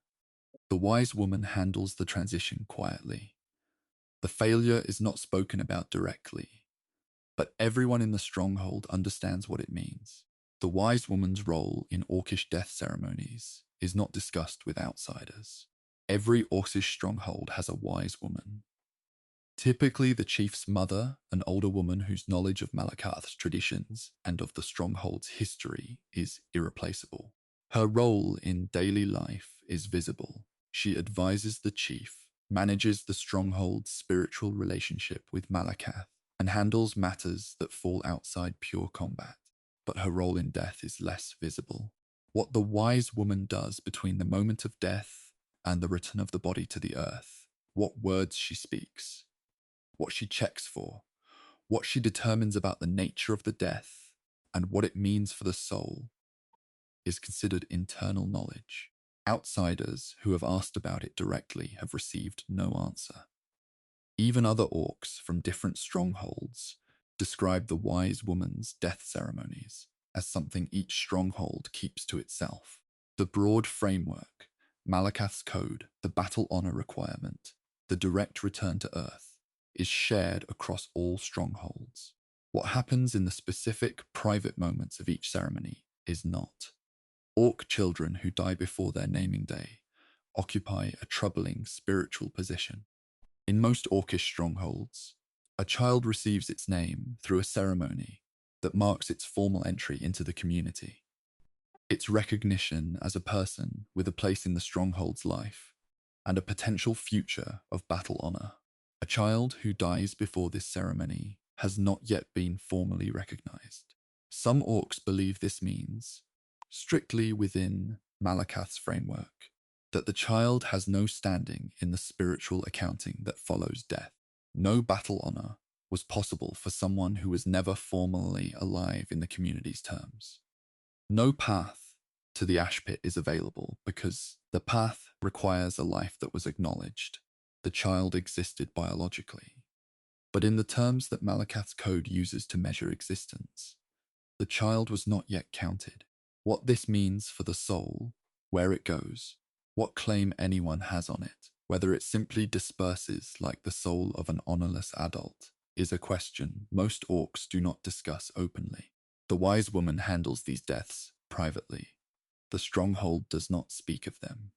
The wise woman handles the transition quietly. The failure is not spoken about directly, but everyone in the stronghold understands what it means. The wise woman's role in Orcish death ceremonies is not discussed with outsiders. Every Orcish stronghold has a wise woman. Typically the chief's mother, an older woman whose knowledge of Malakath's traditions and of the stronghold's history is irreplaceable. Her role in daily life is visible. She advises the chief, manages the stronghold's spiritual relationship with Malakath, and handles matters that fall outside pure combat. But her role in death is less visible. What the wise woman does between the moment of death and the return of the body to the earth, what words she speaks, what she checks for, what she determines about the nature of the death, and what it means for the soul, is considered internal knowledge. Outsiders who have asked about it directly have received no answer. Even other orcs from different strongholds describe the wise woman's death ceremonies as something each stronghold keeps to itself. The broad framework, Malakath's code, the battle honor requirement, the direct return to Earth, is shared across all strongholds. What happens in the specific private moments of each ceremony is not. Orc children who die before their naming day occupy a troubling spiritual position. In most Orcish strongholds, a child receives its name through a ceremony that marks its formal entry into the community. Its recognition as a person with a place in the stronghold's life and a potential future of battle honor. A child who dies before this ceremony has not yet been formally recognized. Some orcs believe this means, strictly within Malakath's framework, that the child has no standing in the spiritual accounting that follows death. No battle honor was possible for someone who was never formally alive in the community's terms. No path to the ash pit is available because the path requires a life that was acknowledged. The child existed biologically, but in the terms that Malakath's code uses to measure existence, the child was not yet counted. What this means for the soul, where it goes, what claim anyone has on it, whether it simply disperses like the soul of an honorless adult, is a question most orcs do not discuss openly. The wise woman handles these deaths privately. The stronghold does not speak of them.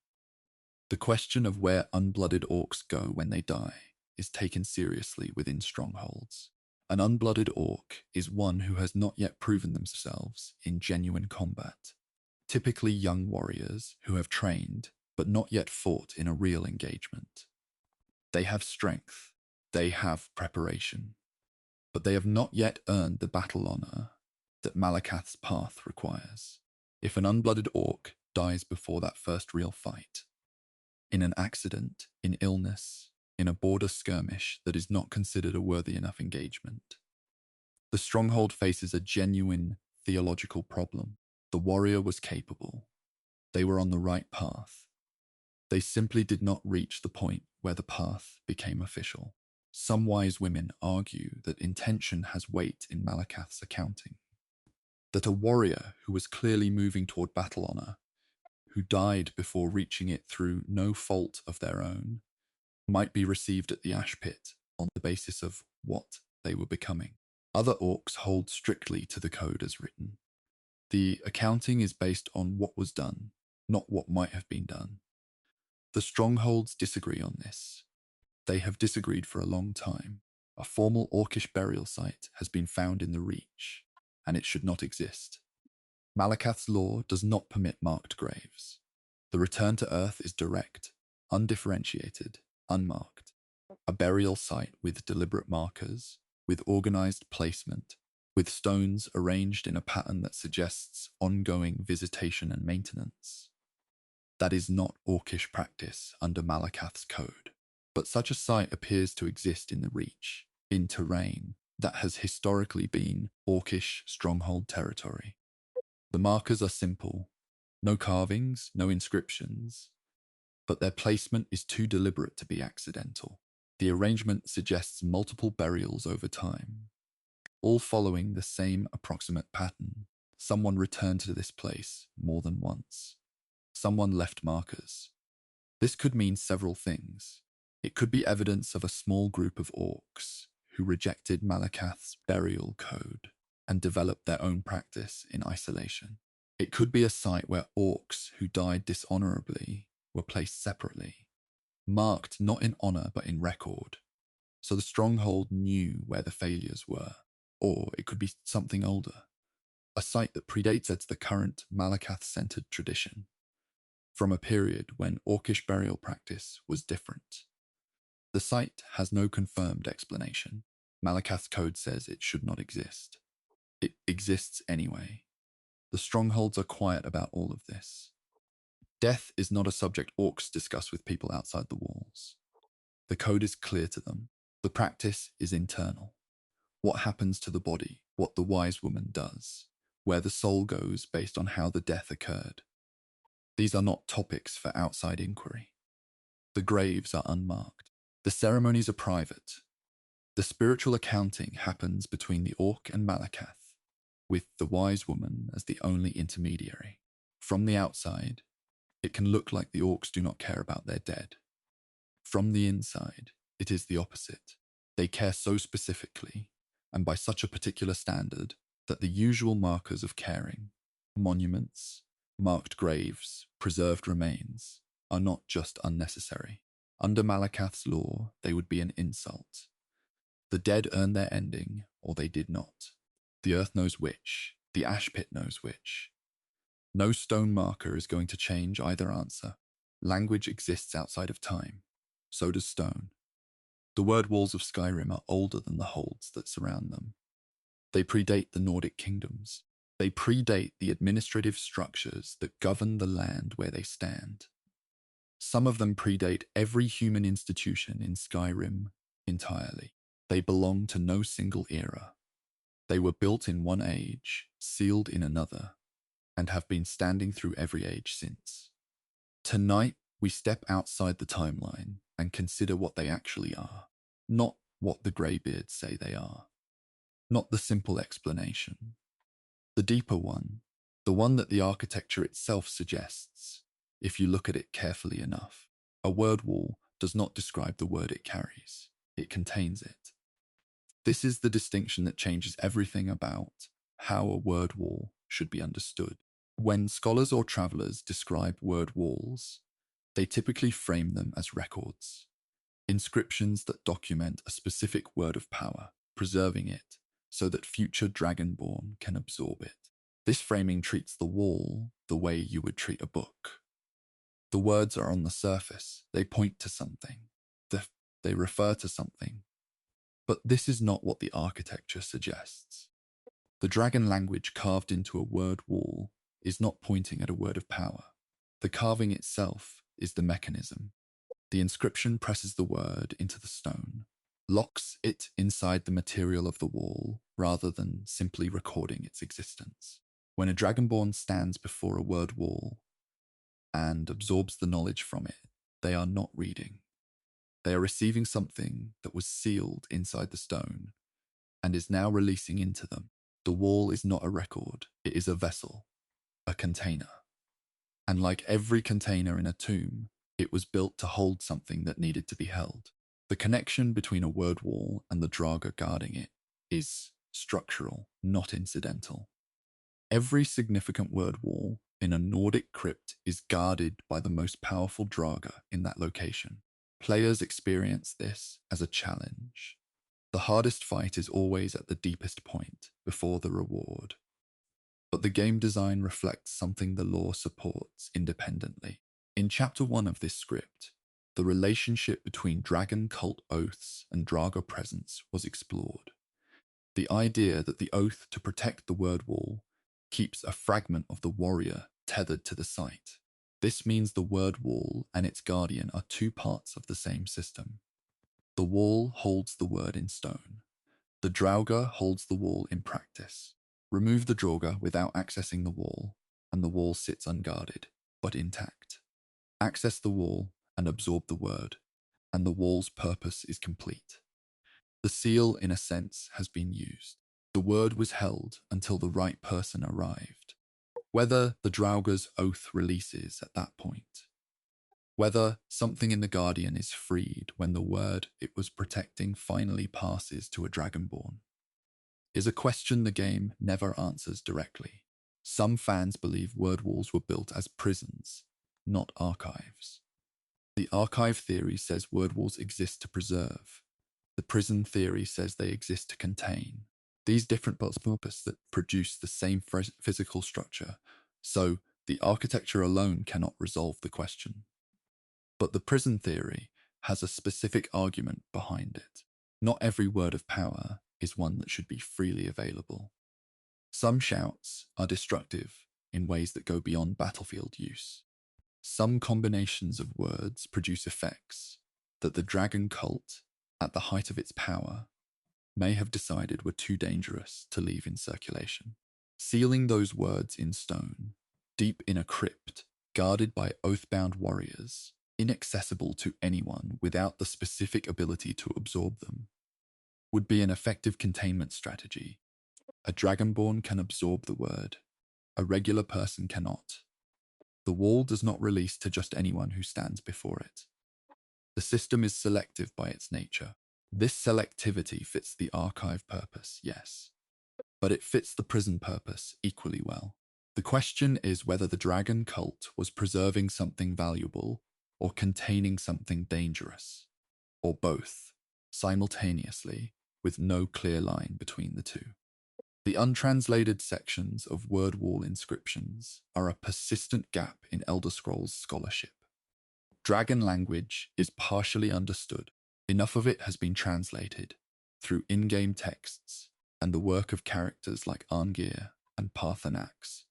The question of where unblooded orcs go when they die is taken seriously within strongholds. An unblooded orc is one who has not yet proven themselves in genuine combat, typically young warriors who have trained but not yet fought in a real engagement. They have strength, they have preparation, but they have not yet earned the battle honor that Malakath's path requires. If an unblooded orc dies before that first real fight, in an accident, in illness, in a border skirmish that is not considered a worthy enough engagement, the stronghold faces a genuine theological problem. The warrior was capable. They were on the right path. They simply did not reach the point where the path became official. Some wise women argue that intention has weight in Malakath's accounting, that a warrior who was clearly moving toward battle honor, who died before reaching it through no fault of their own, might be received at the ash pit on the basis of what they were becoming. Other orcs hold strictly to the code as written. The accounting is based on what was done, not what might have been done. The strongholds disagree on this. They have disagreed for a long time. A formal orcish burial site has been found in the Reach, and it should not exist. Malakath's law does not permit marked graves. The return to Earth is direct, undifferentiated, unmarked. A burial site with deliberate markers, with organized placement, with stones arranged in a pattern that suggests ongoing visitation and maintenance. That is not Orcish practice under Malakath's code, but such a site appears to exist in the Reach, in terrain that has historically been Orcish stronghold territory. The markers are simple, no carvings, no inscriptions, but their placement is too deliberate to be accidental. The arrangement suggests multiple burials over time, all following the same approximate pattern. Someone returned to this place more than once. Someone left markers. This could mean several things. It could be evidence of a small group of orcs who rejected Malakath's burial code and developed their own practice in isolation. It could be a site where orcs who died dishonorably were placed separately, marked not in honor but in record, so the stronghold knew where the failures were. Or it could be something older, a site that predates the current Malakath-centered tradition, from a period when Orcish burial practice was different. The site has no confirmed explanation. Malakath's code says it should not exist. It exists anyway. The strongholds are quiet about all of this. Death is not a subject orcs discuss with people outside the walls. The code is clear to them. The practice is internal. What happens to the body, what the wise woman does, where the soul goes based on how the death occurred. These are not topics for outside inquiry. The graves are unmarked. The ceremonies are private. The spiritual accounting happens between the orc and Malakath, with the wise woman as the only intermediary. From the outside, it can look like the orcs do not care about their dead. From the inside, it is the opposite. They care so specifically, and by such a particular standard, that the usual markers of caring, monuments, marked graves, preserved remains, are not just unnecessary. Under Malakath's law, they would be an insult. The dead earn their ending, or they did not. The earth knows which, the ash pit knows which. No stone marker is going to change either answer. Language exists outside of time. So does stone. The word walls of Skyrim are older than the holds that surround them. They predate the Nordic kingdoms. They predate the administrative structures that govern the land where they stand. Some of them predate every human institution in Skyrim entirely. They belong to no single era. They were built in one age, sealed in another, and have been standing through every age since. Tonight, we step outside the timeline and consider what they actually are, not what the greybeards say they are. Not the simple explanation. The deeper one, the one that the architecture itself suggests, if you look at it carefully enough. A word wall does not describe the word it carries. It contains it. This is the distinction that changes everything about how a word wall should be understood. When scholars or travelers describe word walls, they typically frame them as records, inscriptions that document a specific word of power, preserving it so that future Dragonborn can absorb it. This framing treats the wall the way you would treat a book. The words are on the surface, they point to something, they refer to something. But this is not what the architecture suggests. The dragon language carved into a word wall is not pointing at a word of power. The carving itself is the mechanism. The inscription presses the word into the stone, locks it inside the material of the wall rather than simply recording its existence. When a Dragonborn stands before a word wall and absorbs the knowledge from it, they are not reading. They are receiving something that was sealed inside the stone and is now releasing into them. The wall is not a record, it is a vessel, a container. And like every container in a tomb, it was built to hold something that needed to be held. The connection between a word wall and the Draugr guarding it is structural, not incidental. Every significant word wall in a Nordic crypt is guarded by the most powerful Draugr in that location. Players experience this as a challenge. The hardest fight is always at the deepest point, before the reward. But the game design reflects something the lore supports independently. In Chapter 1 of this script, the relationship between dragon cult oaths and Draugr presence was explored. The idea that the oath to protect the word wall keeps a fragment of the warrior tethered to the site. This means the word wall and its guardian are two parts of the same system. The wall holds the word in stone. The Draugr holds the wall in practice. Remove the Draugr without accessing the wall, and the wall sits unguarded, but intact. Access the wall and absorb the word, and the wall's purpose is complete. The seal, in a sense, has been used. The word was held until the right person arrived. Whether the Draugr's oath releases at that point, whether something in the Guardian is freed when the word it was protecting finally passes to a Dragonborn, is a question the game never answers directly. Some fans believe word walls were built as prisons, not archives. The archive theory says word walls exist to preserve. The prison theory says they exist to contain. These different purposes that produce the same physical structure, so the architecture alone cannot resolve the question. But the prison theory has a specific argument behind it. Not every word of power is one that should be freely available. Some shouts are destructive in ways that go beyond battlefield use. Some combinations of words produce effects that the dragon cult, at the height of its power, may have decided were too dangerous to leave in circulation. Sealing those words in stone, deep in a crypt, guarded by oath-bound warriors, inaccessible to anyone without the specific ability to absorb them, would be an effective containment strategy. A Dragonborn can absorb the word. A regular person cannot. The wall does not release to just anyone who stands before it. The system is selective by its nature. This selectivity fits the archive purpose, yes, but it fits the prison purpose equally well. The question is whether the dragon cult was preserving something valuable or containing something dangerous, or both, simultaneously, with no clear line between the two. The untranslated sections of word wall inscriptions are a persistent gap in Elder Scrolls scholarship. Dragon language is partially understood. Enough of it has been translated through in-game texts and the work of characters like Arngir and Parthenax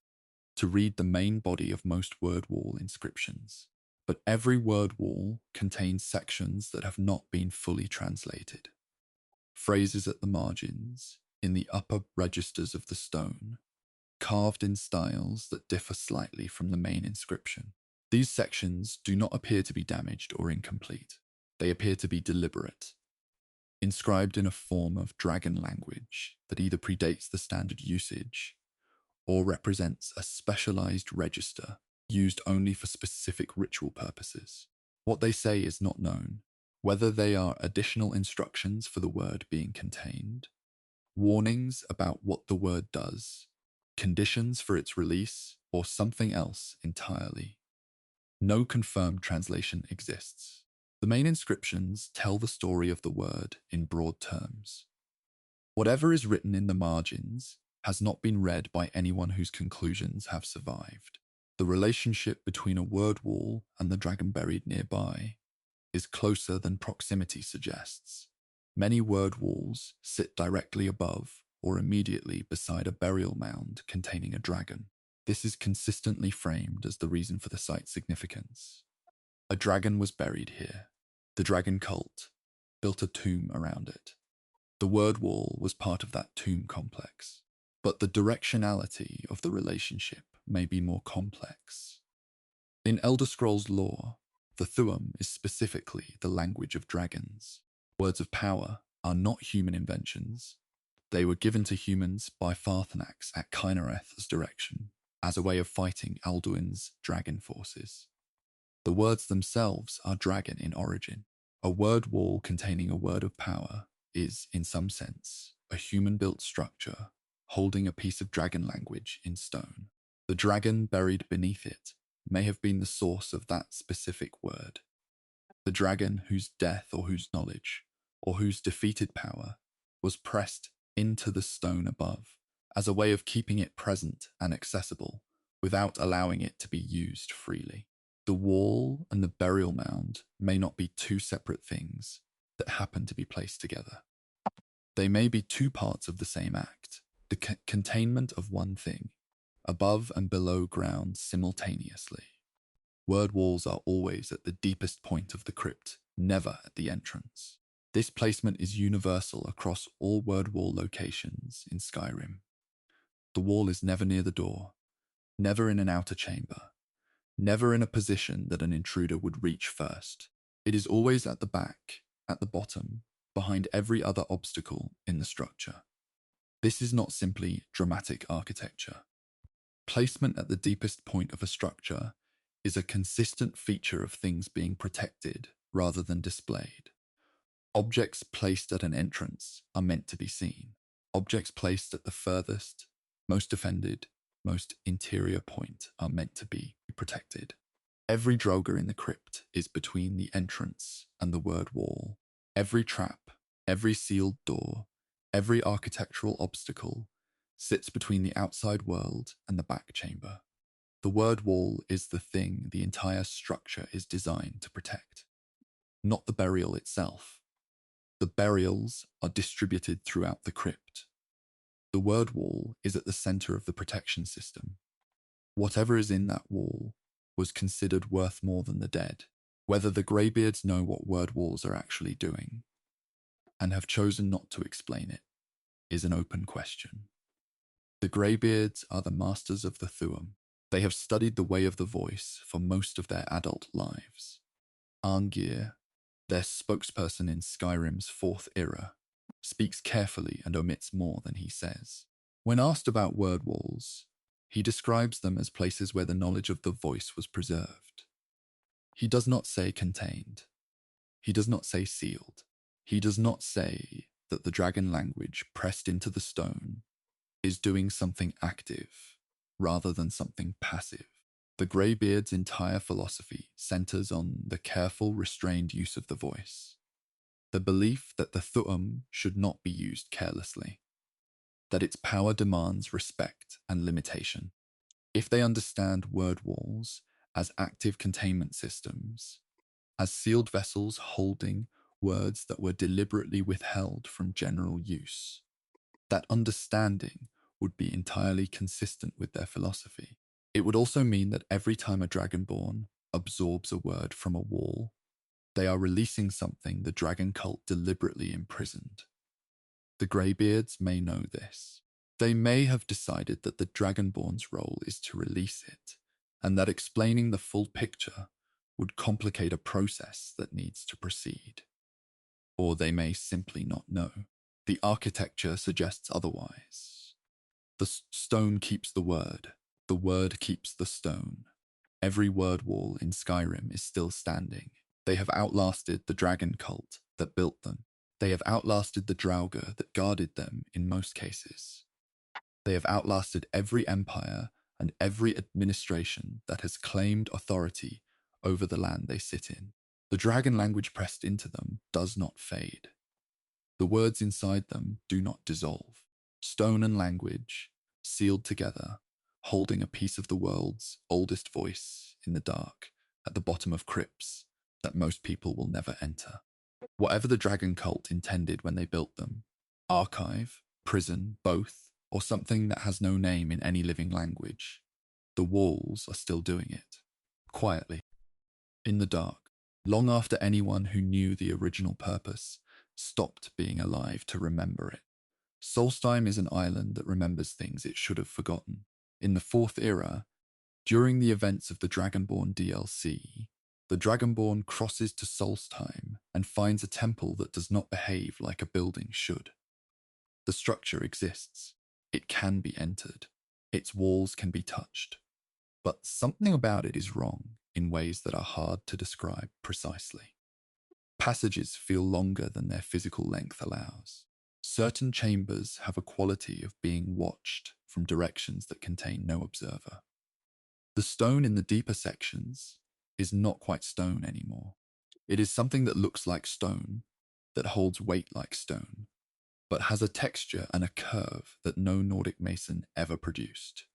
to read the main body of most word wall inscriptions. But every word wall contains sections that have not been fully translated. Phrases at the margins, in the upper registers of the stone, carved in styles that differ slightly from the main inscription. These sections do not appear to be damaged or incomplete. They appear to be deliberate, inscribed in a form of dragon language that either predates the standard usage or represents a specialized register used only for specific ritual purposes. What they say is not known, whether they are additional instructions for the word being contained, warnings about what the word does, conditions for its release, or something else entirely. No confirmed translation exists. The main inscriptions tell the story of the word in broad terms. Whatever is written in the margins has not been read by anyone whose conclusions have survived. The relationship between a word wall and the dragon buried nearby is closer than proximity suggests. Many word walls sit directly above or immediately beside a burial mound containing a dragon. This is consistently framed as the reason for the site's significance. A dragon was buried here. The dragon cult built a tomb around it. The word wall was part of that tomb complex. But the directionality of the relationship may be more complex. In Elder Scrolls lore, the Thu'um is specifically the language of dragons. Words of power are not human inventions. They were given to humans by Parthenax at Kynareth's direction as a way of fighting Alduin's dragon forces. The words themselves are dragon in origin. A word wall containing a word of power is, in some sense, a human-built structure holding a piece of dragon language in stone. The dragon buried beneath it may have been the source of that specific word. The dragon whose death or whose knowledge or whose defeated power was pressed into the stone above as a way of keeping it present and accessible without allowing it to be used freely. The wall and the burial mound may not be two separate things that happen to be placed together. They may be two parts of the same act, the containment of one thing, above and below ground simultaneously. Word walls are always at the deepest point of the crypt, never at the entrance. This placement is universal across all word wall locations in Skyrim. The wall is never near the door, never in an outer chamber, never in a position that an intruder would reach first. It is always at the back, at the bottom, behind every other obstacle in the structure. This is not simply dramatic architecture. Placement at the deepest point of a structure is a consistent feature of things being protected rather than displayed. Objects placed at an entrance are meant to be seen. Objects placed at the furthest, most defended, most interior point are meant to be protected. Every Draugr in the crypt is between the entrance and the word wall. Every trap, every sealed door, every architectural obstacle sits between the outside world and the back chamber. The word wall is the thing the entire structure is designed to protect, not the burial itself. The burials are distributed throughout the crypt. The word wall is at the center of the protection system. Whatever is in that wall was considered worth more than the dead. Whether the greybeards know what word walls are actually doing, and have chosen not to explain it, is an open question. The greybeards are the masters of the Thuum. They have studied the way of the voice for most of their adult lives. Arngir, their spokesperson in Skyrim's fourth era, speaks carefully and omits more than he says. When asked about word walls, he describes them as places where the knowledge of the voice was preserved. He does not say contained. He does not say sealed. He does not say that the dragon language pressed into the stone is doing something active rather than something passive. The Greybeard's entire philosophy centers on the careful, restrained use of the voice, the belief that the Thuum should not be used carelessly, that its power demands respect and limitation. If they understand word walls as active containment systems, as sealed vessels holding words that were deliberately withheld from general use, that understanding would be entirely consistent with their philosophy. It would also mean that every time a dragonborn absorbs a word from a wall, they are releasing something the dragon cult deliberately imprisoned. The Greybeards may know this. They may have decided that the dragonborn's role is to release it, and that explaining the full picture would complicate a process that needs to proceed. Or they may simply not know. The architecture suggests otherwise. The stone keeps the word keeps the stone. Every word wall in Skyrim is still standing. They have outlasted the dragon cult that built them. They have outlasted the Draugr that guarded them in most cases. They have outlasted every empire and every administration that has claimed authority over the land they sit in. The dragon language pressed into them does not fade. The words inside them do not dissolve. Stone and language, sealed together, holding a piece of the world's oldest voice in the dark at the bottom of crypts that most people will never enter. Whatever the dragon cult intended when they built them, archive, prison, both, or something that has no name in any living language, the walls are still doing it, quietly, in the dark, long after anyone who knew the original purpose stopped being alive to remember it. Solstheim is an island that remembers things it should have forgotten. In the fourth era, during the events of the Dragonborn DLC, the Dragonborn crosses to Solstheim and finds a temple that does not behave like a building should. The structure exists. It can be entered. Its walls can be touched. But something about it is wrong in ways that are hard to describe precisely. Passages feel longer than their physical length allows. Certain chambers have a quality of being watched from directions that contain no observer. The stone in the deeper sections is not quite stone anymore. It is something that looks like stone, that holds weight like stone, but has a texture and a curve that no Nordic mason ever produced.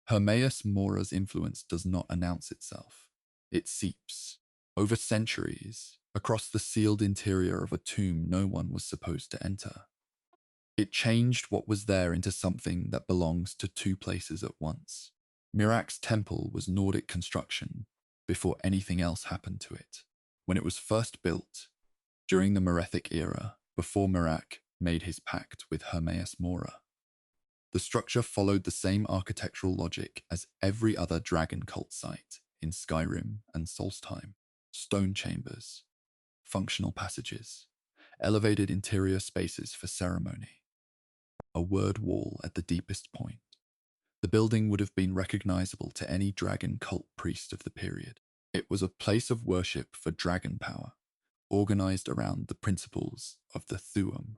Hermaeus Mora's influence does not announce itself. It seeps, over centuries, across the sealed interior of a tomb no one was supposed to enter. It changed what was there into something that belongs to two places at once. Miraak's temple was Nordic construction before anything else happened to it. When it was first built, during the Merethic era, before Miraak made his pact with Hermaeus Mora, the structure followed the same architectural logic as every other dragon cult site in Skyrim and Solstheim. Stone chambers, functional passages, elevated interior spaces for ceremony, a word wall at the deepest point. The building would have been recognizable to any dragon cult priest of the period. It was a place of worship for dragon power, organized around the principles of the Thuum,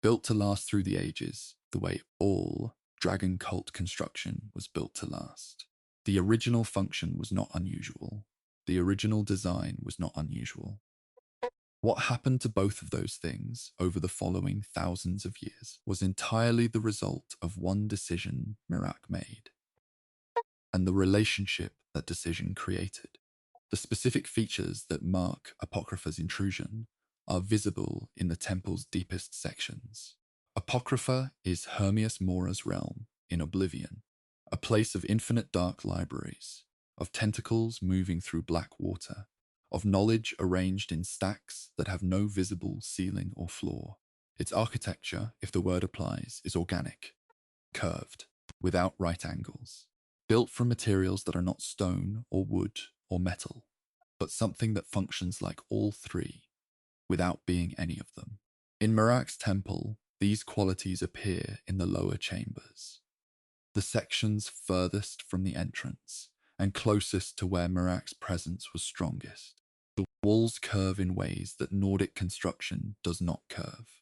built to last through the ages, the way all dragon cult construction was built to last. The original function was not unusual. The original design was not unusual. What happened to both of those things over the following thousands of years was entirely the result of one decision Miraak made, and the relationship that decision created. The specific features that mark Apocrypha's intrusion are visible in the temple's deepest sections. Apocrypha is Hermias Mora's realm in Oblivion, a place of infinite dark libraries, of tentacles moving through black water, of knowledge arranged in stacks that have no visible ceiling or floor. Its architecture, if the word applies, is organic, curved, without right angles, built from materials that are not stone or wood or metal, but something that functions like all three, without being any of them. In Miraak's temple, these qualities appear in the lower chambers, the sections furthest from the entrance and closest to where Miraak's presence was strongest. The walls curve in ways that Nordic construction does not curve.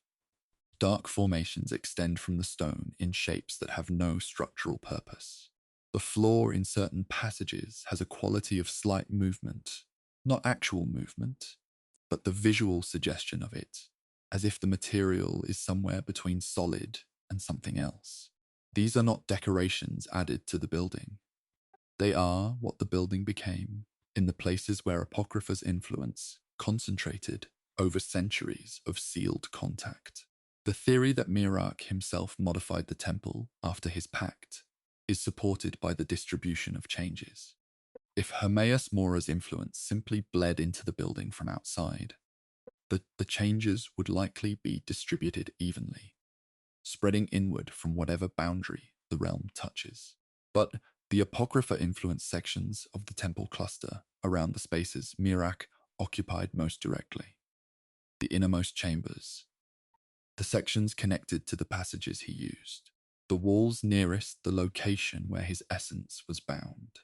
Dark formations extend from the stone in shapes that have no structural purpose. The floor in certain passages has a quality of slight movement, not actual movement, but the visual suggestion of it, as if the material is somewhere between solid and something else. These are not decorations added to the building. They are what the building became in the places where Apocrypha's influence concentrated over centuries of sealed contact. The theory that Miraak himself modified the temple after his pact is supported by the distribution of changes. If Hermias Mora's influence simply bled into the building from outside, the changes would likely be distributed evenly, spreading inward from whatever boundary the realm touches. But the Apocrypha influenced sections of the temple cluster around the spaces Miraak occupied most directly. The innermost chambers, the sections connected to the passages he used, the walls nearest the location where his essence was bound.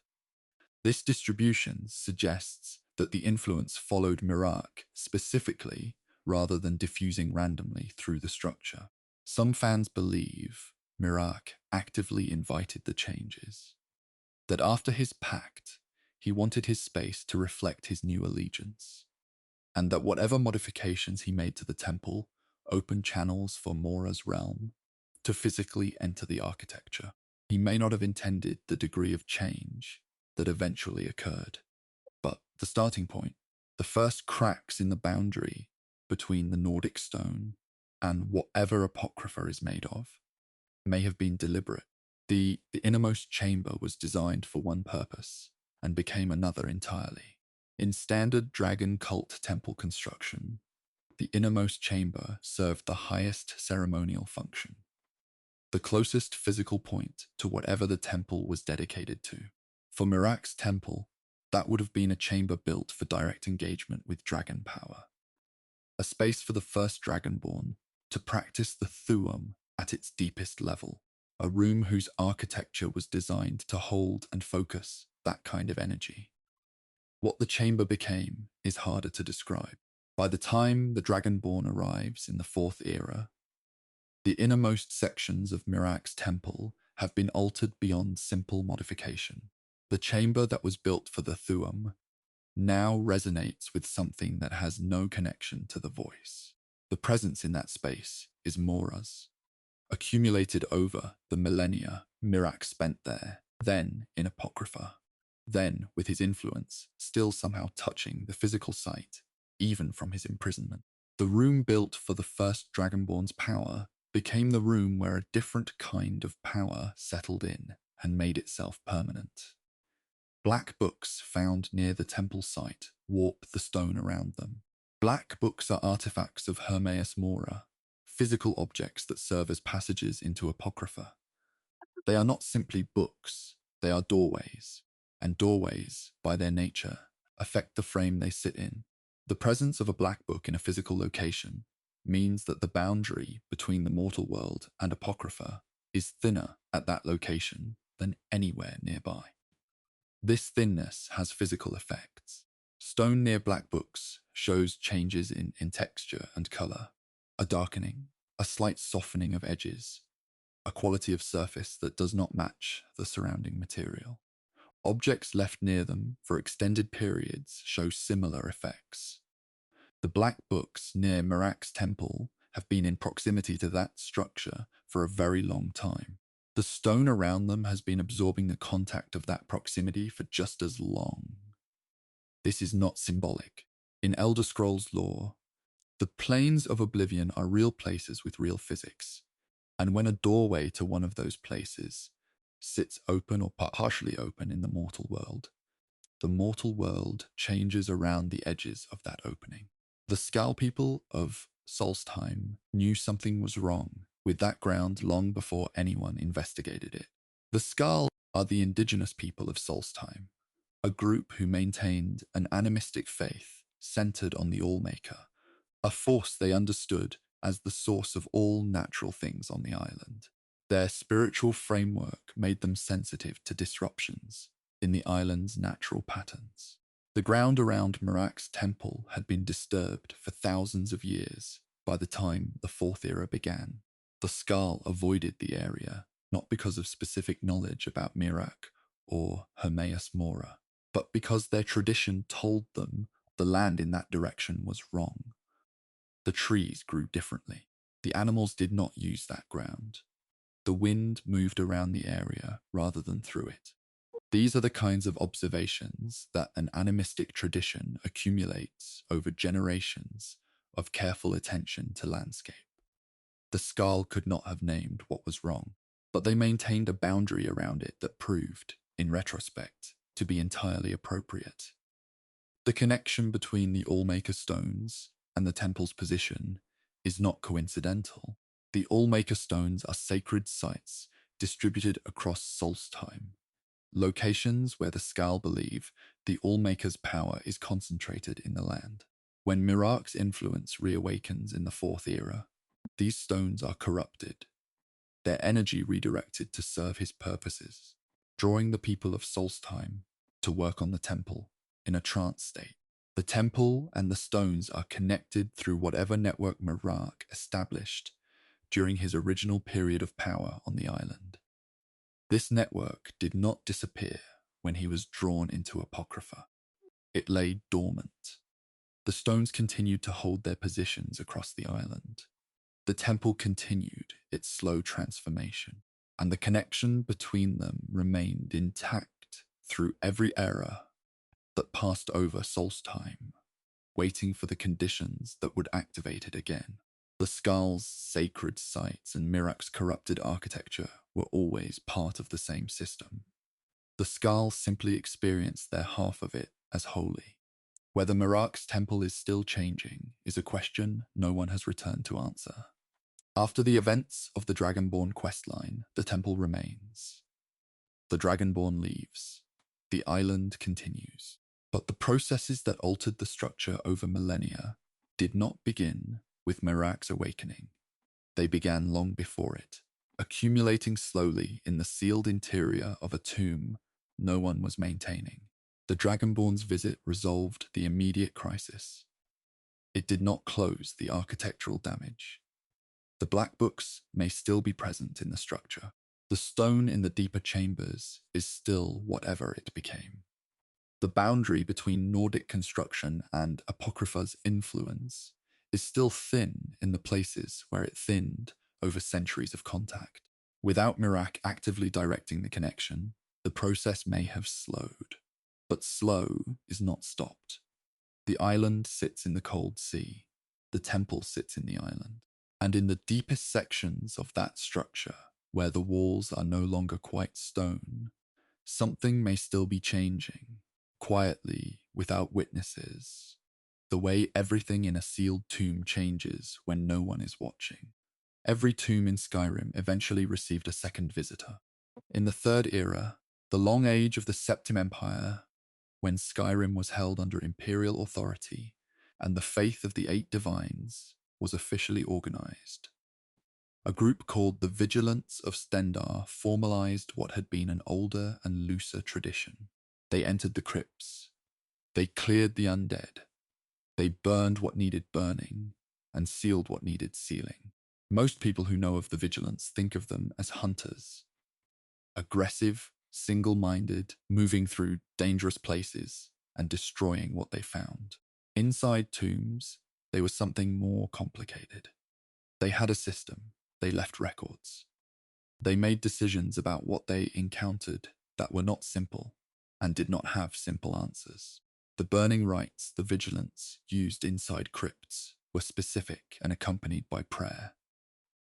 This distribution suggests that the influence followed Miraak specifically rather than diffusing randomly through the structure. Some fans believe Miraak actively invited the changes, that after his pact, he wanted his space to reflect his new allegiance, and that whatever modifications he made to the temple opened channels for Mora's realm to physically enter the architecture. He may not have intended the degree of change that eventually occurred, but the starting point, the first cracks in the boundary between the Nordic stone and whatever Apocrypha is made of, may have been deliberate. The innermost chamber was designed for one purpose and became another entirely. In standard dragon cult temple construction, the innermost chamber served the highest ceremonial function, the closest physical point to whatever the temple was dedicated to. For Miraak's temple, that would have been a chamber built for direct engagement with dragon power, a space for the first dragonborn to practice the Thuum at its deepest level, a room whose architecture was designed to hold and focus that kind of energy. What the chamber became is harder to describe. By the time the Dragonborn arrives in the Fourth Era, the innermost sections of Miraak's temple have been altered beyond simple modification. The chamber that was built for the Thuum now resonates with something that has no connection to the voice. The presence in that space is Mora's, accumulated over the millennia Miraak spent there, then in Apocrypha, then with his influence still somehow touching the physical site, even from his imprisonment. The room built for the first Dragonborn's power became the room where a different kind of power settled in and made itself permanent. Black books found near the temple site warp the stone around them. Black books are artifacts of Hermias Mora, physical objects that serve as passages into Apocrypha. They are not simply books, they are doorways, and doorways, by their nature, affect the frame they sit in. The presence of a black book in a physical location means that the boundary between the mortal world and Apocrypha is thinner at that location than anywhere nearby. This thinness has physical effects. Stone near black books shows changes in texture and colour, a darkening, a slight softening of edges, a quality of surface that does not match the surrounding material. Objects left near them for extended periods show similar effects. The black books near Miraak's temple have been in proximity to that structure for a very long time. The stone around them has been absorbing the contact of that proximity for just as long. This is not symbolic. In Elder Scrolls lore, the planes of oblivion are real places with real physics, and when a doorway to one of those places sits open or partially open in the mortal world changes around the edges of that opening. The Skal people of Solstheim knew something was wrong with that ground long before anyone investigated it. The Skal are the indigenous people of Solstheim, a group who maintained an animistic faith centered on the Allmaker, a force they understood as the source of all natural things on the island. Their spiritual framework made them sensitive to disruptions in the island's natural patterns. The ground around Miraak's temple had been disturbed for thousands of years by the time the Fourth Era began. The Skal avoided the area, not because of specific knowledge about Miraak or Hermaeus Mora, but because their tradition told them the land in that direction was wrong. The trees grew differently. The animals did not use that ground. The wind moved around the area rather than through it. These are the kinds of observations that an animistic tradition accumulates over generations of careful attention to landscape. The Skal could not have named what was wrong, but they maintained a boundary around it that proved, in retrospect, to be entirely appropriate. The connection between the Allmaker stones and the temple's position is not coincidental. The Allmaker stones are sacred sites distributed across Solstheim, locations where the Skal believe the Allmaker's power is concentrated in the land. When Miraak's influence reawakens in the Fourth Era, these stones are corrupted, their energy redirected to serve his purposes, drawing the people of Solstheim to work on the temple in a trance state. The temple and the stones are connected through whatever network Miraak established during his original period of power on the island. This network did not disappear when he was drawn into Apocrypha. It lay dormant. The stones continued to hold their positions across the island. The temple continued its slow transformation, and the connection between them remained intact through every era that passed over Solstheim, waiting for the conditions that would activate it again. The Skal's sacred sites and Miraak's corrupted architecture were always part of the same system. The Skal simply experienced their half of it as holy. Whether Miraak's temple is still changing is a question no one has returned to answer. After the events of the Dragonborn questline, the temple remains. The Dragonborn leaves. The island continues. But the processes that altered the structure over millennia did not begin with Miraak's awakening. They began long before it, accumulating slowly in the sealed interior of a tomb no one was maintaining. The Dragonborn's visit resolved the immediate crisis. It did not close the architectural damage. The black books may still be present in the structure. The stone in the deeper chambers is still whatever it became. The boundary between Nordic construction and Apocrypha's influence is still thin in the places where it thinned over centuries of contact. Without Miraak actively directing the connection, the process may have slowed. But slow is not stopped. The island sits in the cold sea. The temple sits in the island. And in the deepest sections of that structure, where the walls are no longer quite stone, something may still be changing, quietly, without witnesses, the way everything in a sealed tomb changes when no one is watching. Every tomb in Skyrim eventually received a second visitor. In the Third Era, the long age of the Septim Empire, when Skyrim was held under Imperial authority, and the faith of the 8 divines was officially organized. A group called the Vigilants of Stendarr formalized what had been an older and looser tradition. They entered the crypts. They cleared the undead. They burned what needed burning and sealed what needed sealing. Most people who know of the Vigilants think of them as hunters. Aggressive, single-minded, moving through dangerous places and destroying what they found. Inside tombs, they were something more complicated. They had a system. They left records. They made decisions about what they encountered that were not simple and did not have simple answers. The burning rites the Vigilants used inside crypts were specific and accompanied by prayer.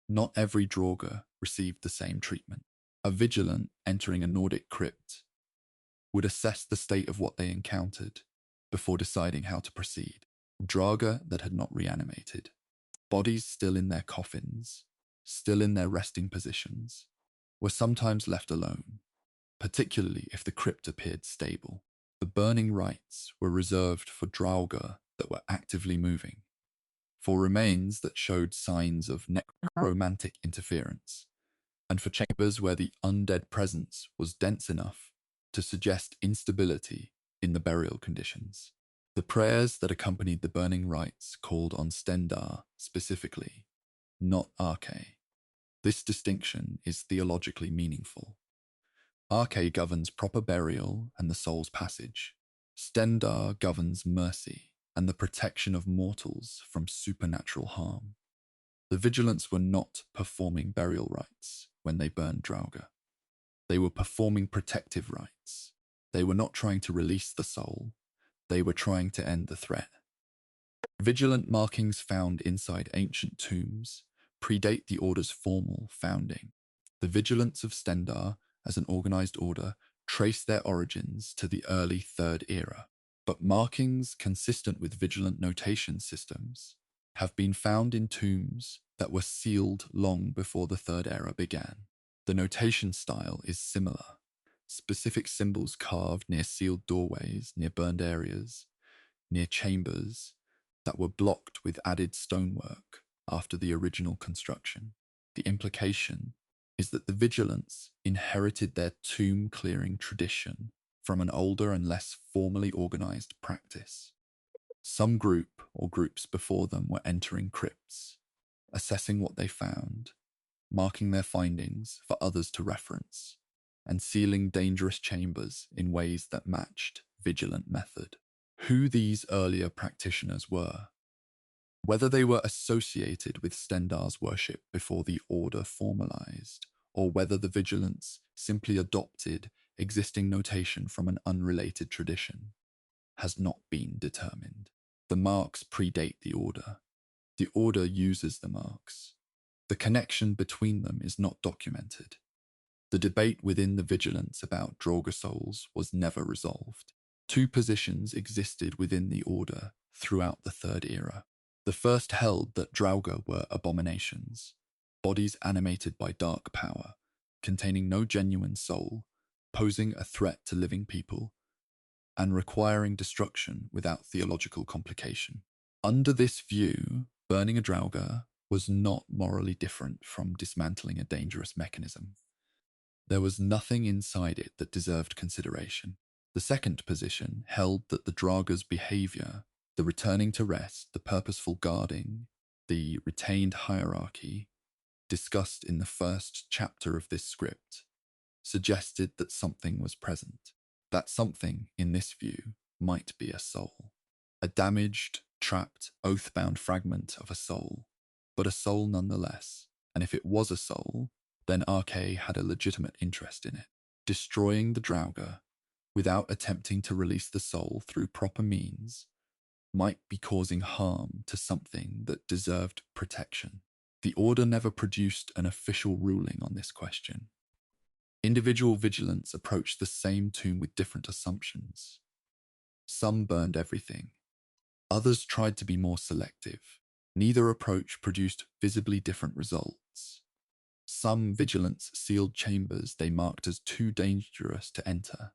Not every Draugr received the same treatment. A Vigilant entering a Nordic crypt would assess the state of what they encountered before deciding how to proceed. Draugr that had not reanimated, bodies still in their coffins, still in their resting positions, were sometimes left alone, particularly if the crypt appeared stable. The burning rites were reserved for Draugr that were actively moving, for remains that showed signs of necromantic interference, and for chambers where the undead presence was dense enough to suggest instability in the burial conditions. The prayers that accompanied the burning rites called on Stendarr specifically, not Arche. This distinction is theologically meaningful. Arche governs proper burial and the soul's passage. Stendarr governs mercy and the protection of mortals from supernatural harm. The Vigilants were not performing burial rites when they burned Draugr. They were performing protective rites. They were not trying to release the soul. They were trying to end the threat. Vigilant markings found inside ancient tombs predate the Order's formal founding. The Vigilants of Stendarr, as an organized order, trace their origins to the early Third Era, but markings consistent with Vigilant notation systems have been found in tombs that were sealed long before the Third Era began. The notation style is similar. Specific symbols carved near sealed doorways, near burned areas, near chambers that were blocked with added stonework after the original construction. The implication is that the Vigilants inherited their tomb-clearing tradition from an older and less formally organized practice. Some group or groups before them were entering crypts, assessing what they found, marking their findings for others to reference, and sealing dangerous chambers in ways that matched Vigilant method. Who these earlier practitioners were, whether they were associated with Stendarr's worship before the Order formalized, or whether the Vigilants simply adopted existing notation from an unrelated tradition, has not been determined. The marks predate the Order. The Order uses the marks. The connection between them is not documented. The debate within the Vigilants about Draugr souls was never resolved. 2 positions existed within the Order throughout the Third Era. The first held that Draugr were abominations, bodies animated by dark power, containing no genuine soul, posing a threat to living people, and requiring destruction without theological complication. Under this view, burning a Draugr was not morally different from dismantling a dangerous mechanism. There was nothing inside it that deserved consideration. The second position held that the Draugr's behavior, the returning to rest, the purposeful guarding, the retained hierarchy, discussed in the first chapter of this script, suggested that something was present. That something, in this view, might be a soul. A damaged, trapped, oath-bound fragment of a soul, but a soul nonetheless. And if it was a soul, then Arche had a legitimate interest in it. Destroying the Draugr, without attempting to release the soul through proper means, might be causing harm to something that deserved protection. The Order never produced an official ruling on this question. Individual Vigilants approached the same tomb with different assumptions. Some burned everything. Others tried to be more selective. Neither approach produced visibly different results. Some Vigilants sealed chambers they marked as too dangerous to enter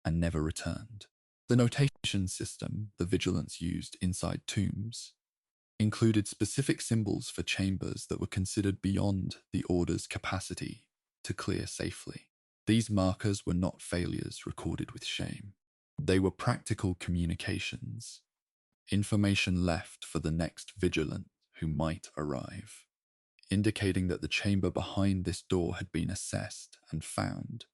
and never returned. The notation system the Vigilants used inside tombs included specific symbols for chambers that were considered beyond the Order's capacity to clear safely. These markers were not failures recorded with shame. They were practical communications, information left for the next Vigilant who might arrive, indicating that the chamber behind this door had been assessed and found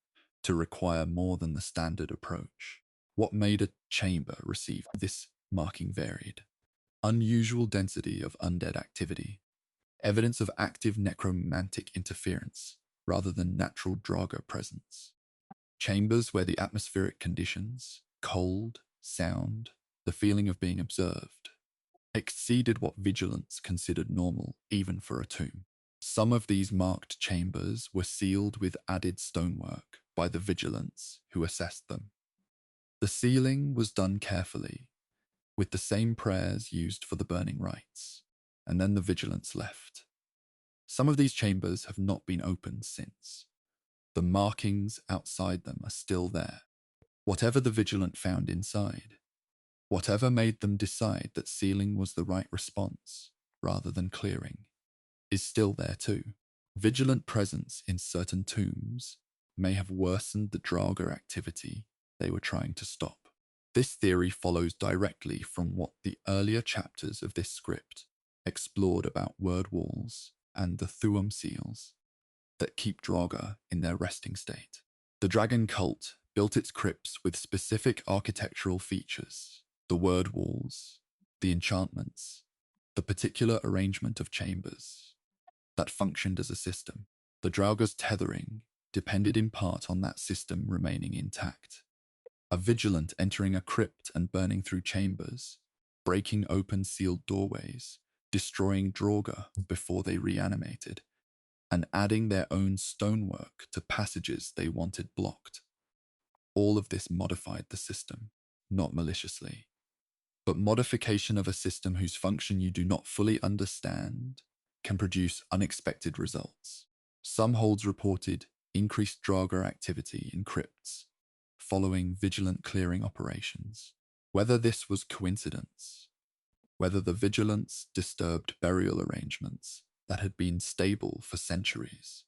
to require more than the standard approach. What made a chamber receive this marking varied. Unusual density of undead activity, evidence of active necromantic interference rather than natural Draugr presence. Chambers where the atmospheric conditions, cold, sound, the feeling of being observed, exceeded what Vigilants considered normal even for a tomb. Some of these marked chambers were sealed with added stonework by the Vigilants who assessed them. The sealing was done carefully, with the same prayers used for the burning rites, and then the Vigilants left. Some of these chambers have not been opened since. The markings outside them are still there. Whatever the Vigilant found inside, whatever made them decide that sealing was the right response rather than clearing, is still there too. Vigilant presence in certain tombs may have worsened the Draugr activity they were trying to stop. This theory follows directly from what the earlier chapters of this script explored about word walls and the Thuum seals that keep Draugr in their resting state. The dragon cult built its crypts with specific architectural features, the word walls, the enchantments, the particular arrangement of chambers that functioned as a system. The Draugr's tethering depended in part on that system remaining intact. A Vigilant entering a crypt and burning through chambers, breaking open sealed doorways, destroying Draugr before they reanimated, and adding their own stonework to passages they wanted blocked. All of this modified the system, not maliciously, but modification of a system whose function you do not fully understand can produce unexpected results. Some holds reported increased Draugr activity in crypts following Vigilant clearing operations. Whether this was coincidence, whether the Vigilants disturbed burial arrangements that had been stable for centuries,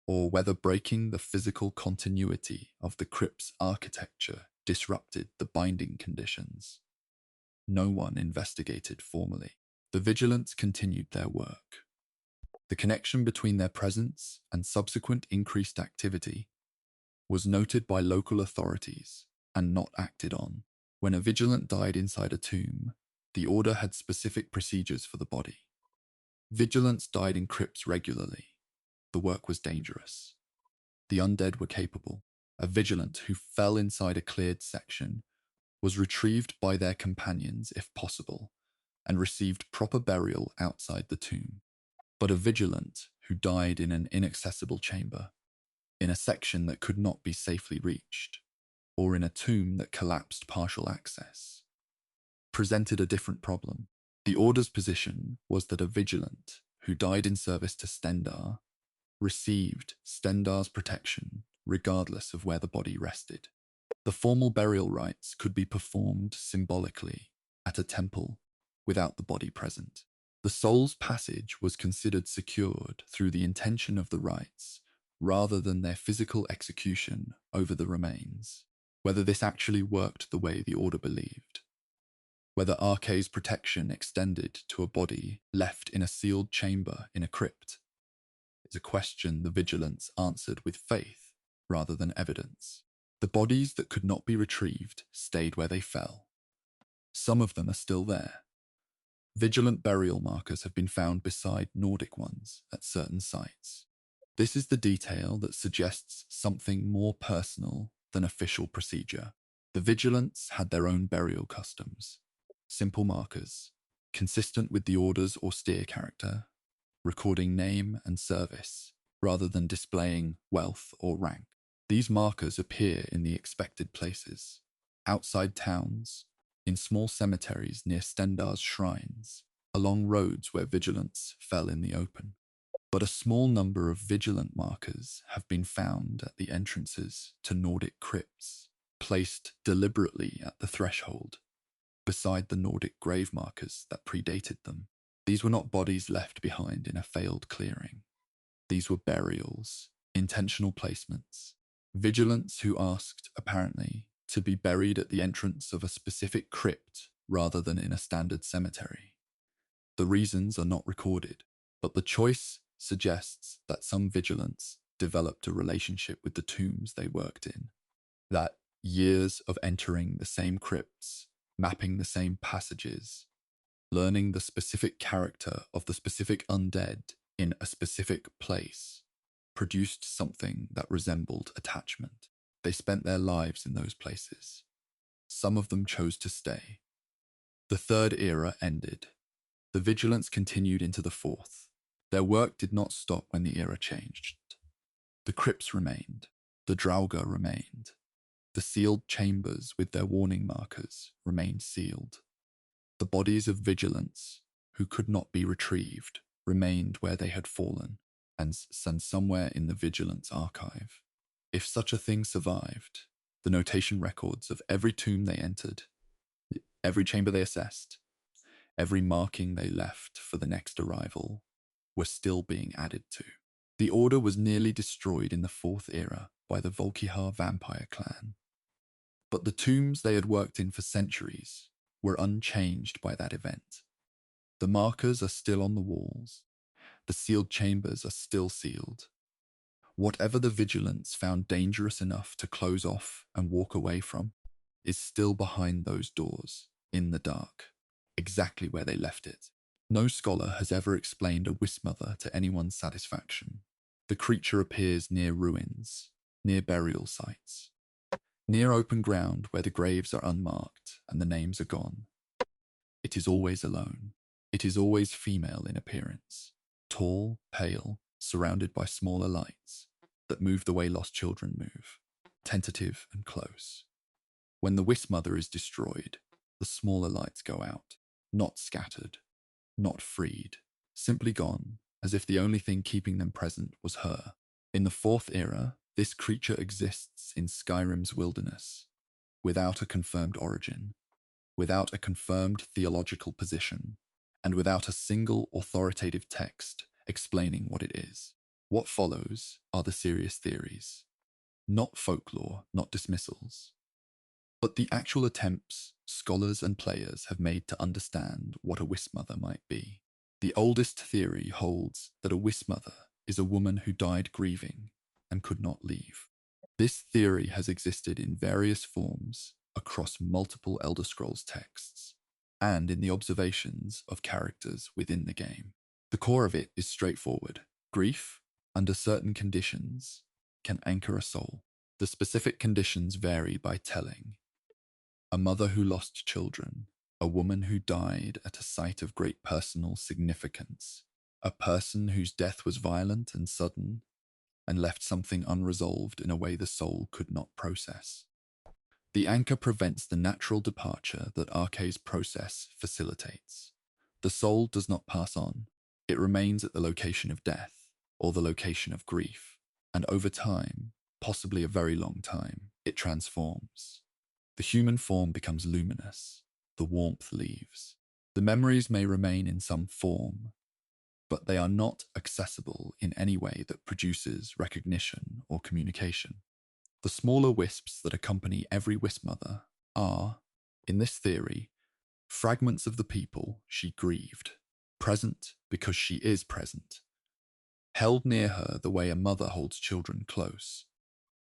or whether breaking the physical continuity of the crypt's architecture disrupted the binding conditions, no one investigated formally. The Vigilants continued their work. The connection between their presence and subsequent increased activity was noted by local authorities and not acted on. When a Vigilant died inside a tomb, the Order had specific procedures for the body. Vigilants died in crypts regularly. The work was dangerous. The undead were capable. A Vigilant who fell inside a cleared section was retrieved by their companions if possible and received proper burial outside the tomb. But a Vigilant who died in an inaccessible chamber, in a section that could not be safely reached, or in a tomb that collapsed partial access, presented a different problem. The Order's position was that a Vigilant who died in service to Stendarr received Stendarr's protection regardless of where the body rested. The formal burial rites could be performed symbolically at a temple without the body present. The soul's passage was considered secured through the intention of the rites rather than their physical execution over the remains. Whether this actually worked the way the Order believed, whether Arkay's protection extended to a body left in a sealed chamber in a crypt, is a question the Vigilants answered with faith rather than evidence. The bodies that could not be retrieved stayed where they fell. Some of them are still there. Vigilant burial markers have been found beside Nordic ones at certain sites. This is the detail that suggests something more personal than official procedure. The Vigilants had their own burial customs, simple markers, consistent with the Order's austere character, recording name and service rather than displaying wealth or rank. These markers appear in the expected places, outside towns, in small cemeteries near Stendarr's shrines, along roads where Vigilants fell in the open. But a small number of Vigilant markers have been found at the entrances to Nordic crypts, placed deliberately at the threshold, beside the Nordic grave markers that predated them. These were not bodies left behind in a failed clearing. These were burials, intentional placements. Vigilants who asked, apparently, to be buried at the entrance of a specific crypt rather than in a standard cemetery. The reasons are not recorded, but the choice suggests that some vigilants developed a relationship with the tombs they worked in, that years of entering the same crypts, mapping the same passages, learning the specific character of the specific undead in a specific place, produced something that resembled attachment. They spent their lives in those places. Some of them chose to stay. The third era ended. The vigilance continued into the fourth. Their work did not stop when the era changed. The crypts remained. The Draugr remained. The sealed chambers with their warning markers remained sealed. The bodies of vigilants, who could not be retrieved, remained where they had fallen, and somewhere in the vigilance archive. If such a thing survived, the notation records of every tomb they entered, every chamber they assessed, every marking they left for the next arrival, were still being added to. The order was nearly destroyed in the fourth era by the Volkihar vampire clan. But the tombs they had worked in for centuries were unchanged by that event. The markers are still on the walls. The sealed chambers are still sealed. Whatever the vigilance found dangerous enough to close off and walk away from is still behind those doors, in the dark, exactly where they left it. No scholar has ever explained a wisp mother to anyone's satisfaction. The creature appears near ruins, near burial sites, near open ground where the graves are unmarked and the names are gone. It is always alone. It is always female in appearance, tall, pale, surrounded by smaller lights that move the way lost children move, tentative and close. When the wisp mother is destroyed, the smaller lights go out, not scattered, not freed, simply gone, as if the only thing keeping them present was her. In the fourth era, this creature exists in Skyrim's wilderness, without a confirmed origin, without a confirmed theological position, and without a single authoritative text explaining what it is. What follows are the serious theories, not folklore, not dismissals, but the actual attempts scholars and players have made to understand what a wisp mother might be. The oldest theory holds that a wisp mother is a woman who died grieving and could not leave. This theory has existed in various forms across multiple Elder Scrolls texts and in the observations of characters within the game. The core of it is straightforward. Grief, under certain conditions, can anchor a soul. The specific conditions vary by telling. A mother who lost children, a woman who died at a site of great personal significance, a person whose death was violent and sudden and left something unresolved in a way the soul could not process. The anchor prevents the natural departure that Arkay's process facilitates. The soul does not pass on. It remains at the location of death, or the location of grief, and over time, possibly a very long time, it transforms. The human form becomes luminous. The warmth leaves. The memories may remain in some form, but they are not accessible in any way that produces recognition or communication. The smaller wisps that accompany every wisp mother are, in this theory, fragments of the people she grieved, present because she is present, held near her the way a mother holds children close,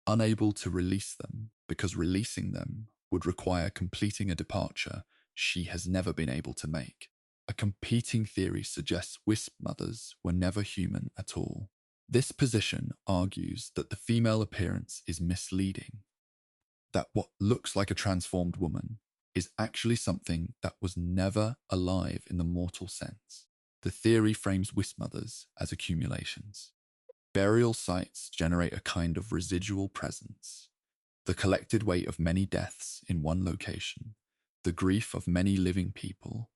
unable to release them because releasing them would require completing a departure she has never been able to make. A competing theory suggests wisp mothers were never human at all. This position argues that the female appearance is misleading, that what looks like a transformed woman is actually something that was never alive in the mortal sense. The theory frames wisp mothers as accumulations. Burial sites generate a kind of residual presence, the collected weight of many deaths in one location, the grief of many living people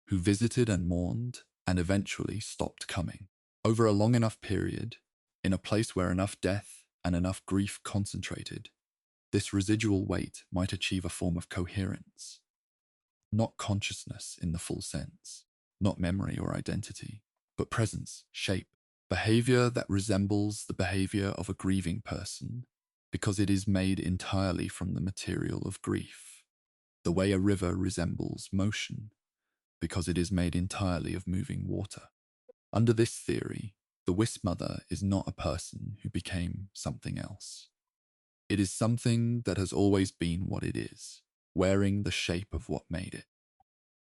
who visited and mourned and eventually stopped coming. Over a long enough period, in a place where enough death and enough grief concentrated, This residual weight might achieve a form of coherence, not consciousness in the full sense, not memory or identity, but presence, shape, behavior that resembles the behavior of a grieving person because it is made entirely from the material of grief, the way a river resembles motion because it is made entirely of moving water. Under this theory, the Wisp Mother is not a person who became something else. It is something that has always been what it is, wearing the shape of what made it.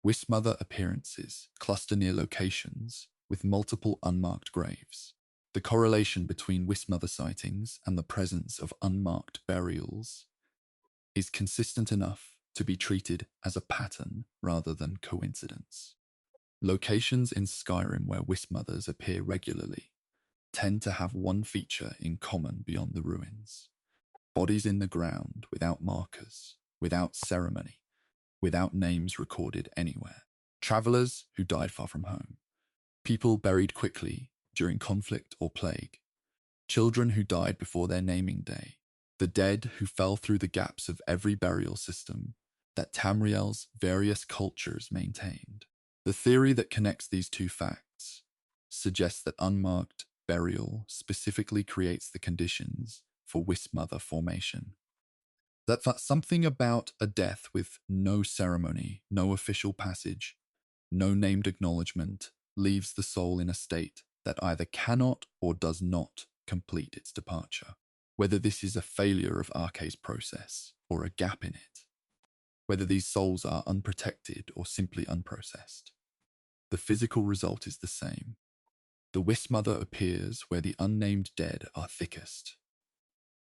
Wisp Mother appearances cluster near locations with multiple unmarked graves. The correlation between Wisp Mother sightings and the presence of unmarked burials is consistent enough to be treated as a pattern rather than coincidence. Locations in Skyrim where Wisp Mothers appear regularly tend to have one feature in common beyond the ruins. Bodies in the ground without markers, without ceremony, without names recorded anywhere. Travelers who died far from home. People buried quickly during conflict or plague. Children who died before their naming day. The dead who fell through the gaps of every burial system that Tamriel's various cultures maintained. The theory that connects these two facts suggests that unmarked burial specifically creates the conditions for Wisp Mother formation. That something about a death with no ceremony, no official passage, no named acknowledgement leaves the soul in a state that either cannot or does not complete its departure. Whether this is a failure of Arkay's process or a gap in it. Whether these souls are unprotected or simply unprocessed. The physical result is the same. The Wisp Mother appears where the unnamed dead are thickest.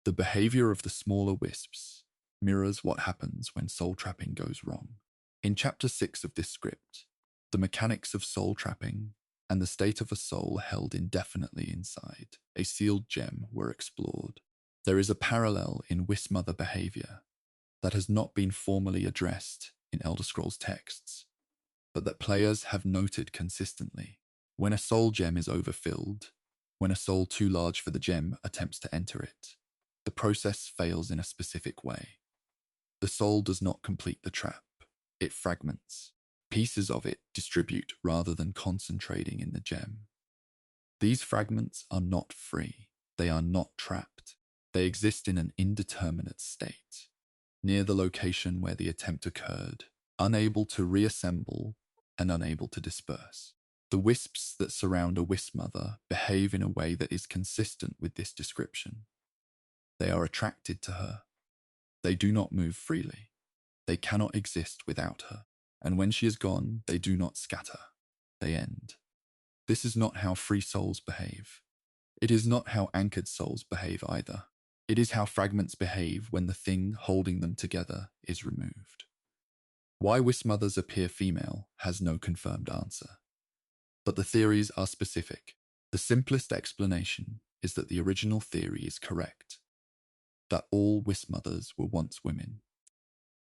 The behavior of the smaller wisps mirrors what happens when soul trapping goes wrong. In Chapter 6 of this script, the mechanics of soul trapping and the state of a soul held indefinitely inside a sealed gem were explored. There is a parallel in Wisp Mother behavior that has not been formally addressed in Elder Scrolls texts, but that players have noted consistently. When a soul gem is overfilled, when a soul too large for the gem attempts to enter it, the process fails in a specific way. The soul does not complete the trap. It fragments. Pieces of it distribute rather than concentrating in the gem. These fragments are not free. They are not trapped. They exist in an indeterminate state, near the location where the attempt occurred, unable to reassemble and unable to disperse. The wisps that surround a Wisp Mother behave in a way that is consistent with this description. They are attracted to her. They do not move freely. They cannot exist without her. And when she is gone, they do not scatter. They end. This is not how free souls behave. It is not how anchored souls behave either. It is how fragments behave when the thing holding them together is removed. Why Wisp Mothers appear female has no confirmed answer. But the theories are specific. The simplest explanation is that the original theory is correct. That all Wisp Mothers were once women,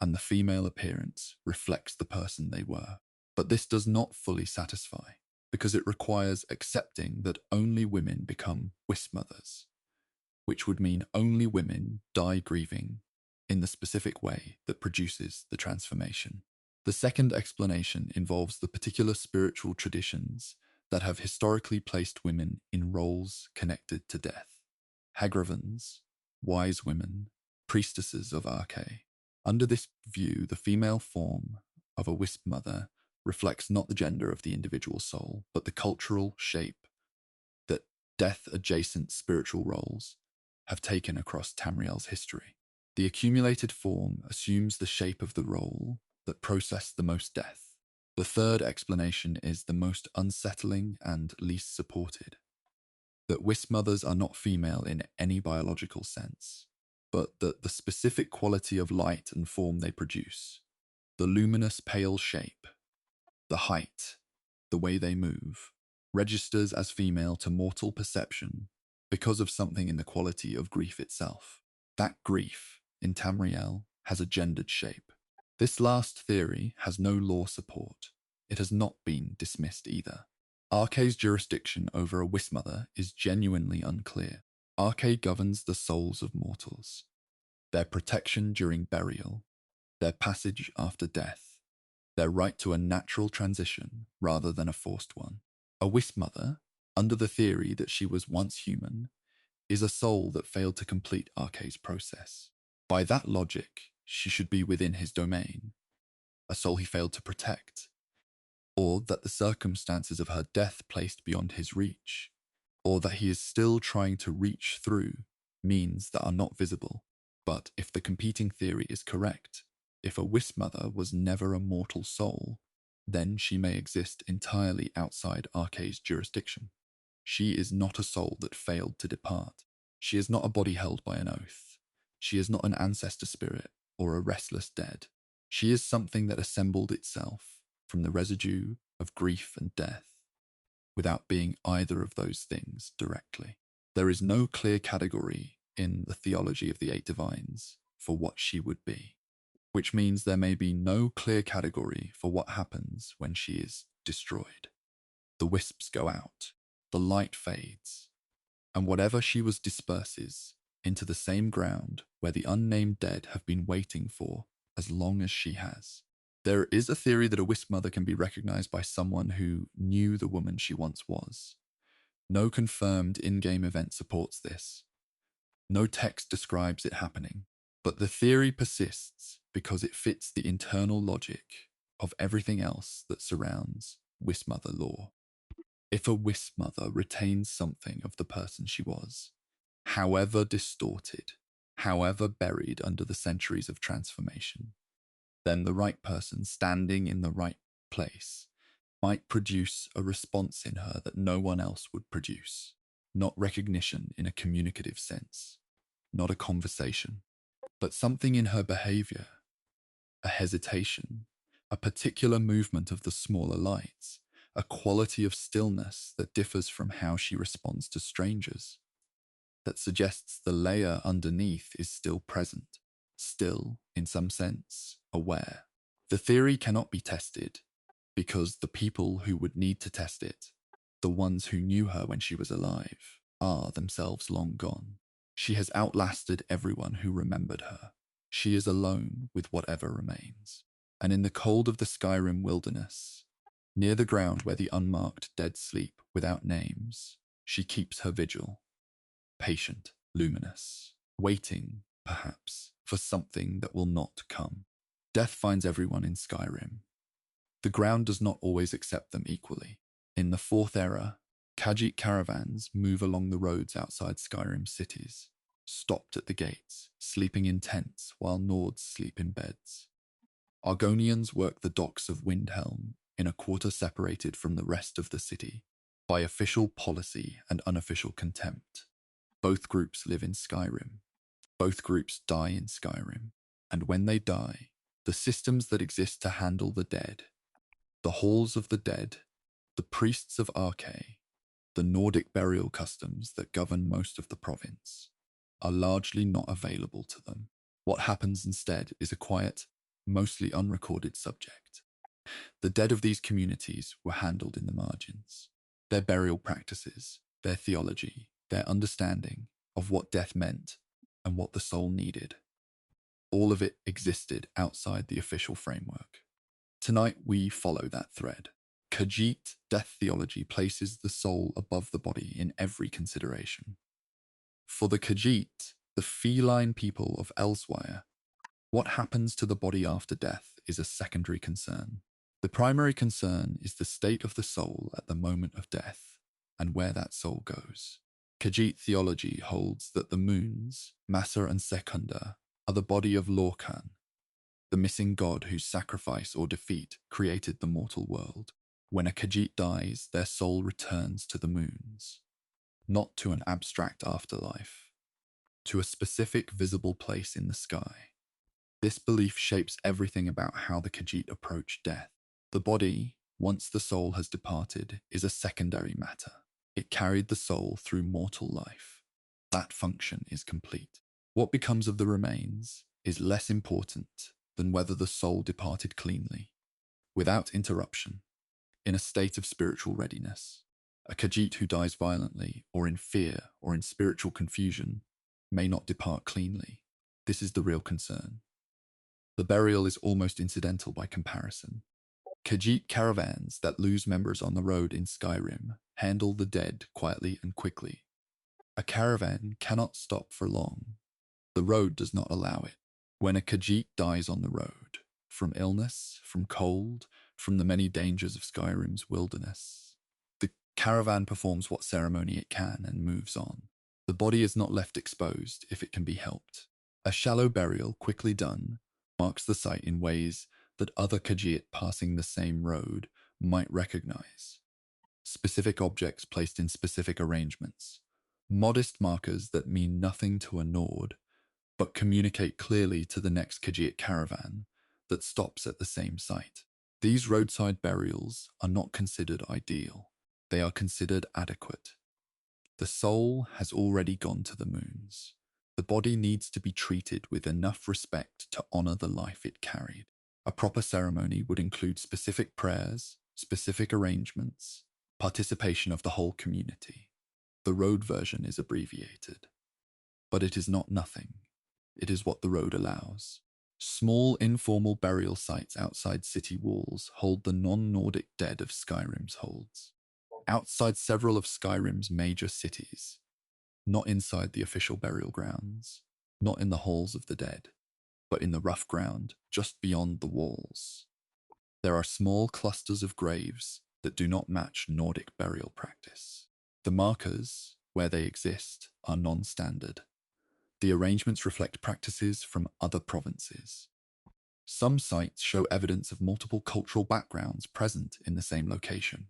and the female appearance reflects the person they were. But this does not fully satisfy, because it requires accepting that only women become Wisp Mothers, which would mean only women die grieving in the specific way that produces the transformation. The second explanation involves the particular spiritual traditions that have historically placed women in roles connected to death. Hagravans, wise women, priestesses of Arkay. Under this view, the female form of a Wisp Mother reflects not the gender of the individual soul, but the cultural shape that death-adjacent spiritual roles have taken across Tamriel's history. The accumulated form assumes the shape of the role that processed the most death. The third explanation is the most unsettling and least supported. That Wisp Mothers are not female in any biological sense, but that the specific quality of light and form they produce, the luminous pale shape, the height, the way they move, registers as female to mortal perception because of something in the quality of grief itself. That grief, in Tamriel, has a gendered shape. This last theory has no law support. It has not been dismissed either. Arkay's jurisdiction over a Wisp Mother is genuinely unclear. Arkay governs the souls of mortals. their protection during burial, their passage after death, their right to a natural transition rather than a forced one. A wisp mother, under the theory that she was once human, is a soul that failed to complete Arce's process. By that logic, she should be within his domain, a soul he failed to protect, or that the circumstances of her death placed beyond his reach, or that he is still trying to reach through means that are not visible. But if the competing theory is correct, if a wisp mother was never a mortal soul, then she may exist entirely outside Arce's jurisdiction. She is not a soul that failed to depart. She is not a body held by an oath. She is not an ancestor spirit or a restless dead. She is something that assembled itself from the residue of grief and death, without being either of those things directly. There is no clear category in the theology of the Eight Divines for what she would be, which means there may be no clear category for what happens when she is destroyed. The wisps go out, the light fades, and whatever she was disperses into the same ground where the unnamed dead have been waiting for as long as she has. There is a theory that a wisp mother can be recognized by someone who knew the woman she once was. No confirmed in-game event supports this. No text describes it happening, but the theory persists because it fits the internal logic of everything else that surrounds wisp mother lore. If a wisp mother retains something of the person she was, however distorted, however buried under the centuries of transformation, then the right person standing in the right place might produce a response in her that no one else would produce. Not recognition in a communicative sense, not a conversation, but something in her behavior, a hesitation, a particular movement of the smaller lights, a quality of stillness that differs from how she responds to strangers, that suggests the layer underneath is still present, still, in some sense, aware. The theory cannot be tested because the people who would need to test it, the ones who knew her when she was alive, are themselves long gone. She has outlasted everyone who remembered her. She is alone with whatever remains. And in the cold of the Skyrim wilderness, near the ground where the unmarked dead sleep without names, she keeps her vigil, patient, luminous, waiting, perhaps, for something that will not come. Death finds everyone in Skyrim. The ground does not always accept them equally. In the Fourth Era, Khajiit caravans move along the roads outside Skyrim cities, stopped at the gates, sleeping in tents while Nords sleep in beds. Argonians work the docks of Windhelm in a quarter separated from the rest of the city by official policy and unofficial contempt. Both groups live in Skyrim. Both groups die in Skyrim. And when they die, the systems that exist to handle the dead, the halls of the dead, the priests of Arce, the Nordic burial customs that govern most of the province, are largely not available to them. What happens instead is a quiet, mostly unrecorded subject. The dead of these communities were handled in the margins. Their burial practices, their theology, their understanding of what death meant and what the soul needed, all of it existed outside the official framework. Tonight we follow that thread. Khajiit death theology places the soul above the body in every consideration. For the Khajiit, the feline people of Elsewhere, what happens to the body after death is a secondary concern. The primary concern is the state of the soul at the moment of death and where that soul goes. Khajiit theology holds that the moons, Massa and Secunda, are the body of Lorcan, the missing god whose sacrifice or defeat created the mortal world. When a Khajiit dies, their soul returns to the moons, not to an abstract afterlife, to a specific visible place in the sky. This belief shapes everything about how the Khajiit approach death. The body, once the soul has departed, is a secondary matter. It carried the soul through mortal life. That function is complete. What becomes of the remains is less important than whether the soul departed cleanly, without interruption, in a state of spiritual readiness. A Khajiit who dies violently, or in fear, or in spiritual confusion, may not depart cleanly. This is the real concern. The burial is almost incidental by comparison. Khajiit caravans that lose members on the road in Skyrim handle the dead quietly and quickly. A caravan cannot stop for long. The road does not allow it. When a Khajiit dies on the road, from illness, from cold, from the many dangers of Skyrim's wilderness, the caravan performs what ceremony it can and moves on. The body is not left exposed if it can be helped. A shallow burial, quickly done, marks the site in ways that other Khajiit passing the same road might recognize. Specific objects placed in specific arrangements. Modest markers that mean nothing to a Nord, but communicate clearly to the next Khajiit caravan that stops at the same site. These roadside burials are not considered ideal. They are considered adequate. The soul has already gone to the moons. The body needs to be treated with enough respect to honor the life it carried. A proper ceremony would include specific prayers, specific arrangements, participation of the whole community. The road version is abbreviated. But it is not nothing. It is what the road allows. Small informal burial sites outside city walls hold the non-Nordic dead of Skyrim's holds. Outside several of Skyrim's major cities, not inside the official burial grounds, not in the halls of the dead, but in the rough ground just beyond the walls. There are small clusters of graves that do not match Nordic burial practice. The markers, where they exist, are non-standard. The arrangements reflect practices from other provinces. Some sites show evidence of multiple cultural backgrounds present in the same location.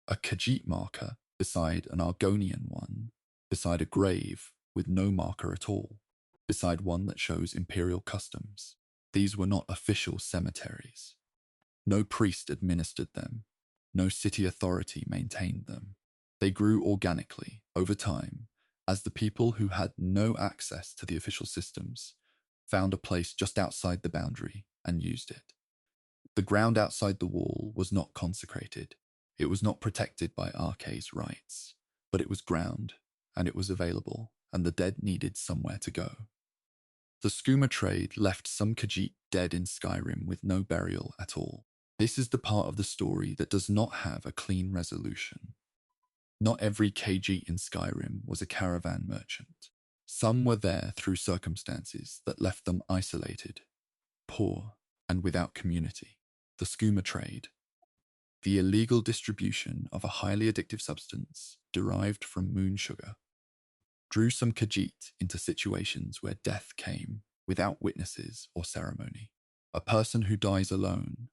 A Khajiit marker beside an Argonian one, beside a grave with no marker at all, beside one that shows Imperial customs. These were not official cemeteries. No priest administered them. No city authority maintained them. They grew organically, over time, as the people who had no access to the official systems found a place just outside the boundary and used it. The ground outside the wall was not consecrated. It was not protected by Arché's rights, but it was ground, and it was available, and the dead needed somewhere to go. The skooma trade left some Khajiit dead in Skyrim with no burial at all. This is the part of the story that does not have a clean resolution. Not every Khajiit in Skyrim was a caravan merchant. Some were there through circumstances that left them isolated, poor, and without community. The skooma trade, the illegal distribution of a highly addictive substance derived from moon sugar, drew some Khajiit into situations where death came without witnesses or ceremony. A person who dies alone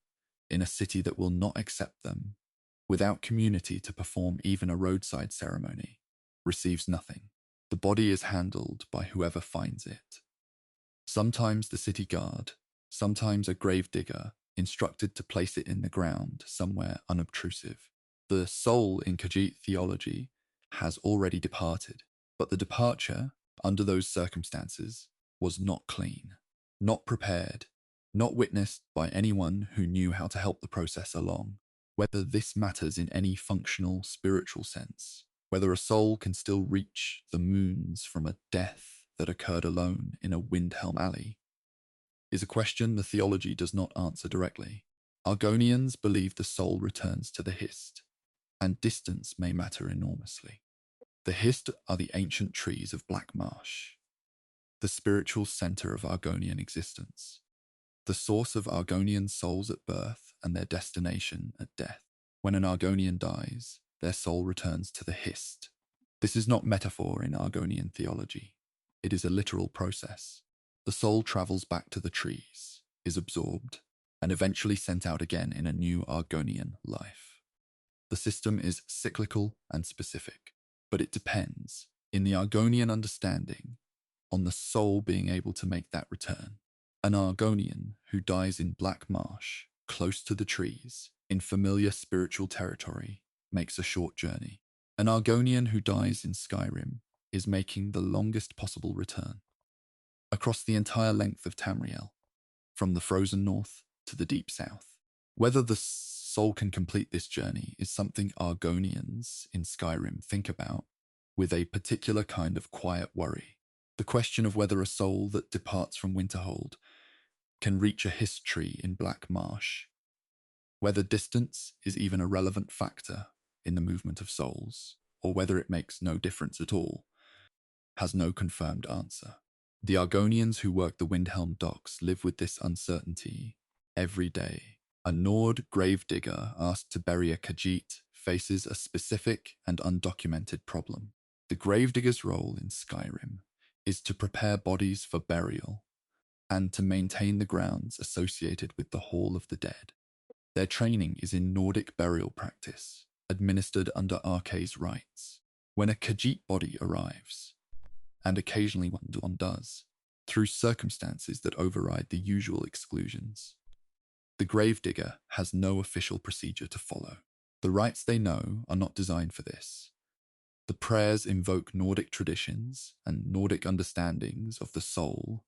in a city that will not accept them, without community to perform even a roadside ceremony, receives nothing. The body is handled by whoever finds it. Sometimes the city guard, sometimes a grave digger, instructed to place it in the ground somewhere unobtrusive. The soul in Khajiit theology has already departed, but the departure, under those circumstances, was not clean, not prepared, not witnessed by anyone who knew how to help the process along. Whether this matters in any functional spiritual sense, whether a soul can still reach the moons from a death that occurred alone in a Windhelm alley, is a question the theology does not answer directly. Argonians believe the soul returns to the Hist, and distance may matter enormously. The Hist are the ancient trees of Black Marsh, the spiritual center of Argonian existence, the source of Argonian souls at birth and their destination at death. When an Argonian dies, their soul returns to the Hist. This is not metaphor in Argonian theology. It is a literal process. The soul travels back to the trees, is absorbed, and eventually sent out again in a new Argonian life. The system is cyclical and specific, but it depends, in the Argonian understanding, on the soul being able to make that return. An Argonian who dies in Black Marsh, close to the trees, in familiar spiritual territory, makes a short journey. An Argonian who dies in Skyrim is making the longest possible return. Across the entire length of Tamriel, from the frozen north to the deep south. Whether the soul can complete this journey is something Argonians in Skyrim think about with a particular kind of quiet worry. The question of whether a soul that departs from Winterhold can reach a history in Black Marsh, whether distance is even a relevant factor in the movement of souls, or whether it makes no difference at all, has no confirmed answer. The Argonians who work the Windhelm docks live with this uncertainty every day. A Nord gravedigger asked to bury a Khajiit faces a specific and undocumented problem. The gravedigger's role in Skyrim is to prepare bodies for burial and to maintain the grounds associated with the Hall of the Dead. Their training is in Nordic burial practice, administered under Arkay's rites. When a Khajiit body arrives, and occasionally one does, through circumstances that override the usual exclusions, the gravedigger has no official procedure to follow. The rites they know are not designed for this. The prayers invoke Nordic traditions and Nordic understandings of the soul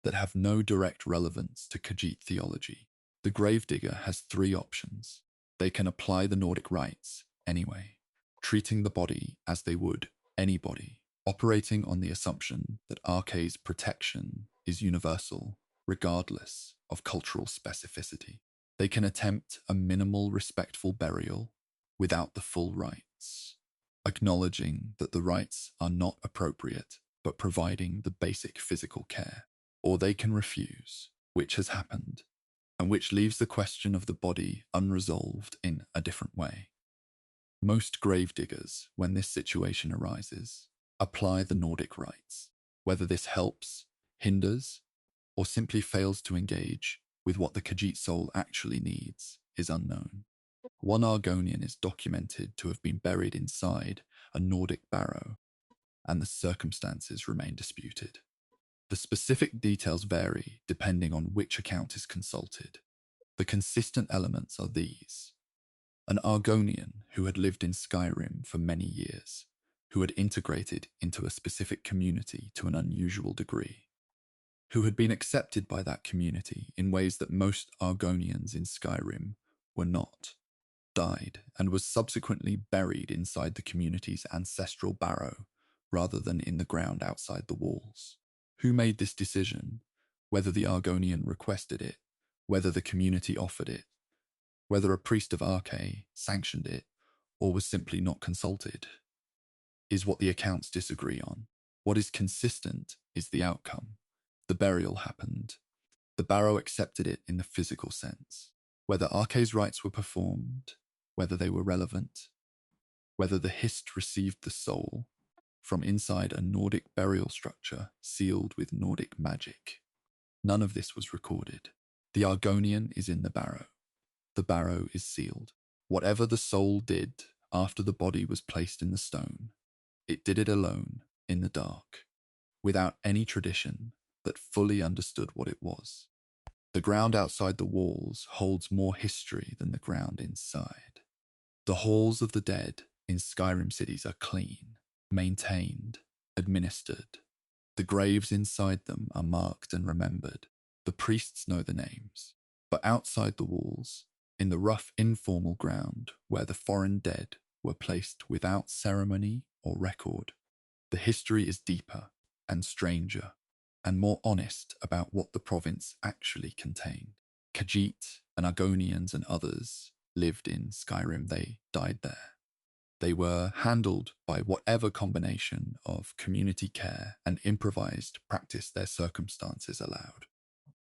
that have no direct relevance to Khajiit theology. The gravedigger has three options. They can apply the Nordic rites anyway, treating the body as they would any body, operating on the assumption that Arkay's protection is universal, regardless of cultural specificity. They can attempt a minimal, respectful burial without the full rites, acknowledging that the rites are not appropriate, but providing the basic physical care. Or they can refuse, which has happened, and which leaves the question of the body unresolved in a different way. Most gravediggers, when this situation arises, apply the Nordic rites. Whether this helps, hinders, or simply fails to engage with what the Khajiit soul actually needs is unknown. One Argonian is documented to have been buried inside a Nordic barrow, and the circumstances remain disputed. The specific details vary depending on which account is consulted. The consistent elements are these: an Argonian who had lived in Skyrim for many years, who had integrated into a specific community to an unusual degree, who had been accepted by that community in ways that most Argonians in Skyrim were not, died, and was subsequently buried inside the community's ancestral barrow rather than in the ground outside the walls. Who made this decision? Whether the Argonian requested it, whether the community offered it, whether a priest of Arkay sanctioned it, or was simply not consulted, is what the accounts disagree on. What is consistent is the outcome. The burial happened. The barrow accepted it in the physical sense. Whether Arkay's rites were performed, whether they were relevant, whether the Hist received the soul from inside a Nordic burial structure sealed with Nordic magic. None of this was recorded. The Argonian is in the barrow. The barrow is sealed. Whatever the soul did after the body was placed in the stone, it did it alone, in the dark, without any tradition that fully understood what it was. The ground outside the walls holds more history than the ground inside. The halls of the dead in Skyrim cities are clean, maintained, administered. The graves inside them are marked and remembered. The priests know the names. But outside the walls, in the rough informal ground where the foreign dead were placed without ceremony or record, the history is deeper and stranger and more honest about what the province actually contained. Khajiit and Argonians and others lived in Skyrim. They died there. They were handled by whatever combination of community care and improvised practice their circumstances allowed.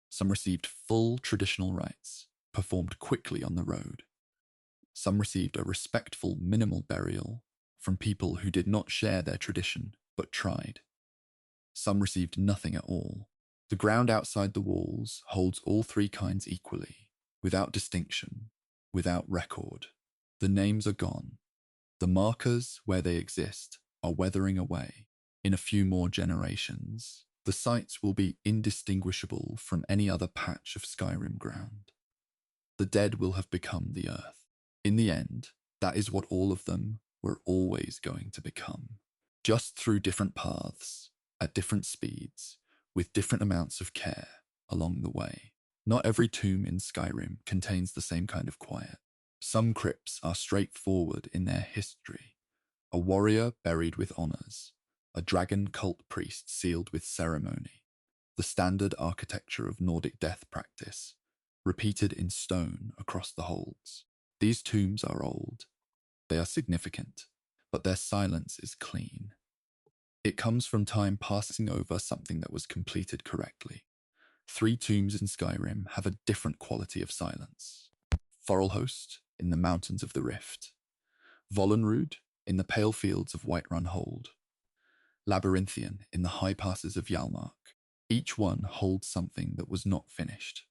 Some received full traditional rites, performed quickly on the road. Some received a respectful minimal burial from people who did not share their tradition but tried. Some received nothing at all. The ground outside the walls holds all three kinds equally, without distinction, without record. The names are gone. The markers where they exist are weathering away. In a few more generations, the sites will be indistinguishable from any other patch of Skyrim ground. The dead will have become the earth. In the end, that is what all of them were always going to become, just through different paths, at different speeds, with different amounts of care along the way. Not every tomb in Skyrim contains the same kind of quiet. Some crypts are straightforward in their history. A warrior buried with honors, a dragon cult priest sealed with ceremony, the standard architecture of Nordic death practice, repeated in stone across the holds. These tombs are old. They are significant, but their silence is clean. It comes from time passing over something that was completed correctly. 3 tombs in Skyrim have a different quality of silence. Forelhost in the mountains of the Rift, Volunruud in the pale fields of Whiterun Hold, Labyrinthian in the high passes of Hjalmark. Each one holds something that was not finished,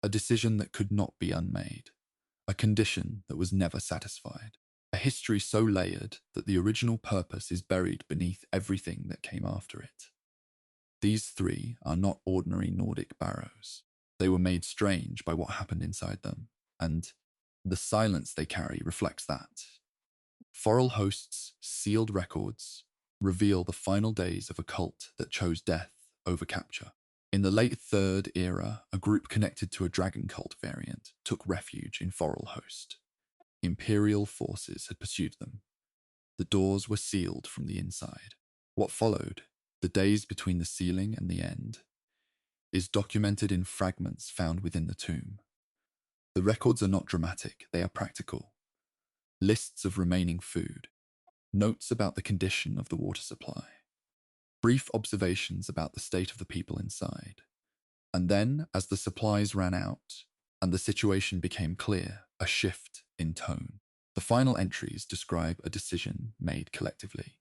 a decision that could not be unmade, a condition that was never satisfied, a history so layered that the original purpose is buried beneath everything that came after it. These 3 are not ordinary Nordic barrows. They were made strange by what happened inside them, and the silence they carry reflects that. Forelhost's sealed records reveal the final days of a cult that chose death over capture. In the late 3rd era, a group connected to a dragon cult variant took refuge in Forelhost. Imperial forces had pursued them. The doors were sealed from the inside. What followed, the days between the sealing and the end, is documented in fragments found within the tomb. The records are not dramatic, they are practical. Lists of remaining food, notes about the condition of the water supply, brief observations about the state of the people inside. And then, as the supplies ran out and the situation became clear, a shift in tone. The final entries describe a decision made collectively,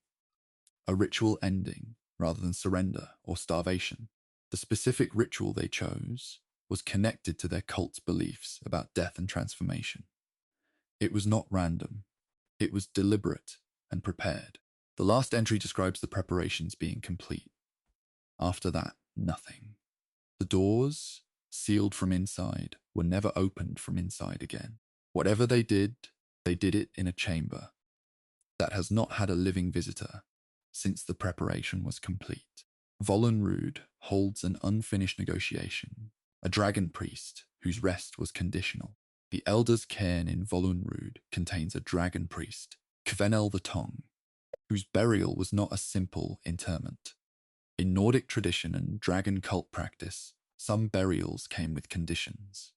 a ritual ending rather than surrender or starvation. The specific ritual they chose was connected to their cult's beliefs about death and transformation. It was not random. It was deliberate and prepared. The last entry describes the preparations being complete. After that, nothing. The doors, sealed from inside, were never opened from inside again. Whatever they did it in a chamber that has not had a living visitor since the preparation was complete. Volunruud holds an unfinished negotiation, a dragon priest whose rest was conditional. The Elder's Cairn in Volunruud contains a dragon priest, Kvenel the Tongue, whose burial was not a simple interment. In Nordic tradition and dragon cult practice, some burials came with conditions.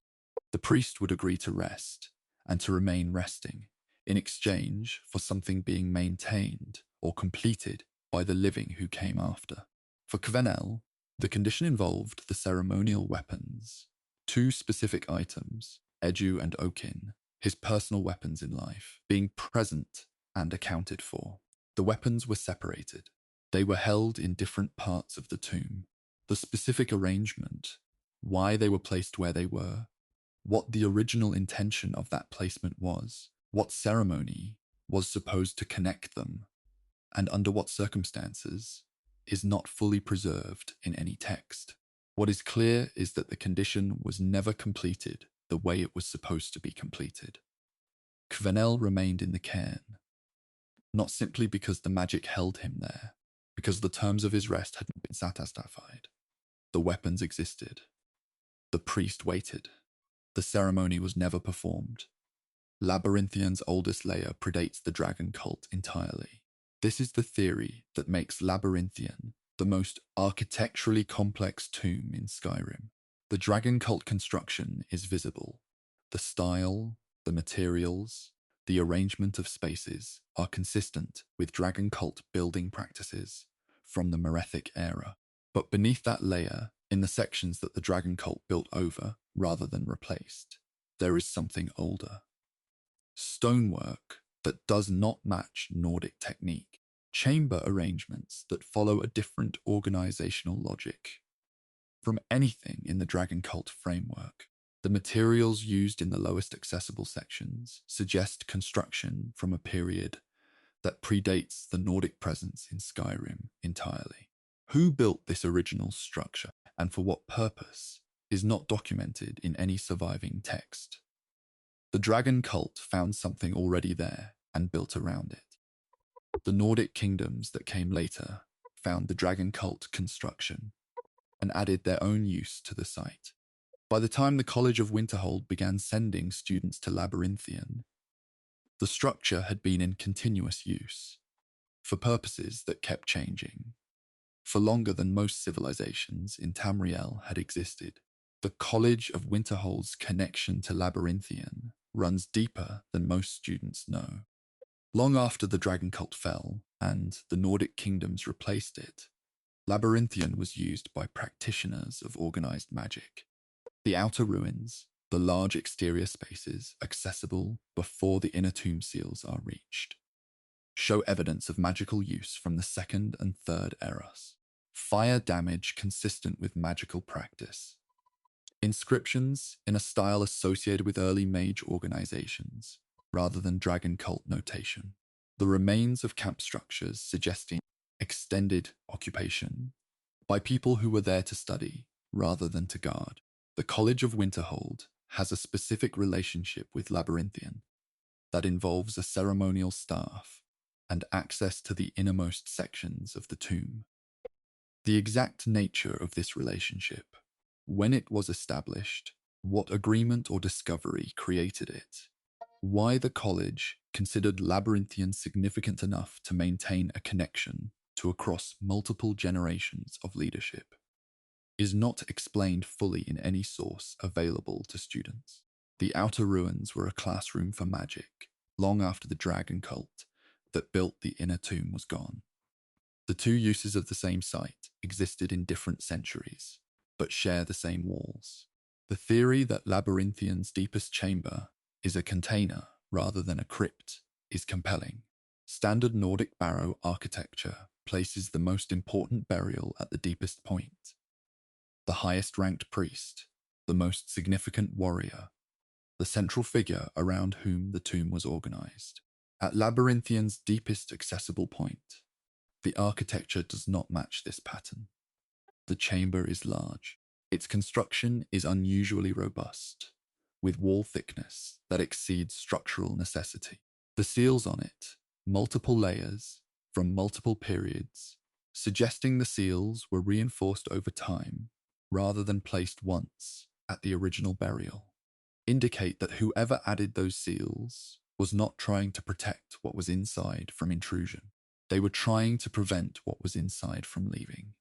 The priest would agree to rest and to remain resting in exchange for something being maintained or completed by the living who came after. For Kvenel, the condition involved the ceremonial weapons, 2 specific items, Edu and Okin, his personal weapons in life, being present and accounted for. The weapons were separated. They were held in different parts of the tomb. The specific arrangement, why they were placed where they were, what the original intention of that placement was, what ceremony was supposed to connect them, and under what circumstances, is not fully preserved in any text. What is clear is that the condition was never completed the way it was supposed to be completed. Kvenel remained in the cairn, not simply because the magic held him there, because the terms of his rest hadn't been satisfied. The weapons existed. The priest waited. The ceremony was never performed. Labyrinthian's oldest layer predates the dragon cult entirely. This is the theory that makes Labyrinthian the most architecturally complex tomb in Skyrim. The dragon cult construction is visible. The style, the materials, the arrangement of spaces are consistent with dragon cult building practices from the Merethic era. But beneath that layer, in the sections that the dragon cult built over rather than replaced, there is something older. Stonework that does not match Nordic technique. Chamber arrangements that follow a different organizational logic from anything in the dragon cult framework. The materials used in the lowest accessible sections suggest construction from a period that predates the Nordic presence in Skyrim entirely. Who built this original structure and for what purpose is not documented in any surviving text. The dragon cult found something already there and built around it. The Nordic kingdoms that came later found the dragon cult construction and added their own use to the site. By the time the College of Winterhold began sending students to Labyrinthian, the structure had been in continuous use. for purposes that kept changing. For longer than most civilizations in Tamriel had existed, the College of Winterhold's connection to Labyrinthian runs deeper than most students know. Long after the dragon cult fell and the Nordic kingdoms replaced it, Labyrinthian was used by practitioners of organized magic. The outer ruins, the large exterior spaces accessible before the inner tomb seals are reached, show evidence of magical use from the second and third eras. Fire damage consistent with magical practice. Inscriptions in a style associated with early mage organizations, rather than dragon cult notation. The remains of camp structures suggesting extended occupation by people who were there to study rather than to guard. The College of Winterhold has a specific relationship with Labyrinthian that involves a ceremonial staff and access to the innermost sections of the tomb. The exact nature of this relationship, when it was established, what agreement or discovery created it, why the college considered Labyrinthian significant enough to maintain a connection to across multiple generations of leadership, is not explained fully in any source available to students. The outer ruins were a classroom for magic, long after the dragon cult that built the inner tomb was gone. The two uses of the same site existed in different centuries, but share the same walls. The theory that Labyrinthian's deepest chamber is a container rather than a crypt is compelling. Standard Nordic barrow architecture places the most important burial at the deepest point. The highest ranked priest, the most significant warrior, the central figure around whom the tomb was organized. At Labyrinthian's deepest accessible point, the architecture does not match this pattern. The chamber is large. Its construction is unusually robust, with wall thickness that exceeds structural necessity. The seals on it, multiple layers from multiple periods, suggesting the seals were reinforced over time rather than placed once at the original burial, indicate that whoever added those seals was not trying to protect what was inside from intrusion. They were trying to prevent what was inside from leaving.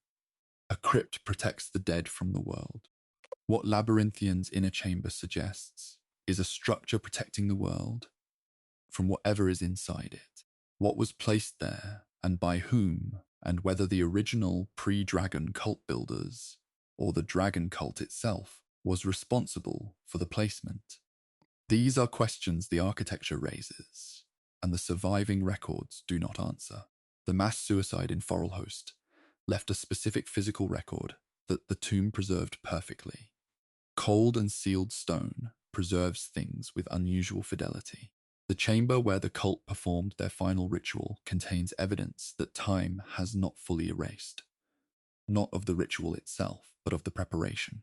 A crypt protects the dead from the world. What Labyrinthian's inner chamber suggests is a structure protecting the world from whatever is inside it. What was placed there, and by whom, and whether the original pre-dragon cult builders or the dragon cult itself was responsible for the placement. These are questions the architecture raises, and the surviving records do not answer. The mass suicide in Foralhost left a specific physical record that the tomb preserved perfectly. Cold and sealed stone preserves things with unusual fidelity. The chamber where the cult performed their final ritual contains evidence that time has not fully erased, not of the ritual itself, but of the preparation.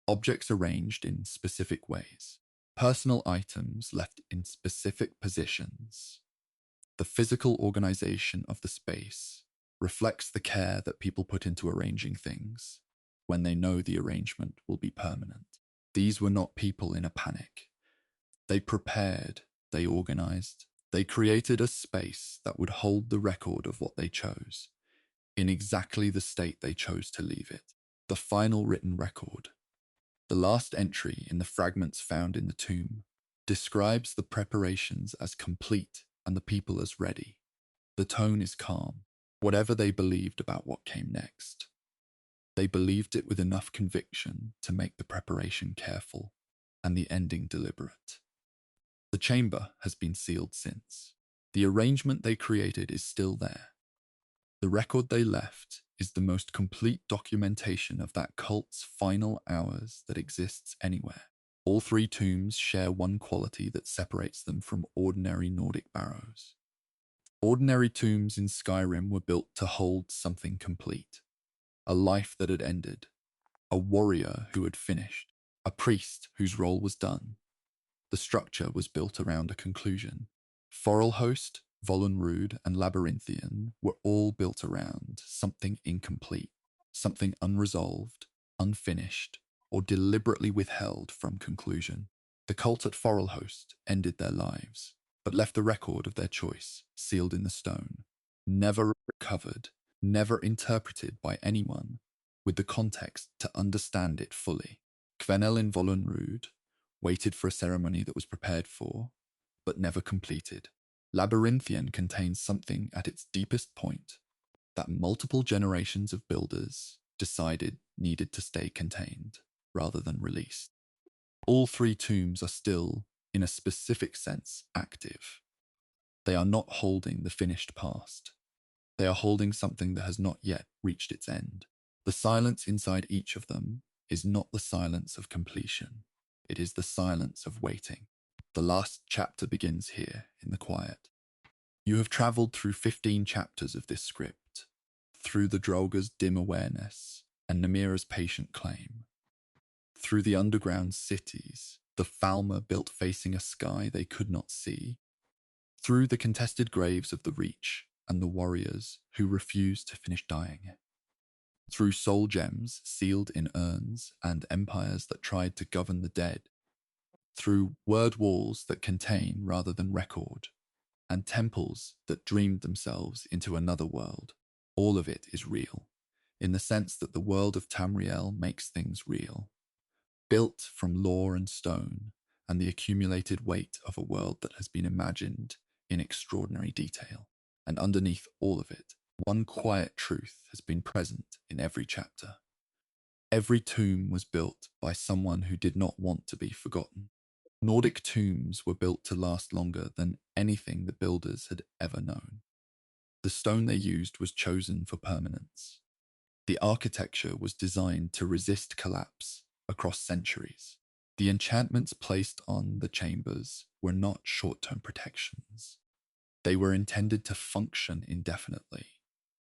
Objects arranged in specific ways, personal items left in specific positions. The physical organization of the space reflects the care that people put into arranging things when they know the arrangement will be permanent. These were not people in a panic. They prepared, they organized, they created a space that would hold the record of what they chose, in exactly the state they chose to leave it. The final written record, the last entry in the fragments found in the tomb, describes the preparations as complete and the people as ready. The tone is calm, whatever they believed about what came next. They believed it with enough conviction to make the preparation careful and the ending deliberate. The chamber has been sealed since. The arrangement they created is still there. The record they left is the most complete documentation of that cult's final hours that exists anywhere. All three tombs share one quality that separates them from ordinary Nordic barrows. Ordinary tombs in Skyrim were built to hold something complete. A life that had ended. A warrior who had finished. A priest whose role was done. The structure was built around a conclusion. Foralhost, Volunruud, and Labyrinthian were all built around something incomplete, something unresolved, unfinished, or deliberately withheld from conclusion. The cult at Foralhost ended their lives, but left the record of their choice sealed in the stone. never recovered, never interpreted by anyone with the context to understand it fully. Kvenel in Volunruud waited for a ceremony that was prepared for, but never completed. Labyrinthian contains something at its deepest point that multiple generations of builders decided needed to stay contained rather than released. All three tombs are still, in a specific sense, active. They are not holding the finished past. They are holding something that has not yet reached its end. The silence inside each of them is not the silence of completion. It is the silence of waiting. The last chapter begins here, in the quiet. You have travelled through 15 chapters of this script, through the Draugr's dim awareness and Namira's patient claim, through the underground cities, the Falmer built facing a sky they could not see, through the contested graves of the Reach and the warriors who refused to finish dying, through soul gems sealed in urns and empires that tried to govern the dead, through word walls that contain rather than record, and temples that dreamed themselves into another world. All of it is real, in the sense that the world of Tamriel makes things real, built from lore and stone and the accumulated weight of a world that has been imagined in extraordinary detail. And underneath all of it, one quiet truth has been present in every chapter. Every tomb was built by someone who did not want to be forgotten. Nordic tombs were built to last longer than anything the builders had ever known. The stone they used was chosen for permanence. The architecture was designed to resist collapse across centuries. The enchantments placed on the chambers were not short-term protections. They were intended to function indefinitely,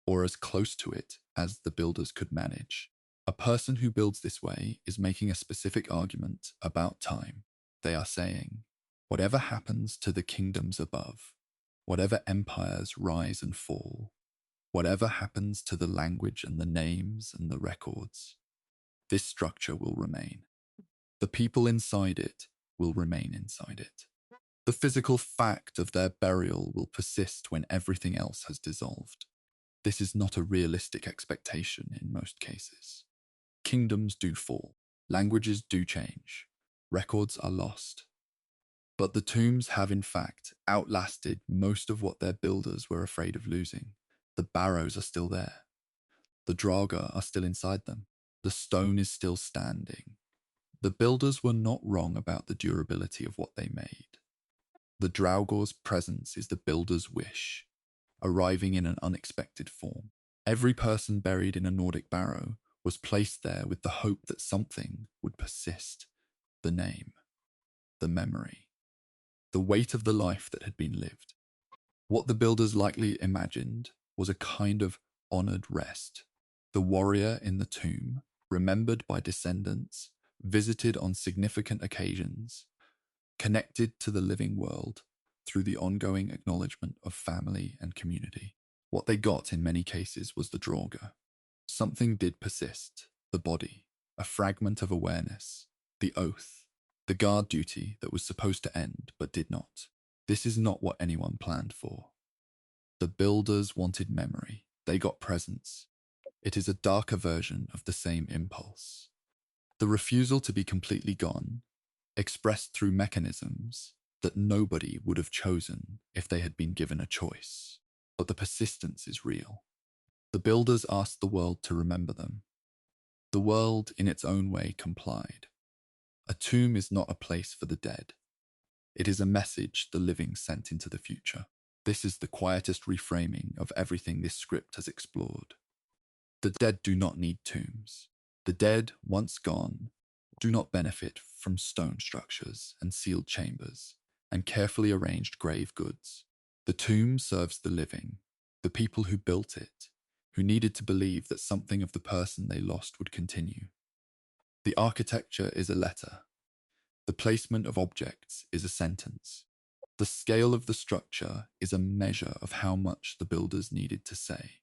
or as close to it as the builders could manage. A person who builds this way is making a specific argument about time. They are saying, whatever happens to the kingdoms above, whatever empires rise and fall, whatever happens to the language and the names and the records, this structure will remain. The people inside it will remain inside it. The physical fact of their burial will persist when everything else has dissolved. This is not a realistic expectation in most cases. Kingdoms do fall, languages do change, records are lost. But the tombs have in fact outlasted most of what their builders were afraid of losing. The barrows are still there. The Draugr are still inside them. The stone is still standing. The builders were not wrong about the durability of what they made. The Draugr's presence is the builder's wish, arriving in an unexpected form. Every person buried in a Nordic barrow was placed there with the hope that something would persist. The name, the memory, the weight of the life that had been lived. What the builders likely imagined was a kind of honored rest. The warrior in the tomb, remembered by descendants, visited on significant occasions, connected to the living world through the ongoing acknowledgement of family and community. What they got in many cases was the Draugr. Something did persist, the body, a fragment of awareness, the oath, the guard duty that was supposed to end but did not. This is not what anyone planned for. The builders wanted memory. They got presence. It is a darker version of the same impulse. The refusal to be completely gone, expressed through mechanisms that nobody would have chosen if they had been given a choice. But the persistence is real. The builders asked the world to remember them. The world, in its own way, complied. A tomb is not a place for the dead. It is a message the living sent into the future. This is the quietest reframing of everything this script has explored. The dead do not need tombs. The dead, once gone, do not benefit from stone structures and sealed chambers and carefully arranged grave goods. The tomb serves the living, the people who built it, who needed to believe that something of the person they lost would continue. The architecture is a letter. The placement of objects is a sentence. The scale of the structure is a measure of how much the builders needed to say.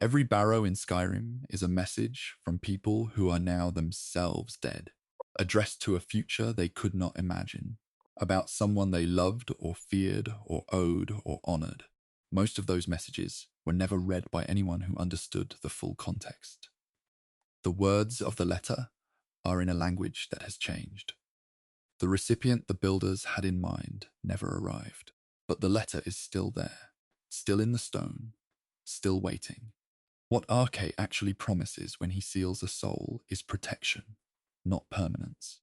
Every barrow in Skyrim is a message from people who are now themselves dead, addressed to a future they could not imagine, about someone they loved or feared or owed or honored. Most of those messages were never read by anyone who understood the full context. The words of the letter are in a language that has changed. The recipient the builders had in mind never arrived, but the letter is still there, still in the stone, still waiting. What Arche actually promises when he seals a soul is protection, not permanence.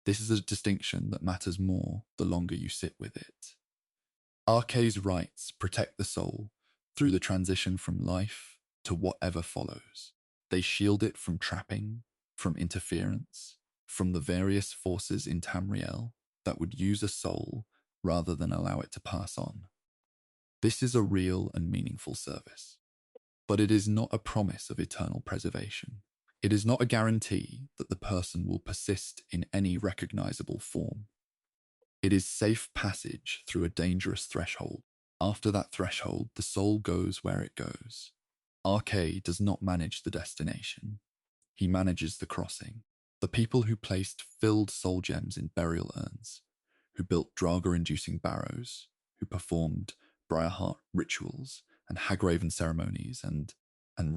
This is a distinction that matters more the longer you sit with it. Arche's rights protect the soul through the transition from life to whatever follows. They shield it from trapping, from interference, from the various forces in Tamriel that would use a soul rather than allow it to pass on. This is a real and meaningful service. But it is not a promise of eternal preservation. It is not a guarantee that the person will persist in any recognizable form. It is safe passage through a dangerous threshold. After that threshold, the soul goes where it goes. Arche does not manage the destination. He manages the crossing. The people who placed filled soul gems in burial urns, who built Draugr-inducing barrows, who performed briarheart rituals and hagraven ceremonies and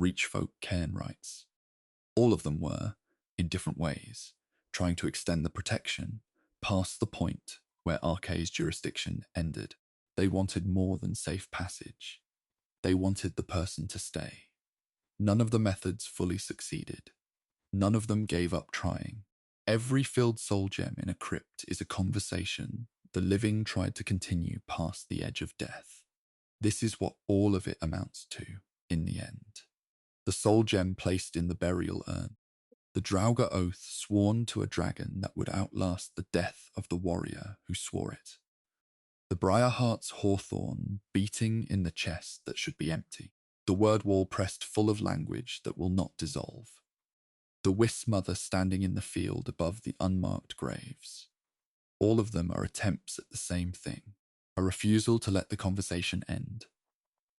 reach folk cairn rites. All of them were, in different ways, trying to extend the protection past the point where Arche's jurisdiction ended. They wanted more than safe passage. They wanted the person to stay. None of the methods fully succeeded. None of them gave up trying. Every filled soul gem in a crypt is a conversation the living tried to continue past the edge of death. This is what all of it amounts to, in the end. The soul gem placed in the burial urn. The Draugr oath sworn to a dragon that would outlast the death of the warrior who swore it. The briarheart's hawthorn beating in the chest that should be empty. The word wall pressed full of language that will not dissolve. The wisp mother standing in the field above the unmarked graves. All of them are attempts at the same thing. A refusal to let the conversation end.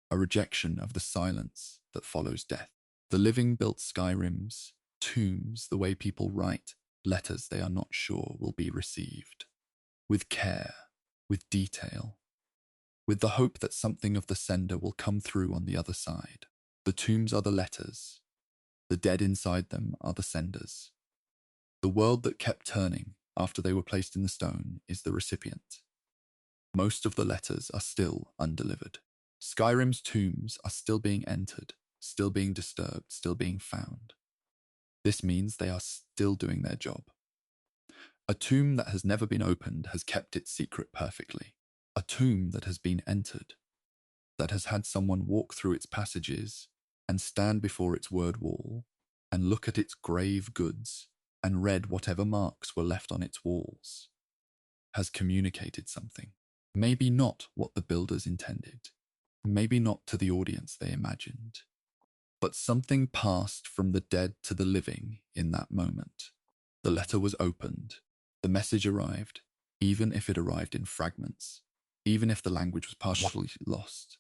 A rejection of the silence that follows death. The living built Skyrims, tombs the way people write letters they are not sure will be received. With care, with detail, with the hope that something of the sender will come through on the other side. The tombs are the letters. The dead inside them are the senders. The world that kept turning after they were placed in the stone is the recipient. Most of the letters are still undelivered. Skyrim's tombs are still being entered, still being disturbed, still being found. This means they are still doing their job. A tomb that has never been opened has kept its secret perfectly. A tomb that has been entered, that has had someone walk through its passages and stand before its word wall and look at its grave goods and read whatever marks were left on its walls, has communicated something. Maybe not what the builders intended, maybe not to the audience they imagined, but something passed from the dead to the living in that moment. The letter was opened, the message arrived, even if it arrived in fragments, even if the language was partially lost,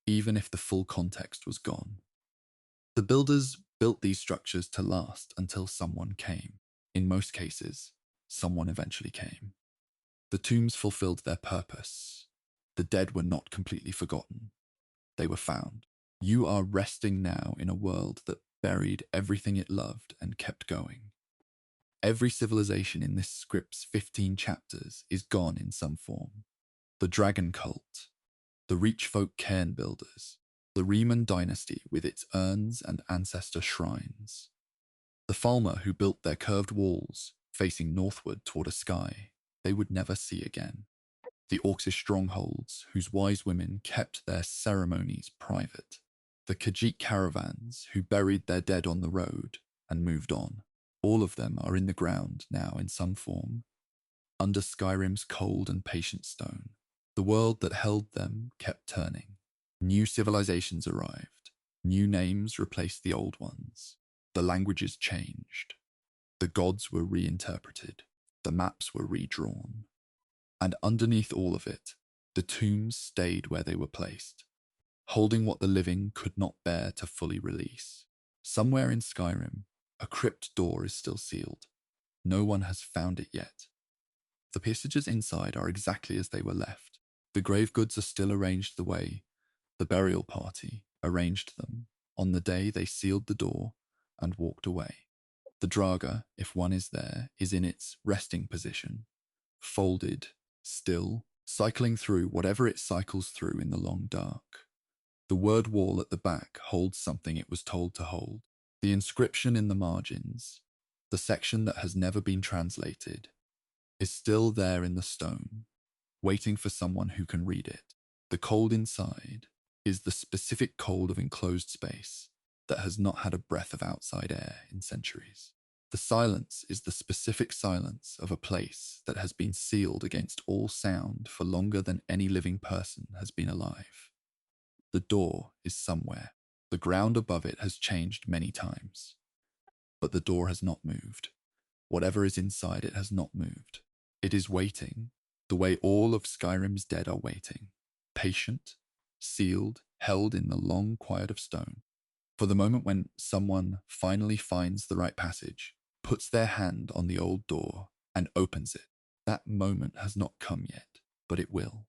even if the full context was gone. The builders built these structures to last until someone came. In most cases, someone eventually came. The tombs fulfilled their purpose. The dead were not completely forgotten. They were found. You are resting now in a world that buried everything it loved and kept going. Every civilization in this script's 15 chapters is gone in some form. The dragon cult, the Reachfolk cairn builders, the Riemann dynasty with its urns and ancestor shrines, the Falmer who built their curved walls facing northward toward a sky they would never see again, the Orcish strongholds whose wise women kept their ceremonies private, the Khajiit caravans who buried their dead on the road and moved on. All of them are in the ground now in some form, under Skyrim's cold and patient stone. The world that held them kept turning. New civilizations arrived. New names replaced the old ones. The languages changed. The gods were reinterpreted. The maps were redrawn. And underneath all of it, the tombs stayed where they were placed, holding what the living could not bear to fully release. Somewhere in Skyrim, a crypt door is still sealed. No one has found it yet. The passages inside are exactly as they were left. The grave goods are still arranged the way the burial party arranged them on the day they sealed the door and walked away. The Draugr, if one is there, is in its resting position, folded, still, cycling through whatever it cycles through in the long dark. The word wall at the back holds something it was told to hold. The inscription in the margins, the section that has never been translated, is still there in the stone, waiting for someone who can read it. The cold inside is the specific cold of enclosed space that has not had a breath of outside air in centuries. The silence is the specific silence of a place that has been sealed against all sound for longer than any living person has been alive. The door is somewhere. The ground above it has changed many times, but the door has not moved. Whatever is inside it has not moved. It is waiting, the way all of Skyrim's dead are waiting, patient, sealed, held in the long quiet of stone, for the moment when someone finally finds the right passage, puts their hand on the old door, and opens it. That moment has not come yet, but it will.